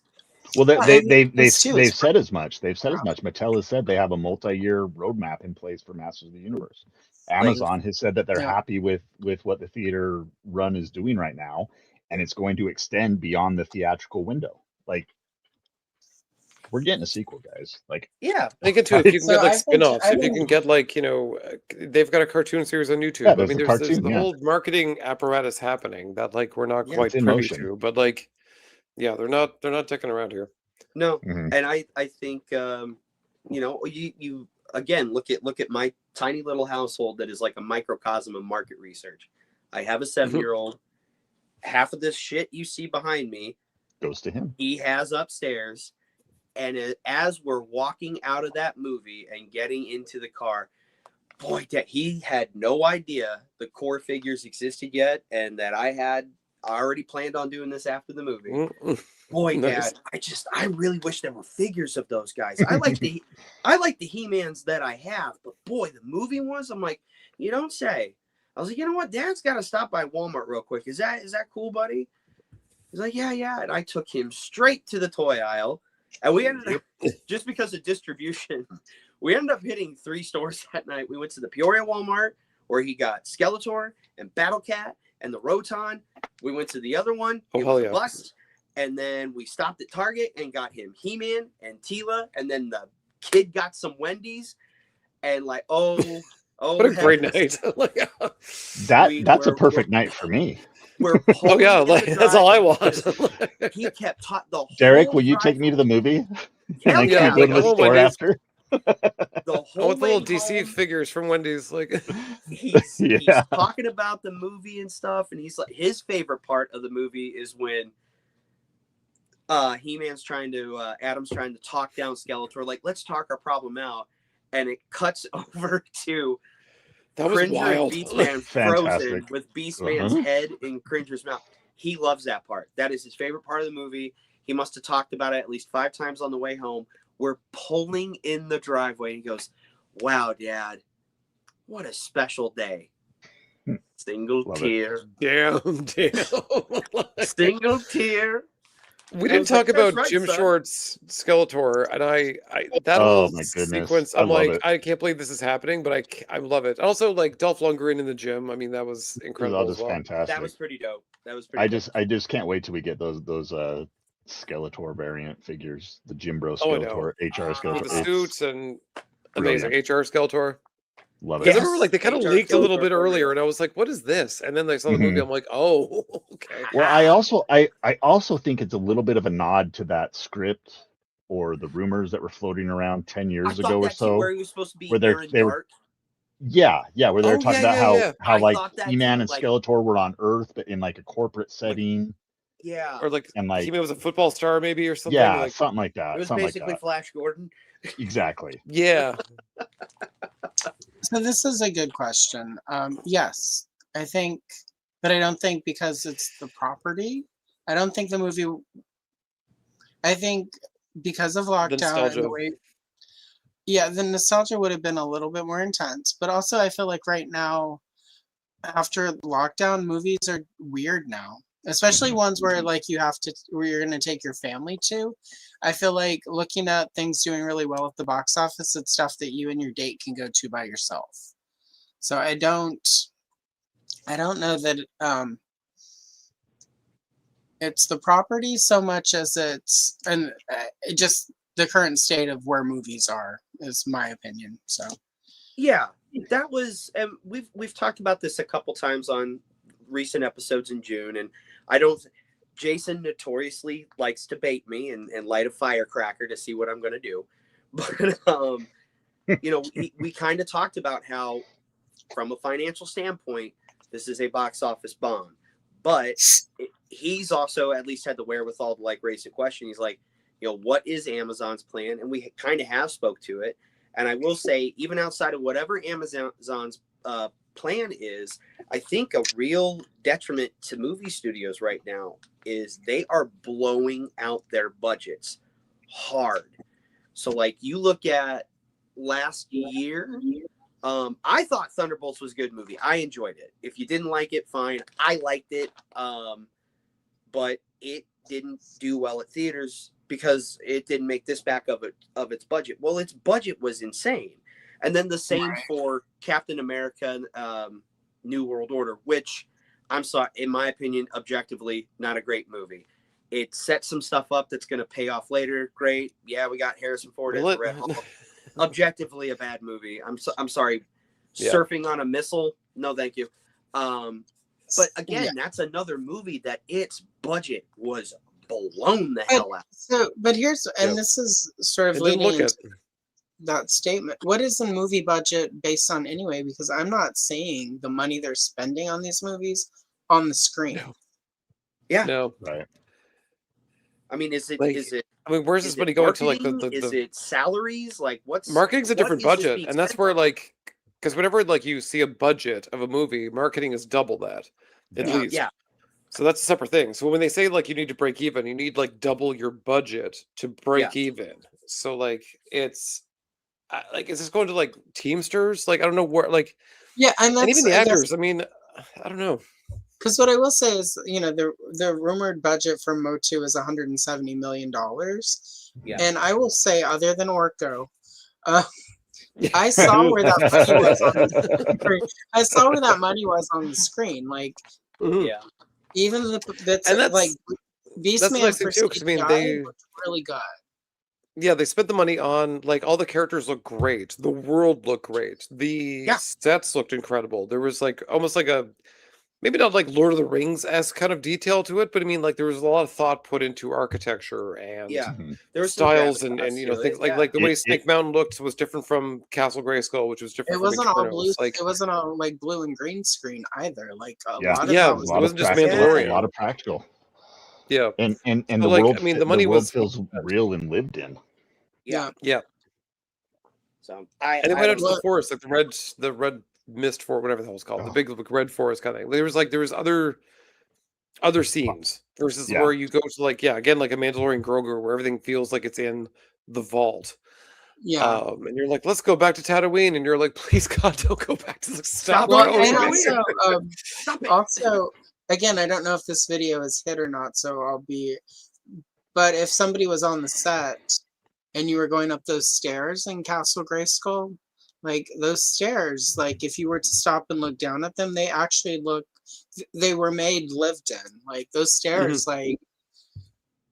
Well, Well, and this too is they've said as much. They've said as Wow. much. Mattel has said they have a multi-year roadmap in place for Masters of the Universe. Like- Amazon has said that they're Yeah. happy with what the theater run is doing right now, and it's going to extend beyond the theatrical window. Like, we're getting a sequel, guys. Like, yeah, I think too, if you can So get like I've been- spin-offs, I've if you been- can get like, you know, they've got a cartoon series on YouTube. Yeah, I there's mean, the there's cartoon, the yeah. whole marketing apparatus happening that like we're not Yeah. quite It's in privy motion. to, but like, yeah, they're not dicking around here. no, Mhm. and I think you know, you again look at my tiny little household that is like a microcosm of market research. I have a 7-year-old. Half of this shit you see behind me, goes to him. he has upstairs. And as we're walking out of that movie and getting into the car, boy, he had no idea the core figures existed yet, and that I already planned on doing this after the movie. Mm-mm. Boy, Nice. Dad, I really wish there were figures of those guys. I like the He-Mans that I have, but boy, the movie ones, I'm like, you don't say. I was like, you know what? Dad's got to stop by Walmart real quick. Is that cool, buddy? He's like, yeah. And I took him straight to the toy aisle. And we ended up, just because of distribution, we ended up hitting 3 stores that night. We went to the Peoria Walmart, where he got Skeletor and Battle Cat and the Roton. We went to the other one. Oh, It hell was yeah. a bust. And then we stopped at Target and got him He-Man and Tila. And then the kid got some Wendy's. And like, oh, What a great heavens. night. Like, That's a perfect night for me. We're oh pulling yeah, in the like, that's all I driveway. want. He kept the whole Derek, will you take me to the movie? And Hell then yeah, can we go like, to I the want store Wendy's. after? the I whole want the way little DC home, figures from Wendy's. Like, he's Yeah. talking about the movie and stuff, and he's like, his favorite part of the movie is when Adam's trying to talk down Skeletor, like, let's talk our problem out, and it cuts over to that was Cringer and wild. Beastman frozen Fantastic. with Beastman's Uh-huh. head in Cringer's mouth. He loves that part. That is his favorite part of the movie. He must have talked about it at least 5 times on the way home. We're pulling in the driveway. He goes, "Wow, Dad, what a special day." Single Love it. tear. Damn. Single tear. We I didn't was like, talk about "That's right, Jim son." Short's Skeletor, and I that Oh, whole my goodness. sequence. I I'm love like, it. I can't believe this is happening, but I love it. Also, like Dolph Lundgren in the gym. I mean, that was It was incredible all as just well. fantastic. That was pretty dope. I just can't wait till we get those Skeletor variant figures, the Jimbro Oh, I know. Skeletor, HR With Skeletor. With the It's suits and brilliant. amazing HR Skeletor. Love Because it. I remember, like, they kind of HR leaked a little Skeletor bit for earlier, real. and I was like, "What is this?" And then I saw the movie. I'm like, "Oh, okay." Well, I also think it's a little bit of a nod to that script or the rumors that were floating around 10 I years thought ago or that too, so. where he was supposed to be where they're- Aaron they were- Dark. Yeah, where they're Oh, talking yeah, about yeah. how I like thought that He-Man too, and like- Skeletor were on Earth, but in like a corporate setting, Yeah. Or like, and like He-Man was a football star, maybe, or something. yeah, Like, something like that. It was Something like basically that. Flash Gordon. Exactly. yeah. So this is a good question. Yes, I think, but I don't think because it's the property. I don't think the movie. I think because of lockdown and nostalgia. the way. Yeah, the nostalgia would have been a little bit more intense, but also I feel like right now, after lockdown, movies are weird now, especially ones where like where you're gonna take your family to. I feel like looking at things doing really well at the box office, it's stuff that you and your date can go to by yourself. So I don't know that it's the property so much as it's it just the current state of where movies are is my opinion. So Yeah, that was, and we've talked about this a couple times on recent episodes in June, and I don't. Jason notoriously likes to bait me and light a firecracker to see what I'm going to do, but you know, we kind of talked about how, from a financial standpoint, this is a box office bomb, but he's also at least had the wherewithal to like raise the question. He's like, you know, what is Amazon's plan? And we kind of have spoke to it. And I will say, even outside of whatever Amazon's plan is, I think a real detriment to movie studios right now is they are blowing out their budgets hard. So, like, you look at last year, I thought Thunderbolts was a good movie. I enjoyed it. If you didn't like it, fine. I liked it, but it didn't do well at theaters because it didn't make this back of its budget. Well, its budget was insane. And then the same for Captain America, New World Order, which I'm sorry, in my opinion, objectively, not a great movie. It set some stuff up that's going to pay off later. Great. Yeah, we got Harrison Ford as the Red Hulk. Objectively a bad movie. I'm sorry. Yeah. Surfing on a missile. No, thank you. But again, that's another movie that its budget was blown the hell out. So, but here's, and this is sort of leading into that statement. What is the movie budget based on anyway? Because I'm not seeing the money they're spending on these movies on the screen. No. Yeah. No. Right. I mean, is it? I mean, where's this money going to? Like is it salaries? Like what's marketing's a different budget, and that's where like because whenever like you see a budget of a movie, marketing is double that at least. Yeah. So that's a separate thing. So when they say like you need to break even, you need like double your budget to break even. So like it's like is this going to like Teamsters? Like I don't know where like and even the actors. I mean, I don't know. Because what I will say is, you know, the rumored budget for Motu is $170 million. Yeah. And I will say, other than Orko, I saw where that money was on the screen. I saw where that money was on the screen. Like, even that's like Beastman for CGI, I mean, they looked really good. Yeah, they spent the money on like all the characters look great. The world looked great. The sets looked incredible. There was like almost like a maybe not like Lord of the Rings-esque kind of detail to it, but I mean, like there was a lot of thought put into architecture and there styles and you know things like the way Snake Mountain looked was different from Castle Grayskull, which was different. It wasn't from all blue. Like, it wasn't all like blue and green screen either. Like a lot of it wasn't just Mandalorian. A lot of practical. Yeah, and so the like, world. I mean, the money feels real and lived in. Yeah. So and it went out to the forest, like the red mist for whatever the hell it's called, the big red forest kind of thing. There was other scenes versus where you go to like again like a Mandalorian Grogu where everything feels like it's in the vault. And you're like, let's go back to Tatooine, and you're like, please God, don't go back to stop. And also, again, I don't know if this video is hit or not, so but if somebody was on the set and you were going up those stairs in Castle Grayskull, like those stairs, like if you were to stop and look down at them, they actually they were made lived in. Like those stairs, like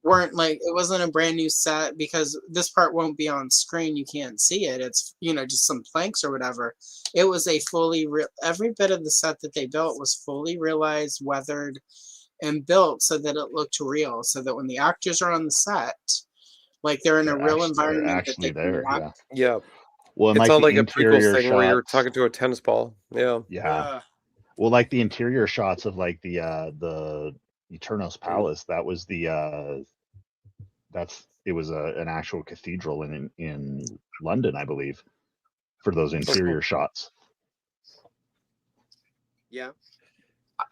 weren't like, it wasn't a brand new set because this part won't be on screen. You can't see it. It's, you know, just some planks or whatever. It was a fully every bit of the set that they built was fully realized, weathered, and built so that it looked real. So that when the actors are on the set, like they're in a real environment that they there. Yeah. Well, it's not like a prequel thing shots, where you're talking to a tennis ball. Yeah. Well, like the interior shots of like the Eternos Palace, that was it was an actual cathedral in London, I believe, for those interior shots. Yeah.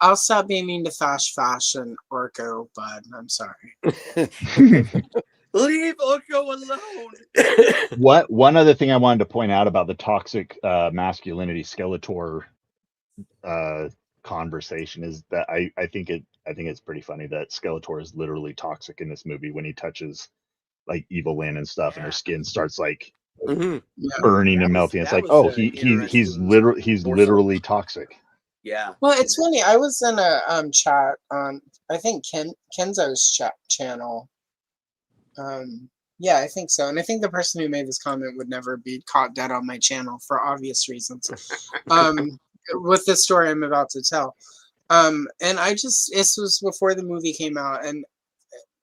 I'll stop being mean to fashion Orko, bud. I'm sorry. Leave Orko alone. One other thing I wanted to point out about the toxic masculinity Skeletor conversation is that I think it's pretty funny that Skeletor is literally toxic in this movie when he touches like Evil Lynn and stuff, and her skin starts like Mhm. Yeah. burning and melting. It's like, oh, he's literally toxic. Yeah. Well, it's funny. I was in a chat on, I think Kenzo's chat channel. Yeah, I think so. And I think the person who made this comment would never be caught dead on my channel for obvious reasons. With the story I'm about to tell. And this was before the movie came out, and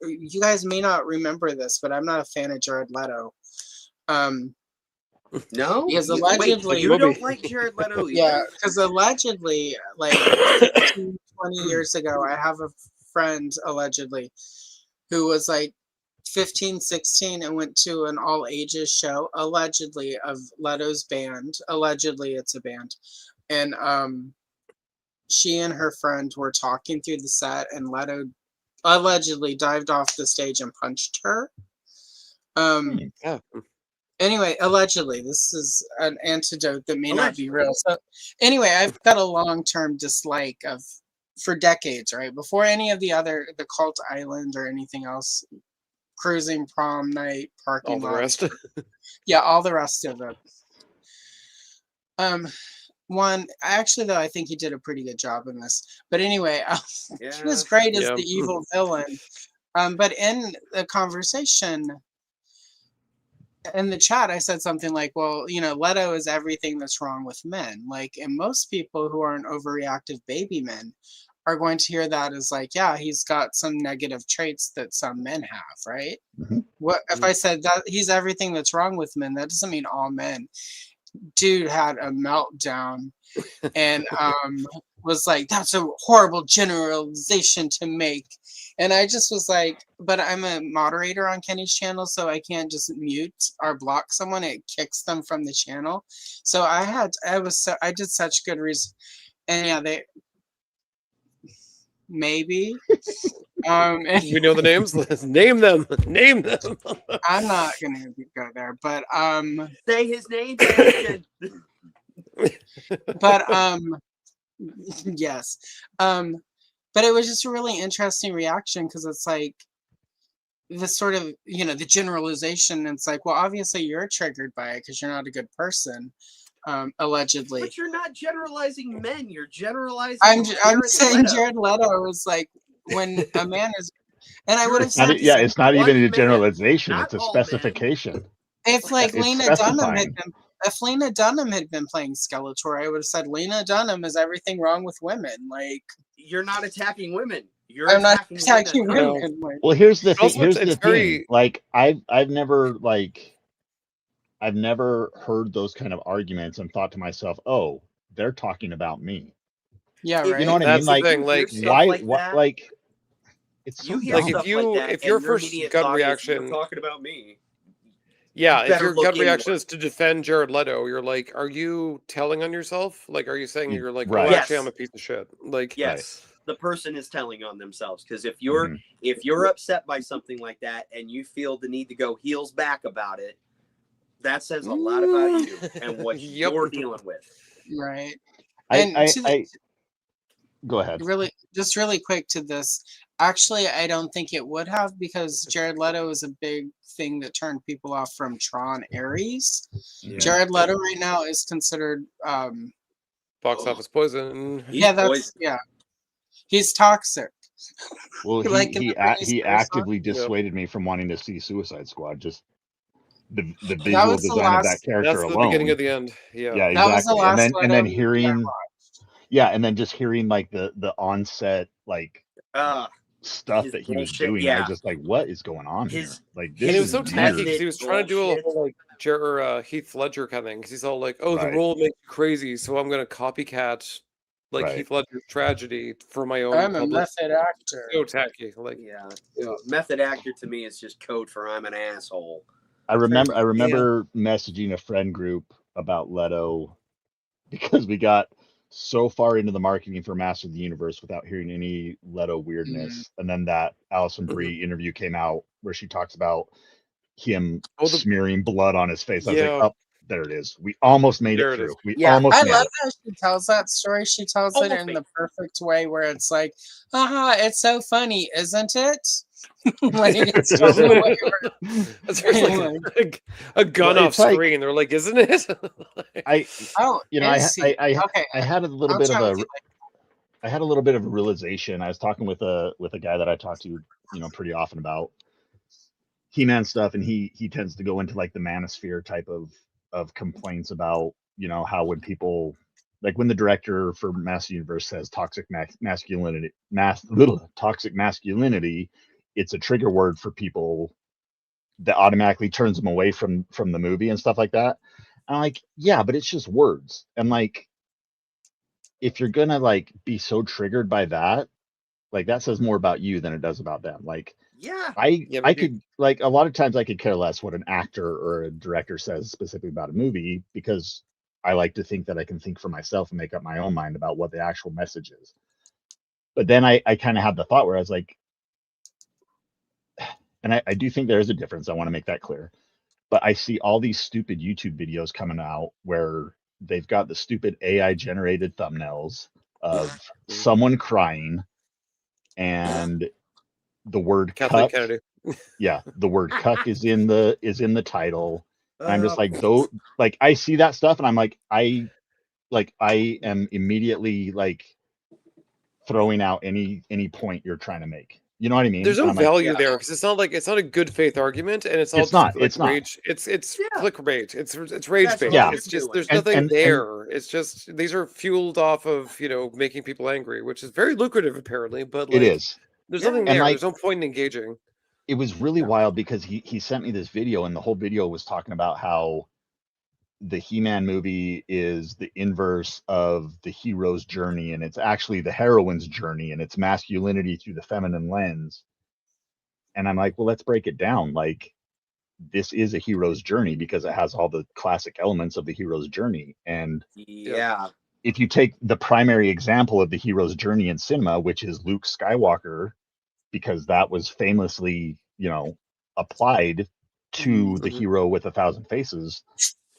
you guys may not remember this, but I'm not a fan of Jared Leto. No, because allegedly you don't like Jared Leto either. Yeah, because allegedly, like 15, 20 years ago, I have a friend allegedly who was like 15, 16 and went to an all ages show, allegedly, of Leto's band. Allegedly, it's a band. And she and her friend were talking through the set, and Leto allegedly dived off the stage and punched her. Yeah. Anyway, allegedly, this is an antidote that may not be real. So anyway, I've got a long-term dislike for decades, right? Before any of the Colt Island or anything else, cruising, prom night, parking lot. All the rest. Yeah, all the rest of it. Actually, though, I think he did a pretty good job in this. But anyway, he was great as the evil villain. But in the conversation, in the chat, I said something like, well, Leto is everything that's wrong with men. Like, and most people who aren't overreactive baby men are going to hear that as like, yeah, he's got some negative traits that some men have, right? Mm-hmm. What if I said that he's everything that's wrong with men? That doesn't mean all men. Dude had a meltdown and was like, that's a horrible generalization to make. And I just was like, but I'm a moderator on Kenny's channel, so I can't just mute or block someone. It kicks them from the channel. So I did such good reason. And yeah, they maybe. We know the names. Let's name them. Name them. I'm not gonna go there, but say his name. But yes, but it was just a really interesting reaction because it's like this sort of the generalization. It's like, well, obviously you're triggered by it because you're not a good person. Allegedly, but you're not generalizing men. You're generalizing. I'm saying Leto. Jared Leto is like when a man is, and I would have said, it's not even a generalization; it's a specification. If like Lena Dunham had been playing Skeletor, I would have said Lena Dunham is everything wrong with women. Like, you're not attacking women. I'm not attacking women. Well, here's the thing. Here's the thing. Like, I've never heard those kind of arguments and thought to myself, oh, they're talking about me. Yeah, right. You know what I mean? Like, why? Like, it's so like if your first gut reaction talking about me. Yeah, if your gut reaction is to defend Jared Leto, you're like, are you telling on yourself? Like, are you saying you're like, right. oh, actually, I'm a piece of shit? Like, yes, the person is telling on themselves. Because if you're upset by something like that and you feel the need to go heels back about it, that says a lot about you and what you're dealing with. Right. Go ahead. Really quick to this. Actually, I don't think it would have because Jared Leto is a big thing that turned people off from Tron Ares. Yeah. Jared Leto right now is considered box office poison. He's toxic. Well, he actively dissuaded me from wanting to see Suicide Squad. Just the visual design of that character alone. That's the beginning of the end. Yeah, exactly. That was the last and then hearing, and then just hearing like the onset like stuff that he was doing. Yeah. I was just like, what is going on here? Like, this it was so tacky because he was trying to do a whole like Heath Ledger kind of thing because he's all like, oh, the role makes you crazy, so I'm gonna copycat like Heath Ledger's tragedy for my own. I'm a method actor. So tacky. Like, method actor to me is just code for I'm an asshole. I remember messaging a friend group about Leto because we got so far into the marketing for Master of the Universe without hearing any Leto weirdness. And then that Allison Brie interview came out where she talks about him smearing blood on his face. I was like, oh, there it is. We almost made it through. I love how she tells that story. She tells it in the perfect way where it's like, it's so funny, isn't it? Like, it's totally what you're- That's like a gun Well, off it's like- screen. They're like, isn't it? Oh, I is he? I Okay, I had a little I'll bit of chat a with you I had a little bit of a realization. I was talking with a guy that I talk to, pretty often about He-Man stuff, and he tends to go into like the manosphere type of complaints about, how when people, like when the director for Master Universe says toxic masculinity, toxic masculinity, it's a trigger word for people that automatically turns them away from the movie and stuff like that. And I'm like, yeah, but it's just words. And like, if you're gonna like be so triggered by that, like that says more about you than it does about them. Like Yeah. I could, like, a lot of times I could care less what an actor or a director says specifically about a movie, because I like to think that I can think for myself and make up my own mind about what the actual message is. But then I kind of had the thought where I was like, and I do think there is a difference. I want to make that clear. But I see all these stupid YouTube videos coming out where they've got the stupid AI generated thumbnails of someone crying and the word Kathleen cuck. Kennedy. Yeah, the word cuck is in the title. And I'm just like, though, like I see that stuff and I'm like, I am immediately like throwing out any point you're trying to make. You know what I mean? There's no And I'm like, value there because it's not a good faith argument, and it's all It's just not, like it's not. rage. It's Yeah. clickbait. It's rage That's bait. Yeah. It's just doing. there's And- nothing and- there. It's just these are fueled off of making people angry, which is very lucrative apparently. But like, it is. there's Yeah. nothing And, there. like, There's no point in engaging. It was really wild because he sent me this video, and the whole video was talking about how the He-Man movie is the inverse of the hero's journey, and it's actually the heroine's journey, and it's masculinity through the feminine lens. And I'm like, well, let's break it down. Like, this is a hero's journey because it has all the classic elements of the hero's journey. And Yeah. if you take the primary example of the hero's journey in cinema, which is Luke Skywalker, because that was famously, applied to the hero with 1,000 faces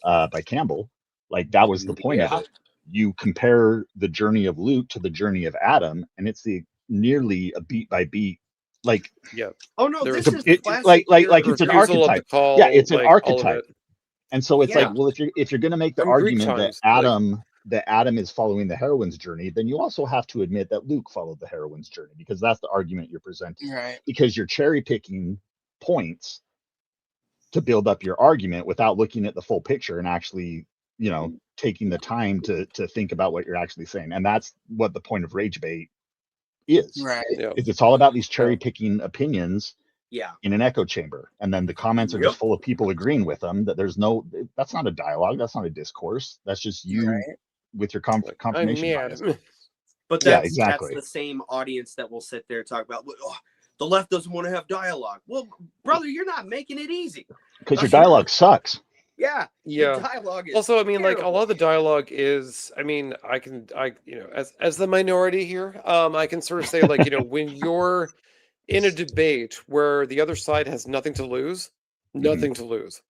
by Campbell. Like, that was the point of it. You compare the journey of Luke to the journey of Adam, and it's nearly a beat by beat. Like, Oh no, There's this is it- classic like hero- it's an Refusal of the archetype. call, Yeah, it's an like, all of archetype. it. And so it's Yeah. like, well, if you're going to make the And Greek argument times, that Adam is following the heroine's journey, then you also have to admit that Luke followed the heroine's journey, because that's the argument you're presenting. right. Because you're cherry picking points to build up your argument without looking at the full picture and actually, taking the time to think about what you're actually saying. And that's what the point of rage bait is. Right. Yeah. It's all about these cherry picking opinions Yeah. in an echo chamber, and then the comments are just full of people agreeing with them. That's not a dialogue, that's not a discourse, that's just you Right. with your I'm confirmation mad. bias. But Yeah, that's exactly. the same audience that will sit there and talk about, oh, the left doesn't want to have dialogue. Well, brother, you're not making it easy. Because your dialogue sucks. Yeah. Yeah. The dialogue is Also, I mean, like, a terrible. lot of the dialogue is, I mean, as the minority here, I can sort of say, like, when you're in a debate where the other side has nothing to lose, nothing to lose.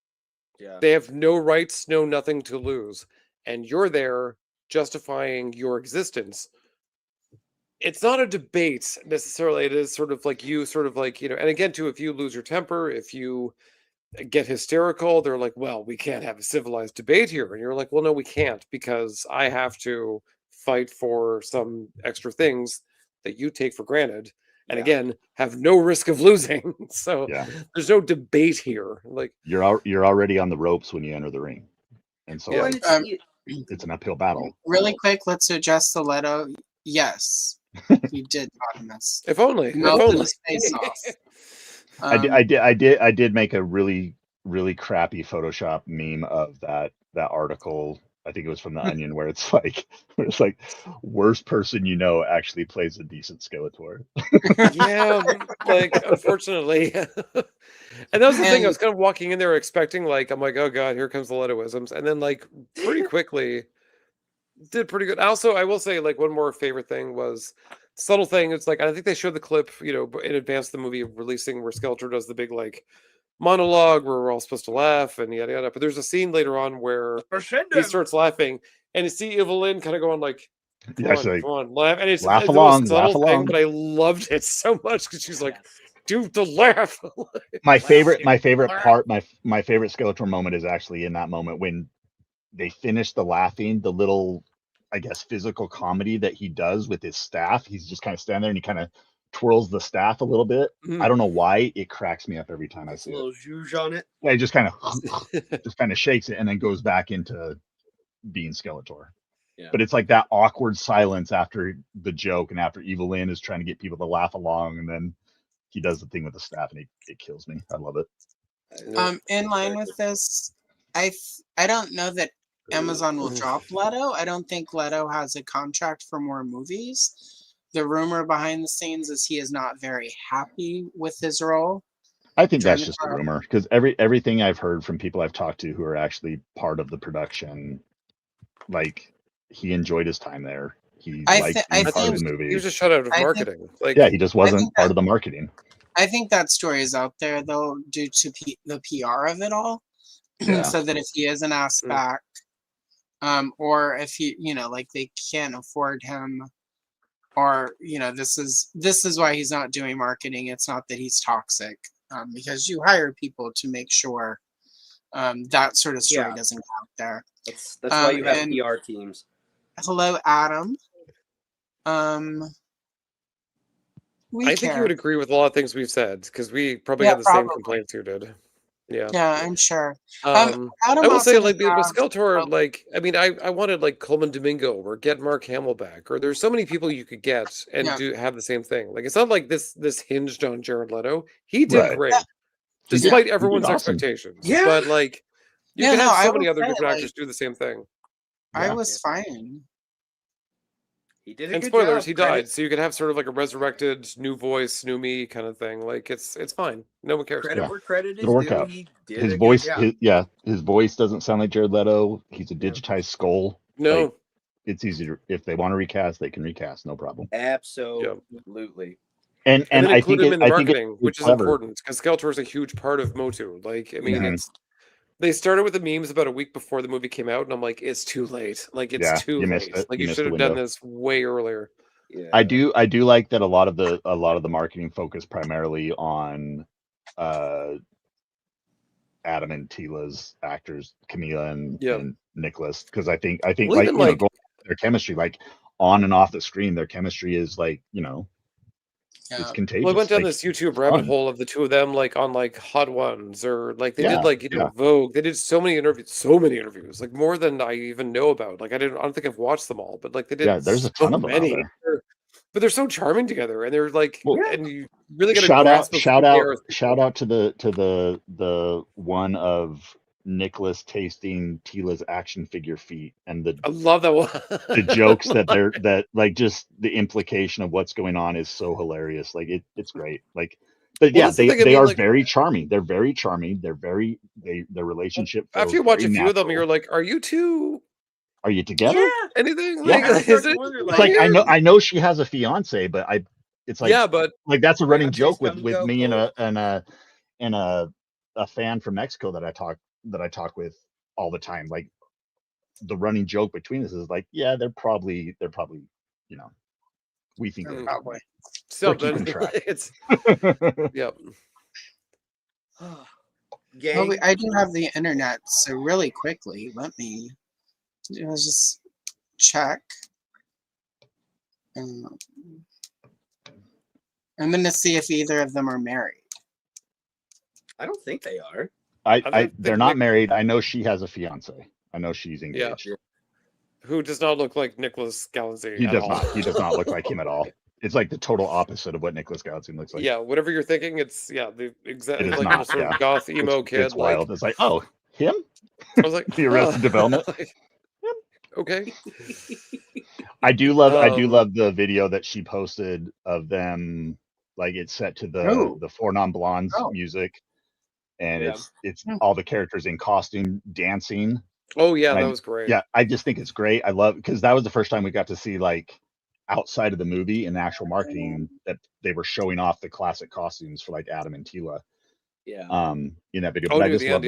Yeah. They have no rights, nothing to lose. And you're there justifying your existence. It's not a debate necessarily. It is sort of like you sort of like, and again, too, if you lose your temper, if you get hysterical, they're like, well, we can't have a civilized debate here. And you're like, well, no, we can't, because I have to fight for some extra things that you take for granted. And Yeah. again, have no risk of losing. So Yeah, there's no debate here. Like, you're already on the ropes when you enter the ring, and so Yeah. Well, like, and it's an uphill battle. Really quick, let's address the Leto. Yes, he did talk in this. if only. Melted his face off. I did make a really, really crappy Photoshop meme of that article. I think it was from the Onion, where it's like worst person actually plays a decent Skeletor. Yeah, like, unfortunately. And that was the thing. I was kind of walking in there expecting, like, I'm like, oh god, here comes the Letoisms, and then like pretty quickly did pretty good. Also, I will say, like, one more favorite thing was subtle thing. It's like, I think they showed the clip, in advance of the movie releasing, where Skeletor does the big like monologue where we're all supposed to laugh and yada yada. But there's a scene later on where he starts laughing, and you see Evelyn kind of going like, come on, laugh. And it's laugh the along, most subtle laugh thing, along. but I loved it so much because she's like, do the laugh. My favorite part, my favorite Skeletor moment is actually in that moment when they finish the laughing, the little, I guess, physical comedy that he does with his staff. He's just kind of standing there and he kind of twirls the staff a little bit. I don't know why, it cracks me up every time I see a little it. zhuzh on it. Yeah, he just kind of shakes it and then goes back into being Skeletor. Yeah. But it's like that awkward silence after the joke and after Evil Lynn is trying to get people to laugh along, and then he does the thing with the staff and it kills me. I love it. In line with this, I don't know that Amazon will drop Leto. I don't think Leto has a contract for more movies. The rumor behind the scenes is he is not very happy with his role. I think that's just a rumor, because everything I've heard from people I've talked to who are actually part of the production, like, he enjoyed his time there. He liked being part of the movie. He was just shut out of marketing. Yeah, he just wasn't part of the marketing. I think that story is out there, though, due to the PR of it all. So that if he is an ass back, or if he, like they can't afford him, or this is why he's not doing marketing. It's not that he's toxic, because you hire people to make sure that sort of story doesn't come out there. That's why you have PR teams. Hello, Adam. I think you would agree with a lot of things we've said, because we probably had the same complaints you did. Yeah, I'm sure. I will say, like, with Skeletor, like, I mean, I wanted like Coleman Domingo or get Mark Hamill back, or there's so many people you could get and have the same thing. Like, it's not like this hinged on Jared Leto. He did great, despite everyone's expectations. Yeah, but like, you can have so many other different actors do the same thing. I was fine. He did a and good spoilers, job. He died, so you could have sort of like a resurrected new voice, new me kind of thing. Like, it's fine. No one cares. Credit where credit is due. He did his a voice, good job. his voice doesn't sound like Jared Leto. He's a digitized skull. No, like, it's easy to, if they want to recast, they can recast, no problem. Absolutely. And I think him in the marketing, which is important, because Skeletor is a huge part of Motu. Like, I mean, they started with the memes about a week before the movie came out, and I'm like, it's too late. Like, it's too late. Like, you should have done this way earlier. Yeah. I do like that a lot of the marketing focus primarily on Adam and Tila's actors, Camila and Nicholas, because I think like their chemistry, like on and off the screen, their chemistry is like, it's contagious. Well, I went down this YouTube rabbit hole of the two of them, like on like Hot Ones, or like they did like Vogue. They did so many interviews, like more than I even know about. Like I don't think I've watched them all, but like they did. Yeah, there's a ton of them out there. But they're so charming together, and they're like, and you really got to shout out to the one of Nicholas tasting Tila's action figure feet, and I love that one. The jokes that like just the implication of what's going on is so hilarious. Like it's great. Like, but they are very charming. They're very charming. Their relationship. After you watch a few of them, you're like, are you two? Are you together? Yeah. Anything? Yeah. Like, is it? It's like I know she has a fiance, but it's like but like that's a running joke with me and a fan from Mexico that I talk with all the time. Like the running joke between us is like, yeah, they're probably we think they're probably something. It's yep. Well, I do have the internet, so really quickly, let's just check. I'm going to see if either of them are married. I don't think they are. They're not married. I know she has a fiance. I know she's engaged. Yeah. Who does not look like Nicholas Galitzine. He does not. He does not look like him at all. It's like the total opposite of what Nicholas Galitzine looks like. Yeah, whatever you're thinking, it's the exact like not, sort of goth emo kid. It's wild. It's like, oh, him? I was like, the Arrested Development. Okay. I do love the video that she posted of them, like it's set to the Four Non-Blondes music, and it's all the characters in costume dancing. Oh yeah, that was great. Yeah, I just think it's great. I love, because that was the first time we got to see, like, outside of the movie and actual marketing, that they were showing off the classic costumes for like Adam and Tila. Yeah. In that video. But I just love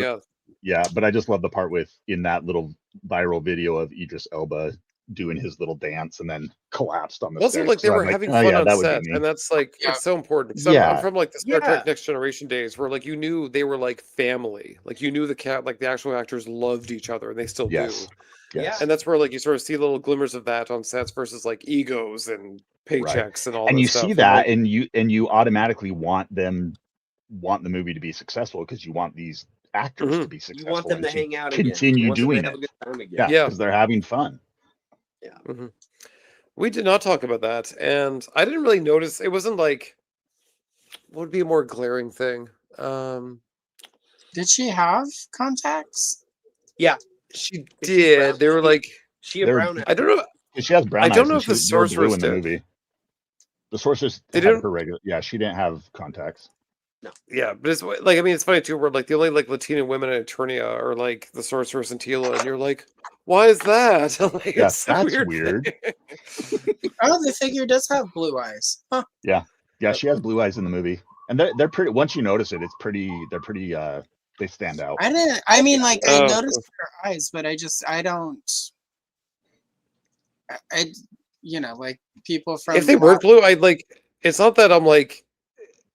but I just love the part in that little viral video of Idris Elba doing his little dance and then collapsed on the Also, stairs. like they So I'm were like, having oh, fun yeah, on that would set, be me. and that's like Yeah. it's so important. Because I'm Yeah. from like the Star Yeah. Trek Next Generation days, where like you knew they were like family, like you knew like the actual actors loved each other, and they still Yes. do. Yes. And that's where like you sort of see little glimmers of that on sets versus like egos and paychecks and all And that you stuff. see And, that, like, and you automatically want the movie to be successful because you want these actors to be You successful. want them and to hang out again. continue You want them to doing have a it. good time again. Yeah, Yeah. because they're having fun. we did not talk about that, and I didn't really notice. It wasn't like what would be a more glaring thing. Did she have contacts? She Is she did. brown? They were like She a They're- brown? I don't know. She has brown I eyes. don't know and if the they're blue sorceress in the did. movie. The sorceress They had didn't. her regular. Yeah, she didn't have contacts. Yeah, but it's like I mean, it's funny too. Where like the only like Latina women in Eternia are like the sorceress and Tila, and you're like, why is that? Like, Yeah, it's a that's weird. weird. thing. Oh, the figure does have blue eyes. Huh. Yeah, she has blue eyes in the movie, and they're pretty. Once you notice it, it's pretty. They're pretty. They stand out. I didn't. I mean, like I Oh. noticed her eyes, but I don't. I you know, like people from If they were last- blue, I'd like. It's not that I'm like.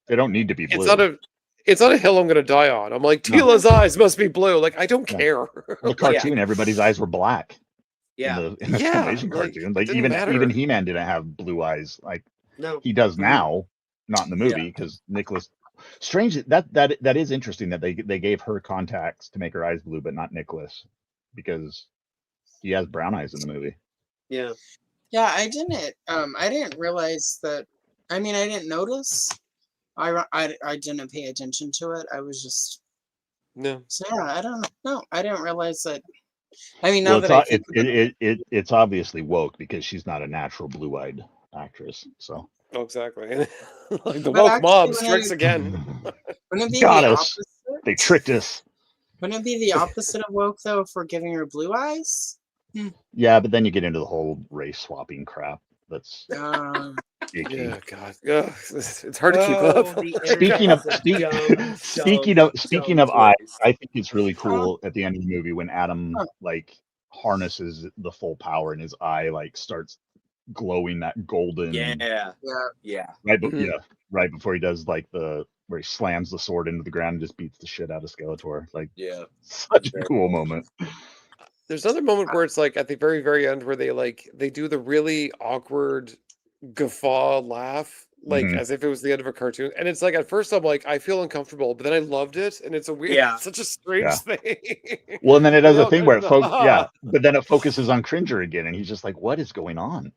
They don't need to be blue. It's not a. It's not a hill I'm gonna die on. I'm like No. Tila's eyes must be blue. Like I don't Yeah. care. In the cartoon, everybody's eyes were black. Yeah. In the Yeah, Filmation like, cartoon, like didn't even matter. He-Man didn't have blue eyes. Like No. he does Mhm. now, not in the movie because Nicholas. Strange that is interesting that they gave her contacts to make her eyes blue, but not Nicholas, because he has brown eyes in the movie. Yeah. Yeah, I didn't realize that. I mean, I didn't notice. I didn't pay attention to it. I was just No. so yeah. I don't know. I didn't realize that. I mean, Well, now that I think it's obviously woke because she's not a natural blue-eyed actress. So Oh, exactly. Like the But woke actually, mob when strikes I- again. wouldn't it be got the us. opposite? They tricked us. Wouldn't it be the opposite of woke though if we're giving her blue eyes? Yeah, but then you get into the whole race swapping crap. That's icky. Yeah, God. Ugh, it's hard to keep up. Speaking of eyes, I think it's really cool at the end of the movie when Adam like harnesses the full power and his eye like starts glowing that golden. Yeah. Right, Mhm. yeah, right before he does like where he slams the sword into the ground and just beats the shit out of Skeletor. Like, Yeah. such a cool moment. There's another moment where it's like at the very, very end where they do the really awkward guffaw laugh, like Mhm. as if it was the end of a cartoon. And it's like at first I'm like, I feel uncomfortable, but then I loved it, and it's a weird, Yeah. such a strange Yeah. thing. Well, and then it does They a all thing go where to it the- but then it focuses on Cringer again, and he's just like, "What is going on?"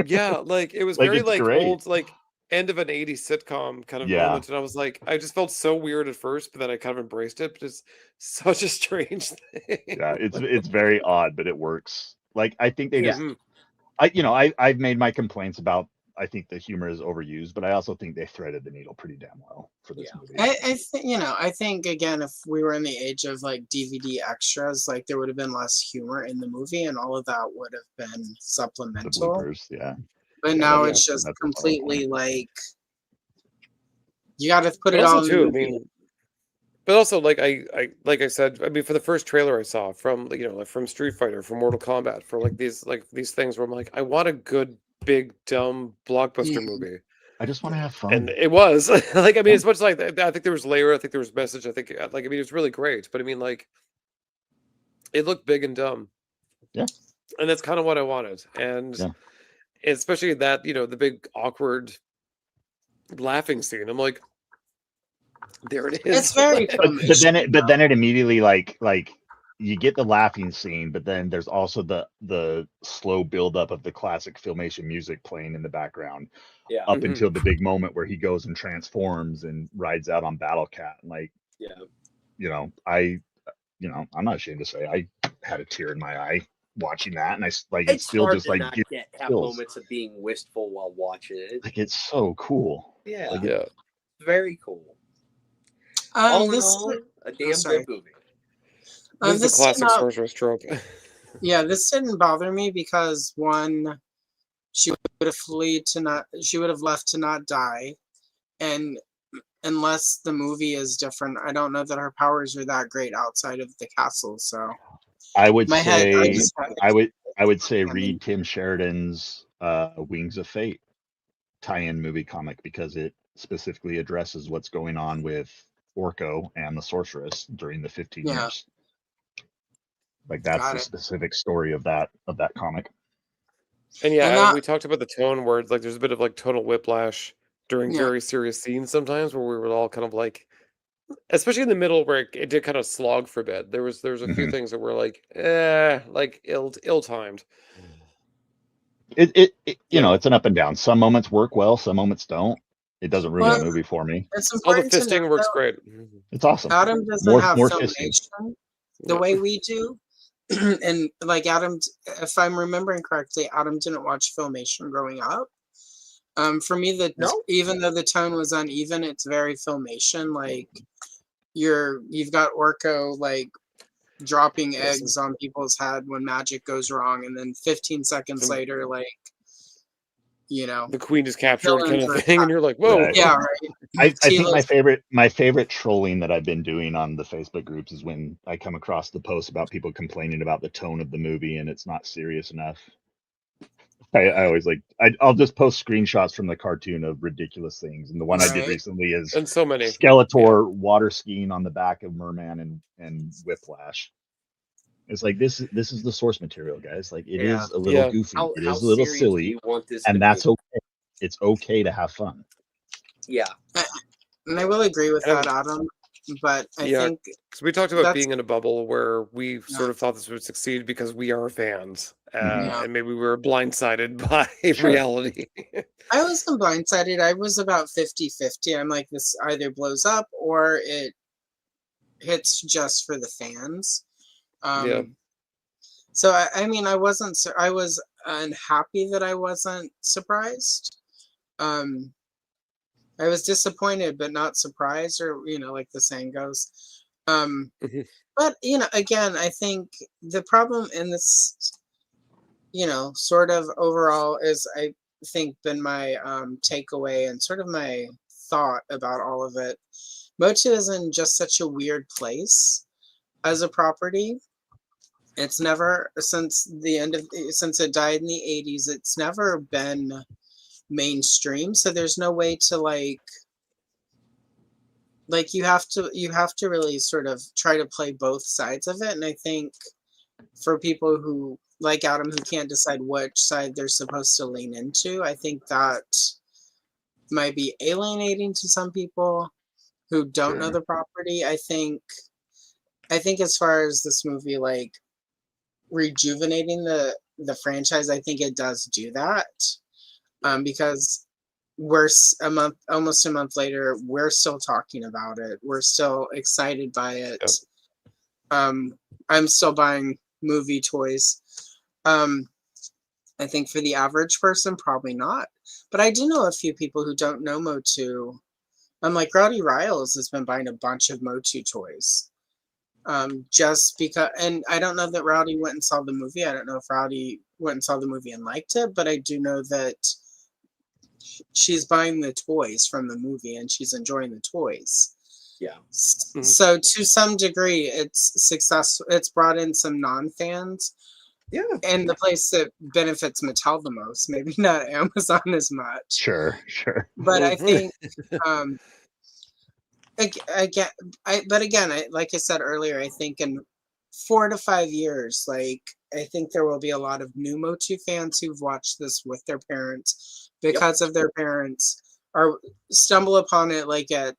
Yeah, like it was Like, very it's like great. old, like end of an 80s sitcom kind of Yeah. moment. And I was like, I just felt so weird at first, but then I kind of embraced it. But it's such a strange thing. Yeah, it's very odd, but it works. Like, I think they just, Mhm. I've made my complaints about. I think the humor is overused, but I also think they threaded the needle pretty damn well for this movie. I think again, if we were in the age of like DVD extras, like there would have been less humor in the movie, and all of that would have been The supplemental. bloopers, yeah. But now Yeah, it's just that's a solid completely point. like you got to put But it all also in too, the I movie. mean, but also like like I said, I mean, for the first trailer I saw from like from Street Fighter, from Mortal Kombat, for like these things where I'm like, I want a good big dumb blockbuster movie. I just want to have fun. And it was like, I mean, as much like I think there was layer, I think there was message, I think like, I mean, it was really great, but I mean, like, it looked big and dumb. Yeah. And that's kind of what I wanted. And Yeah. especially that, the big awkward laughing scene. I'm like, there it is. It's very but then it immediately like you get the laughing scene, but then there's also the slow buildup of the classic Filmation music playing in the background. Yeah. Up Mhm. until the big moment where he goes and transforms and rides out on Battle Cat. And like, Yeah. I'm not ashamed to say I had a tear in my eye watching that, and it's It's still hard just to like not gives have chills. moments of being wistful while watching it. Like, it's so cool. Yeah. Like, Yeah. Very cool. All in this all, a damn sorry. good movie. This is the this did classic not- sorceress trope. Yeah, this didn't bother me because one, she would have left to not die, and unless the movie is different, I don't know that her powers are that great outside of the castle. So I would my head, say I would say I mean, read Tim Sheridan's Wings of Fate tie-in movie comic because it specifically addresses what's going on with Orko and the Sorceress during the 15 yeah, years. Like that's got the it. specific story of that comic. And yeah, And Adam, that, we talked about the tone where like there's a bit of like tonal whiplash during yeah, very serious scenes sometimes where we were all kind of like, especially in the middle where it did kind of slog for a bit. There was a few Hmm. things that were like ill timed. It you Yeah. know, it's an up and down. Some moments work well, some moments don't. It doesn't ruin the well, movie for me. it's Oh, the important to note fisting works though, great. It's awesome. Adam doesn't More have fisting. filmation the Yeah. way we do. And like Adam, if I'm remembering correctly, Adam didn't watch filmation growing up. For me, No? even though the tone was uneven, it's very filmation. Like you've got Orko like dropping Yes. eggs on people's head when magic goes wrong, and then 15 seconds Some- later, like The queen is captured kind villains of are thing, and you're like, whoa. Right. yeah, right. I think Tila's my favorite trolling that I've been doing on the Facebook groups is when I come across the post about people complaining about the tone of the movie and it's not serious enough. I always like I'll just post screenshots from the cartoon of ridiculous things, and the one I did right. recently is And so many. Yeah. Skeletor water skiing on the back of Merman and Whiplash. It's like this is the source material, guys. Like it Yeah. is a little Yeah. goofy, How it how is a little serious do silly, you want this to and be? that's okay. It's okay to have fun. Yeah. And I will agree with And that, Adam. But I yeah, think because we talked about that's being in a bubble where we yeah, sort of thought this would succeed because we are fans, Mhm. yeah. and maybe we were blindsided by Sure. reality. I wasn't blindsided. I was about 50-50. I'm like, this either blows up or it hits just for the fans. Yeah. So I mean, I wasn't. I was unhappy that I wasn't surprised. Um, I was disappointed, but not surprised, or like the saying goes. Mhm. But again, I think the problem in this, sort of overall is I think been my takeaway and sort of my thought about all of it. Motu is in just such a weird place as a property. It's never since since it died in the 80s, it's never been mainstream. So there's no way to like you have to really sort of try to play both sides of it. And I think for people who like Adam who can't decide which side they're supposed to lean into, I think that might be alienating to some people who don't know Sure. the property. I think as far as this movie like rejuvenating the franchise, I think it does do that. Because we're almost a month later, we're still talking about it. We're still excited by it. Yep. I'm still buying movie toys. I think for the average person, probably not. But I do know a few people who don't know Motu. Like Rowdy Riles has been buying a bunch of Motu toys. Just because, and I don't know that Rowdy went and saw the movie. I don't know if Rowdy went and saw the movie and liked it, but I do know that she's buying the toys from the movie and she's enjoying the toys. Yeah. So to some degree, it's successful. It's brought in some non-fans. Yeah. And the place that benefits Mattel the most, maybe not Amazon as much. Sure. But I think, again, like I said earlier, I think in 4 to 5 years, like I think there will be a lot of new Motu fans who've watched this with their parents because of their parents, or stumble upon it like at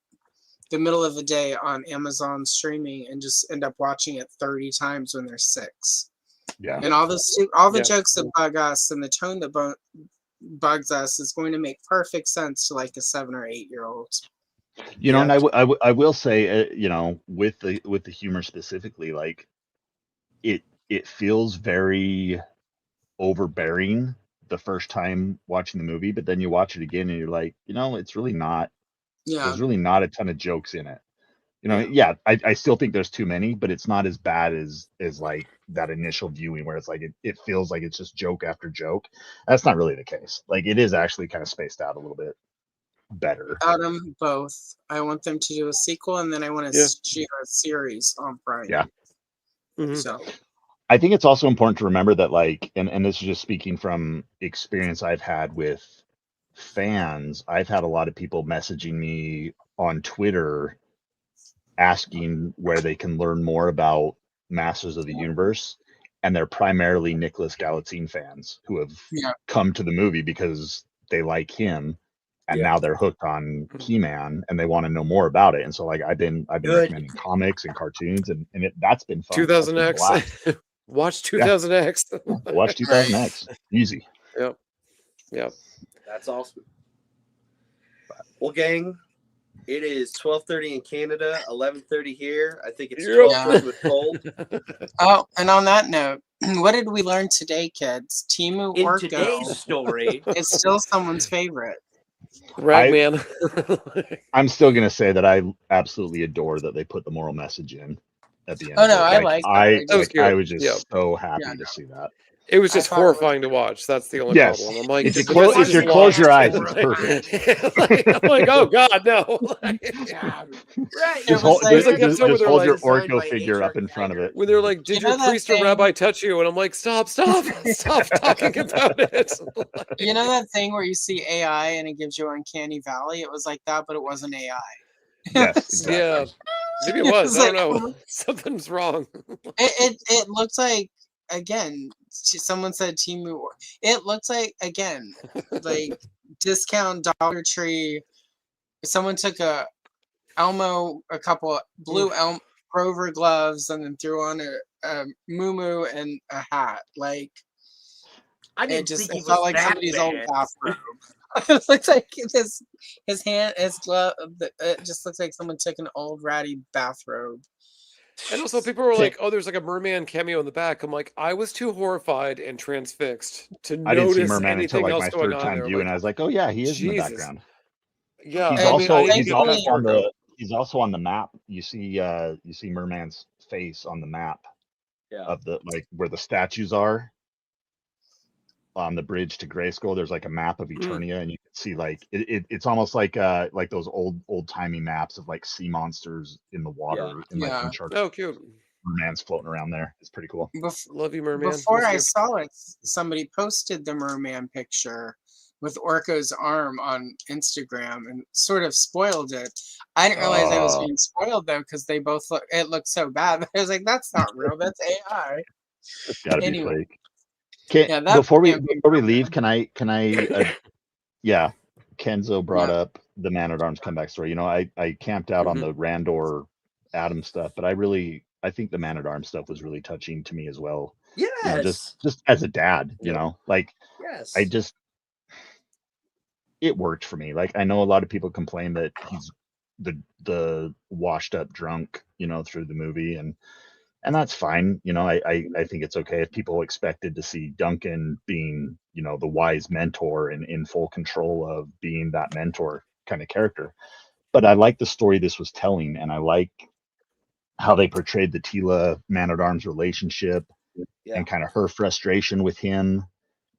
the middle of the day on Amazon streaming and just end up watching it 30 times when they're 6. Yeah. And all the jokes that bug us and the tone that bugs us is going to make perfect sense to like a 7 or 8 year old. You know, and I will say, with the humor specifically, like it feels very overbearing the first time watching the movie, but then you watch it again and you're like, it's really not. Yeah. There's really not a ton of jokes in it. I still think there's too many, but it's not as bad as like that initial viewing where it's like it feels like it's just joke after joke. That's not really the case. Like it is actually kind of spaced out a little bit better. Adam, both. I want them to do a sequel and then I want to share a series on Prime. Yeah. Mhm. So I think it's also important to remember that, like, and this is just speaking from experience I've had with fans. I've had a lot of people messaging me on Twitter asking where they can learn more about Masters of the Universe, and they're primarily Nicholas Galitzine fans who have Yeah. come to the movie because they like him, and now they're hooked on He-Man and they want to know more about it. And so, like, I've been recommending comics and cartoons, and that's been fun. 2000X. Watch 2000X. Watch 2000X. Easy. Yep. Yep. That's awesome. Well, gang, it is 12:30 in Canada, 11:30 here. I think it's 12:30 with Colt. Oh, and on that note, what did we learn today, kids? Timu In Orko today's story, is still someone's favorite. Ragman. I'm still gonna say that I absolutely adore that they put the moral message in at the end. Oh no, I like that. I was just so happy to see that. It was just horrifying to watch. That's the only problem. I'm like, if you close your eyes, it's perfect. I'm like, oh god, no. right? Just hold your Orko figure up in front of it. When they're like, did your priest or rabbi touch you? And I'm like, stop talking about it. You know that thing where you see AI and it gives you Uncanny Valley? It was like that, but it wasn't AI. Yes, exactly. Yeah, maybe it was. I don't know. Something's wrong. It looks like, again, someone said Timu. It looks like, again, like discount Dollar Tree. Someone took a couple blue Elm Grover gloves and then threw on a muumuu and a hat. Like, it felt like somebody's old bathrobe. It looks like his glove. It just looks like someone took an old ratty bathrobe. And also, people were like, "Oh, there's like a merman cameo in the back." I'm like, I was too horrified and transfixed to notice I didn't see merman anything until like else my going third on time there. view, and I was like, "Oh yeah, he is in the background." Yeah, he's also on the map. You see Merman's face on the map of the where the statues are on the bridge to Grayskull. There's like a map of Eternia, and you can see like it's almost like those old timey maps of like sea monsters in the water in like Uncharted. Oh, cute. Merman's floating around there. It's pretty cool. Love you, Merman. Before I saw it, somebody posted the Merman picture with Orko's arm on Instagram and sort of spoiled it. I didn't realize I was being spoiled though, because they both it looked so bad. I was like, that's not real, that's AI. It's gotta be fake. Before we leave, can I Kenzo brought up the Man-at-Arms comeback story. You know, I camped out on the Randor Adam stuff, but I think the Man-at-Arms stuff was really touching to me as well. Yes. You know, just as a dad, you know, like it worked for me. Like, I know a lot of people complain that he's the washed up drunk, you know, through the movie, and that's fine. You know, I think it's okay if people expected to see Duncan being, you know, the wise mentor and in full control of being that mentor kind of character. But I like the story this was telling, and I like how they portrayed the Tila Man-at-Arms relationship and kind of her frustration with him,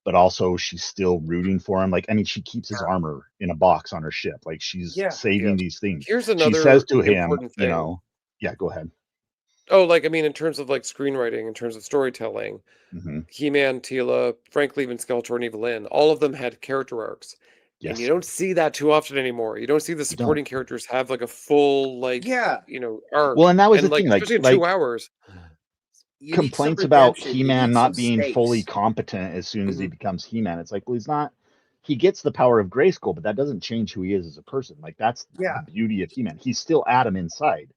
but also she's still rooting for him. Like, I mean, she keeps his armor in a box on her ship. Like, she's saving these things. Here's another she says to him, thing. you know, go ahead. Oh, like, I mean, in terms of like screenwriting, in terms of storytelling, He-Man, Tila, frankly, even Skeletor and Evelyn, all of them had character arcs. Yes. And you don't see that too often anymore. You don't see the supporting characters have like a full, like, you know, arc. Well, and that was the like, thing, especially in 2 hours. Complaints about He-Man not being fully competent as soon as he becomes He-Man. It's like, well, he's not. He gets the power of Grayskull, but that doesn't change who he is as a person. Like, that's the beauty of He-Man. He's still Adam inside.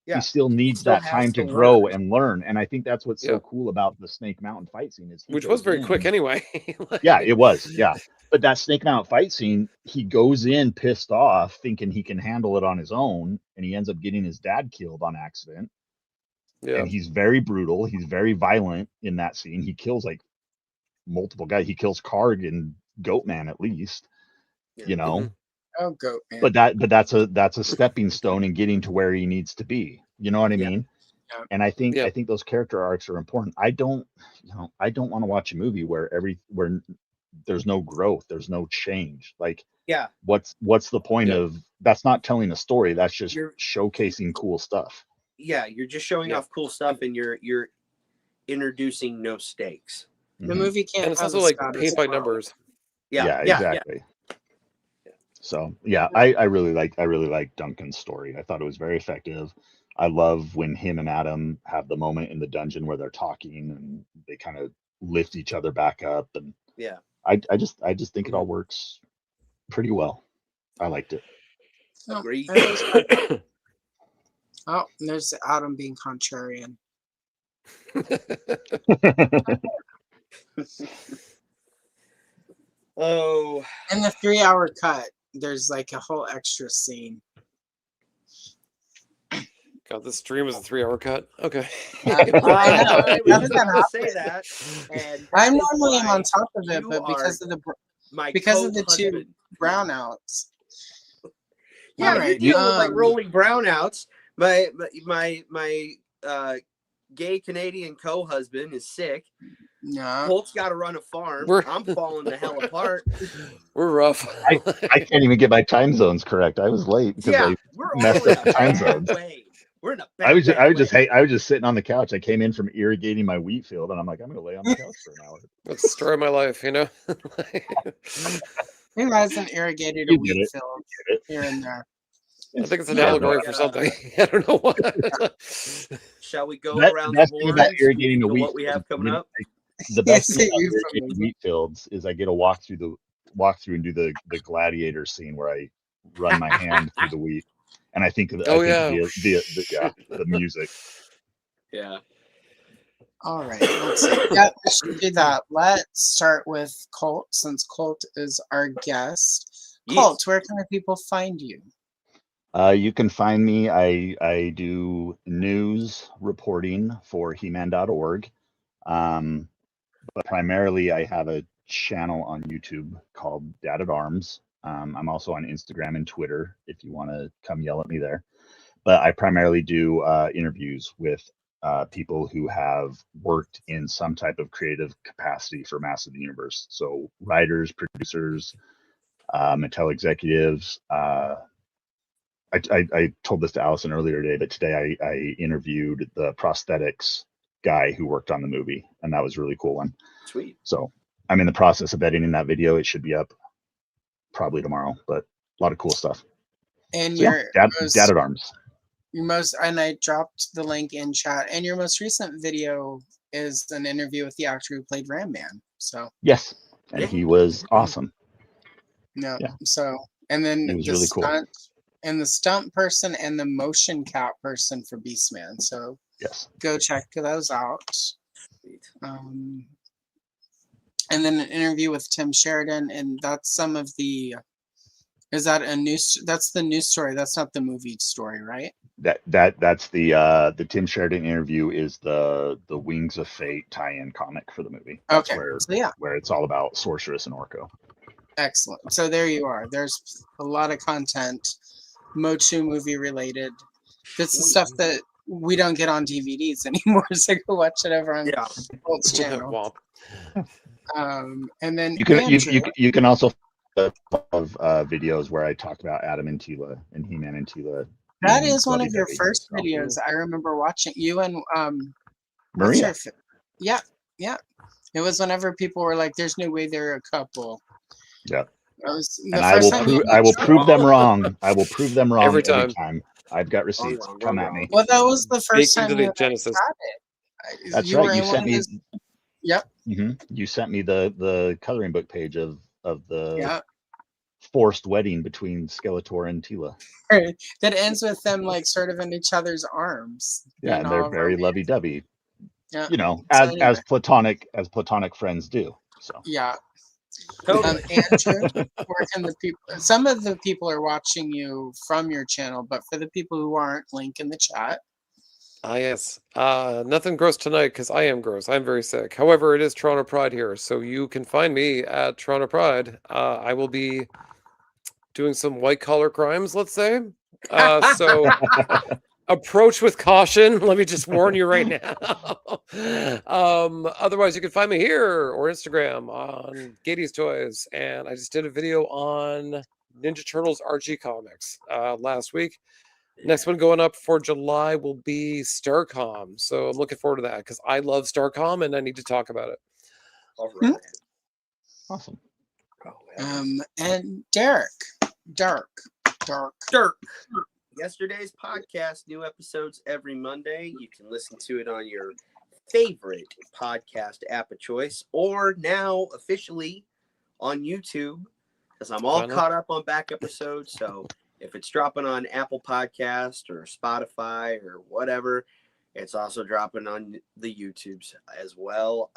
He still needs that time to grow and learn. And I think that's what's so cool about the Snake Mountain fight scene is which was very quick anyway. Yeah, it was. Yeah. But that Snake Mountain fight scene, he goes in pissed off, thinking he can handle it on his own, and he ends up getting his dad killed on accident. Yeah. And he's very brutal. He's very violent in that scene. He kills like multiple guys. He kills Karg and Goatman at least. You know. Oh, Goatman. But that's a stepping stone in getting to where he needs to be. You know what I mean? Yeah. And I think those character arcs are important. I don't want to watch a movie where there's no growth, there's no change. Like, what's the point of that's not telling a story, that's just showcasing cool stuff. Yeah, you're just showing off cool stuff, and you're introducing no stakes. The movie can't And it's have also a like status paint by quo. numbers. Yeah, exactly. So yeah, I really like Duncan's story. I thought it was very effective. I love when him and Adam have the moment in the dungeon where they're talking and they kind of lift each other back up, and Yeah. I just think it all works pretty well. I liked it. Oh, Agreed. it was fun. Oh, and there's Adam being contrarian. Oh, In the 3-hour cut, there's like a whole extra scene. God, this stream is a 3-hour cut. Okay. I know. I How was did that going to say happen? that. And I'm that is normally why on top of it, you but because of the my two co-husband. brownouts. Yeah, All you're right, dealing with like rolling brownouts. My gay Canadian co-husband is sick. No. Colt's got to run a farm. I'm falling the hell apart. We're rough. I can't even get my time zones correct. I was late because I we're messed all in up a the time bad zones. way. We're in a bad I was way. just sitting on the couch. I came in from irrigating my wheat field, and I'm like, I'm gonna lay on the couch for an hour. That's the story of my life, you know? Who hasn't irrigated a You get wheat it. field Get it. here and there? I think it's an Yeah, allegory for something. I don't know what. Shall we go That- around the the best thing about horns irrigating a to wheat what we have field, coming up? The best Yes, thing about you from irrigating me. wheat fields is I get to walk through and do the gladiator scene where I run my hand through the wheat, and I think of Oh, the music. Yeah. All right, let's see. Yeah, we should do that. Let's start with Colt, since Colt is our guest. Yes. Colt, where can the people find you? You can find me. I do news reporting for He-Man.org. But primarily I have a channel on YouTube called Dad at Arms. I'm also on Instagram and Twitter if you want to come yell at me there. But I primarily do interviews with people who have worked in some type of creative capacity for Master of the Universe. So writers, producers, Mattel executives. I told this to Allison earlier today, but today I interviewed the prosthetics guy who worked on the movie, and that was a really cool one. Sweet. So I'm in the process of editing that video. It should be up probably tomorrow, but a lot of cool stuff. And So, your Dad at Arms. and I dropped the link in chat. And your most recent video is an interview with the actor who played Ram Man. So Yes, and Yeah. he was awesome. no, Yeah. so and then It was the really cool. stunt and the stunt person and the motion cap person for Beastman. So Yes. go check those out. Sweet. And then an interview with Tim Sheridan, and that's some of the. Is that a news? That's the news story. That's not the movie story, right? That's the Tim Sheridan interview is the Wings of Fate tie-in comic for the movie. That's Okay, where so yeah, it's all about Sorceress and Orko. excellent. So there you are. There's a lot of content, Mochu movie related. This is stuff that we don't get on DVDs anymore, so go watch it over on Colt's channel. And then You can also of videos where I talk about Adam and Tila and He-Man and Tila. That is one of your lovey-dovey, first so. videos. I remember watching you and Maria. Yeah. It was whenever people were like, "There's no way they're a couple." Yeah. And I will prove them wrong. I will prove them wrong every time. I've got receipts. Come at me. Well, that was the first time you Genesis. had it. That's right. You sent me. Yep. You sent me the coloring book page of the forced wedding between Skeletor and Tila. That ends with them like sort of in each other's arms. Yeah, and they're very lovey-dovey. Yeah. You know, So as platonic friends do. So yeah. Totally. Andrew, where can the people? Some of the people are watching you from your channel, but for the people who aren't, link in the chat. Yes. Nothing gross tonight because I am gross. I'm very sick. However, it is Toronto Pride here, so you can find me at Toronto Pride. I will be doing some white collar crimes, let's say. So approach with caution. Let me just warn you right now. Otherwise, you can find me here or Instagram on Gatey's Toys. And I just did a video on Ninja Turtles RG Comics last week. Next one going up for July will be Starcom. So I'm looking forward to that because I love Starcom and I need to talk about it. All right. Awesome. And Derek. Yesterday's podcast, new episodes every Monday. You can listen to it on your favorite podcast app of choice, or now officially on YouTube, because I'm all caught up on back episodes. So if it's dropping on Apple Podcast or Spotify or whatever, it's also dropping on the YouTubes as well.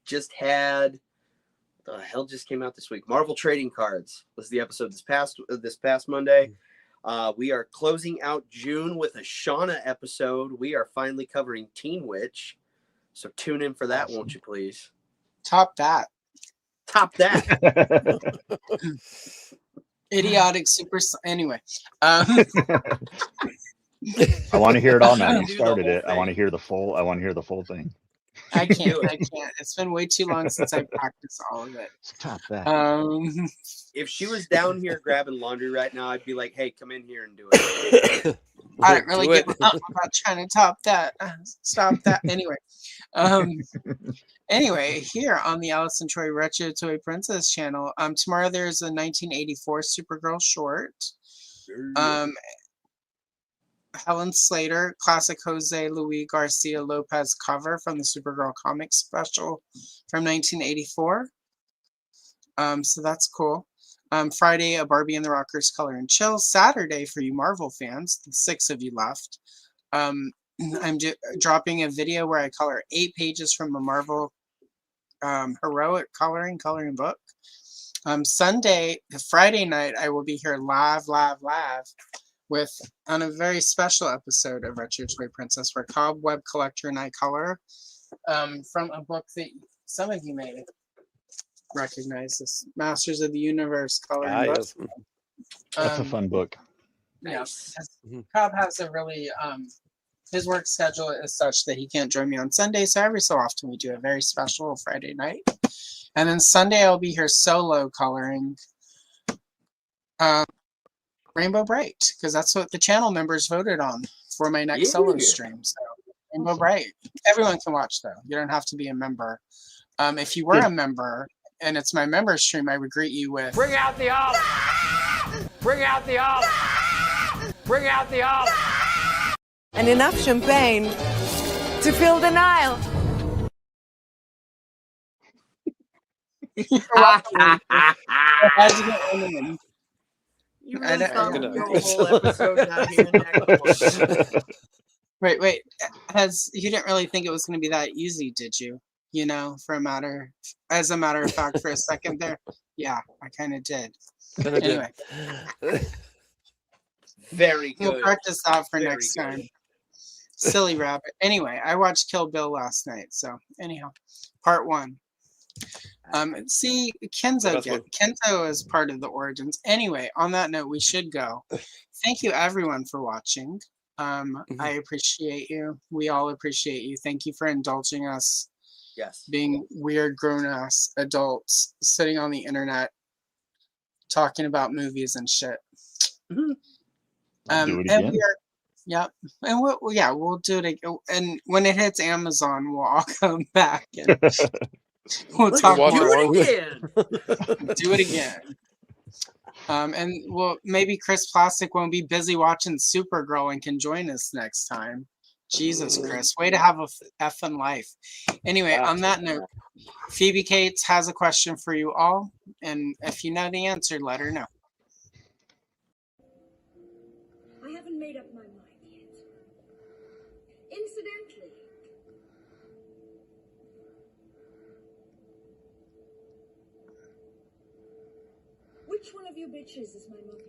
Just had the hell just came out this week. Marvel Trading Cards was the episode this past Monday. We are closing out June with a Shauna episode. We are finally covering Teen Witch. So tune in for that, awesome. Won't you please? Top that. Idiotic super. Anyway. I want to hear it all now. You started it. I want to hear the full thing. I can't. It's been way too long since I practiced all of it. Stop that. If she was down here grabbing laundry right now, I'd be like, "Hey, come in here and do it." I don't really give up about trying to top that. Stop that. Anyway, here on the Allison Troy Retro Toy Princess channel, tomorrow there's a 1984 Supergirl short. Helen Slater, classic Jose Luis Garcia Lopez cover from the Supergirl comic special from 1984. So that's cool. Friday, a Barbie and the Rockers Color and Chill. Saturday, for you Marvel fans, the 6 of you left, I'm dropping a video where I color 8 pages from a Marvel heroic coloring book. Friday night, I will be here live on a very special episode of Retro Toy Princess, where Cobweb Collector and I color from a book that some of you may recognize, this Masters of the Universe coloring book. Yes. That's a fun book. Yeah, Cobb has a really his work schedule is such that he can't join me on Sunday, so every so often we do a very special Friday night, and then Sunday I'll be here solo coloring Rainbow Bright, because that's what the channel members voted on for my next solo stream. So Rainbow Bright, everyone can watch though. You don't have to be a member. If you were a member and it's my member stream, I would greet you with "Bring out the alt! Bring out the alt! Bring out the alt!" And enough champagne to fill the Nile. You really thought we'd go a whole episode not hearing that? Wait. You didn't really think it was going to be that easy, did you? You know, as a matter of fact, for a second there, yeah, I kind of did. Anyway, very good. We'll practice that for next time. Silly rabbit. Anyway, I watched Kill Bill last night. So anyhow, part 1. See, Kenzo is part of the origins. Anyway, on that note, we should go. Thank you everyone for watching. I appreciate you. We all appreciate you. Thank you for indulging us. Yes. Being weird grown-ass adults sitting on the internet talking about movies and shit. Do it again. Yep. And we'll do it again. And when it hits Amazon, we'll all come back and we'll talk more. Do it again. And maybe Chris Plastic won't be busy watching Supergirl and can join us next time. Jesus, Chris, way to have a effing life. Anyway, on that note, Phoebe Cates has a question for you all, and if you know the answer, let her know. I haven't made up my mind yet. Incidentally, which one of you bitches is my mother?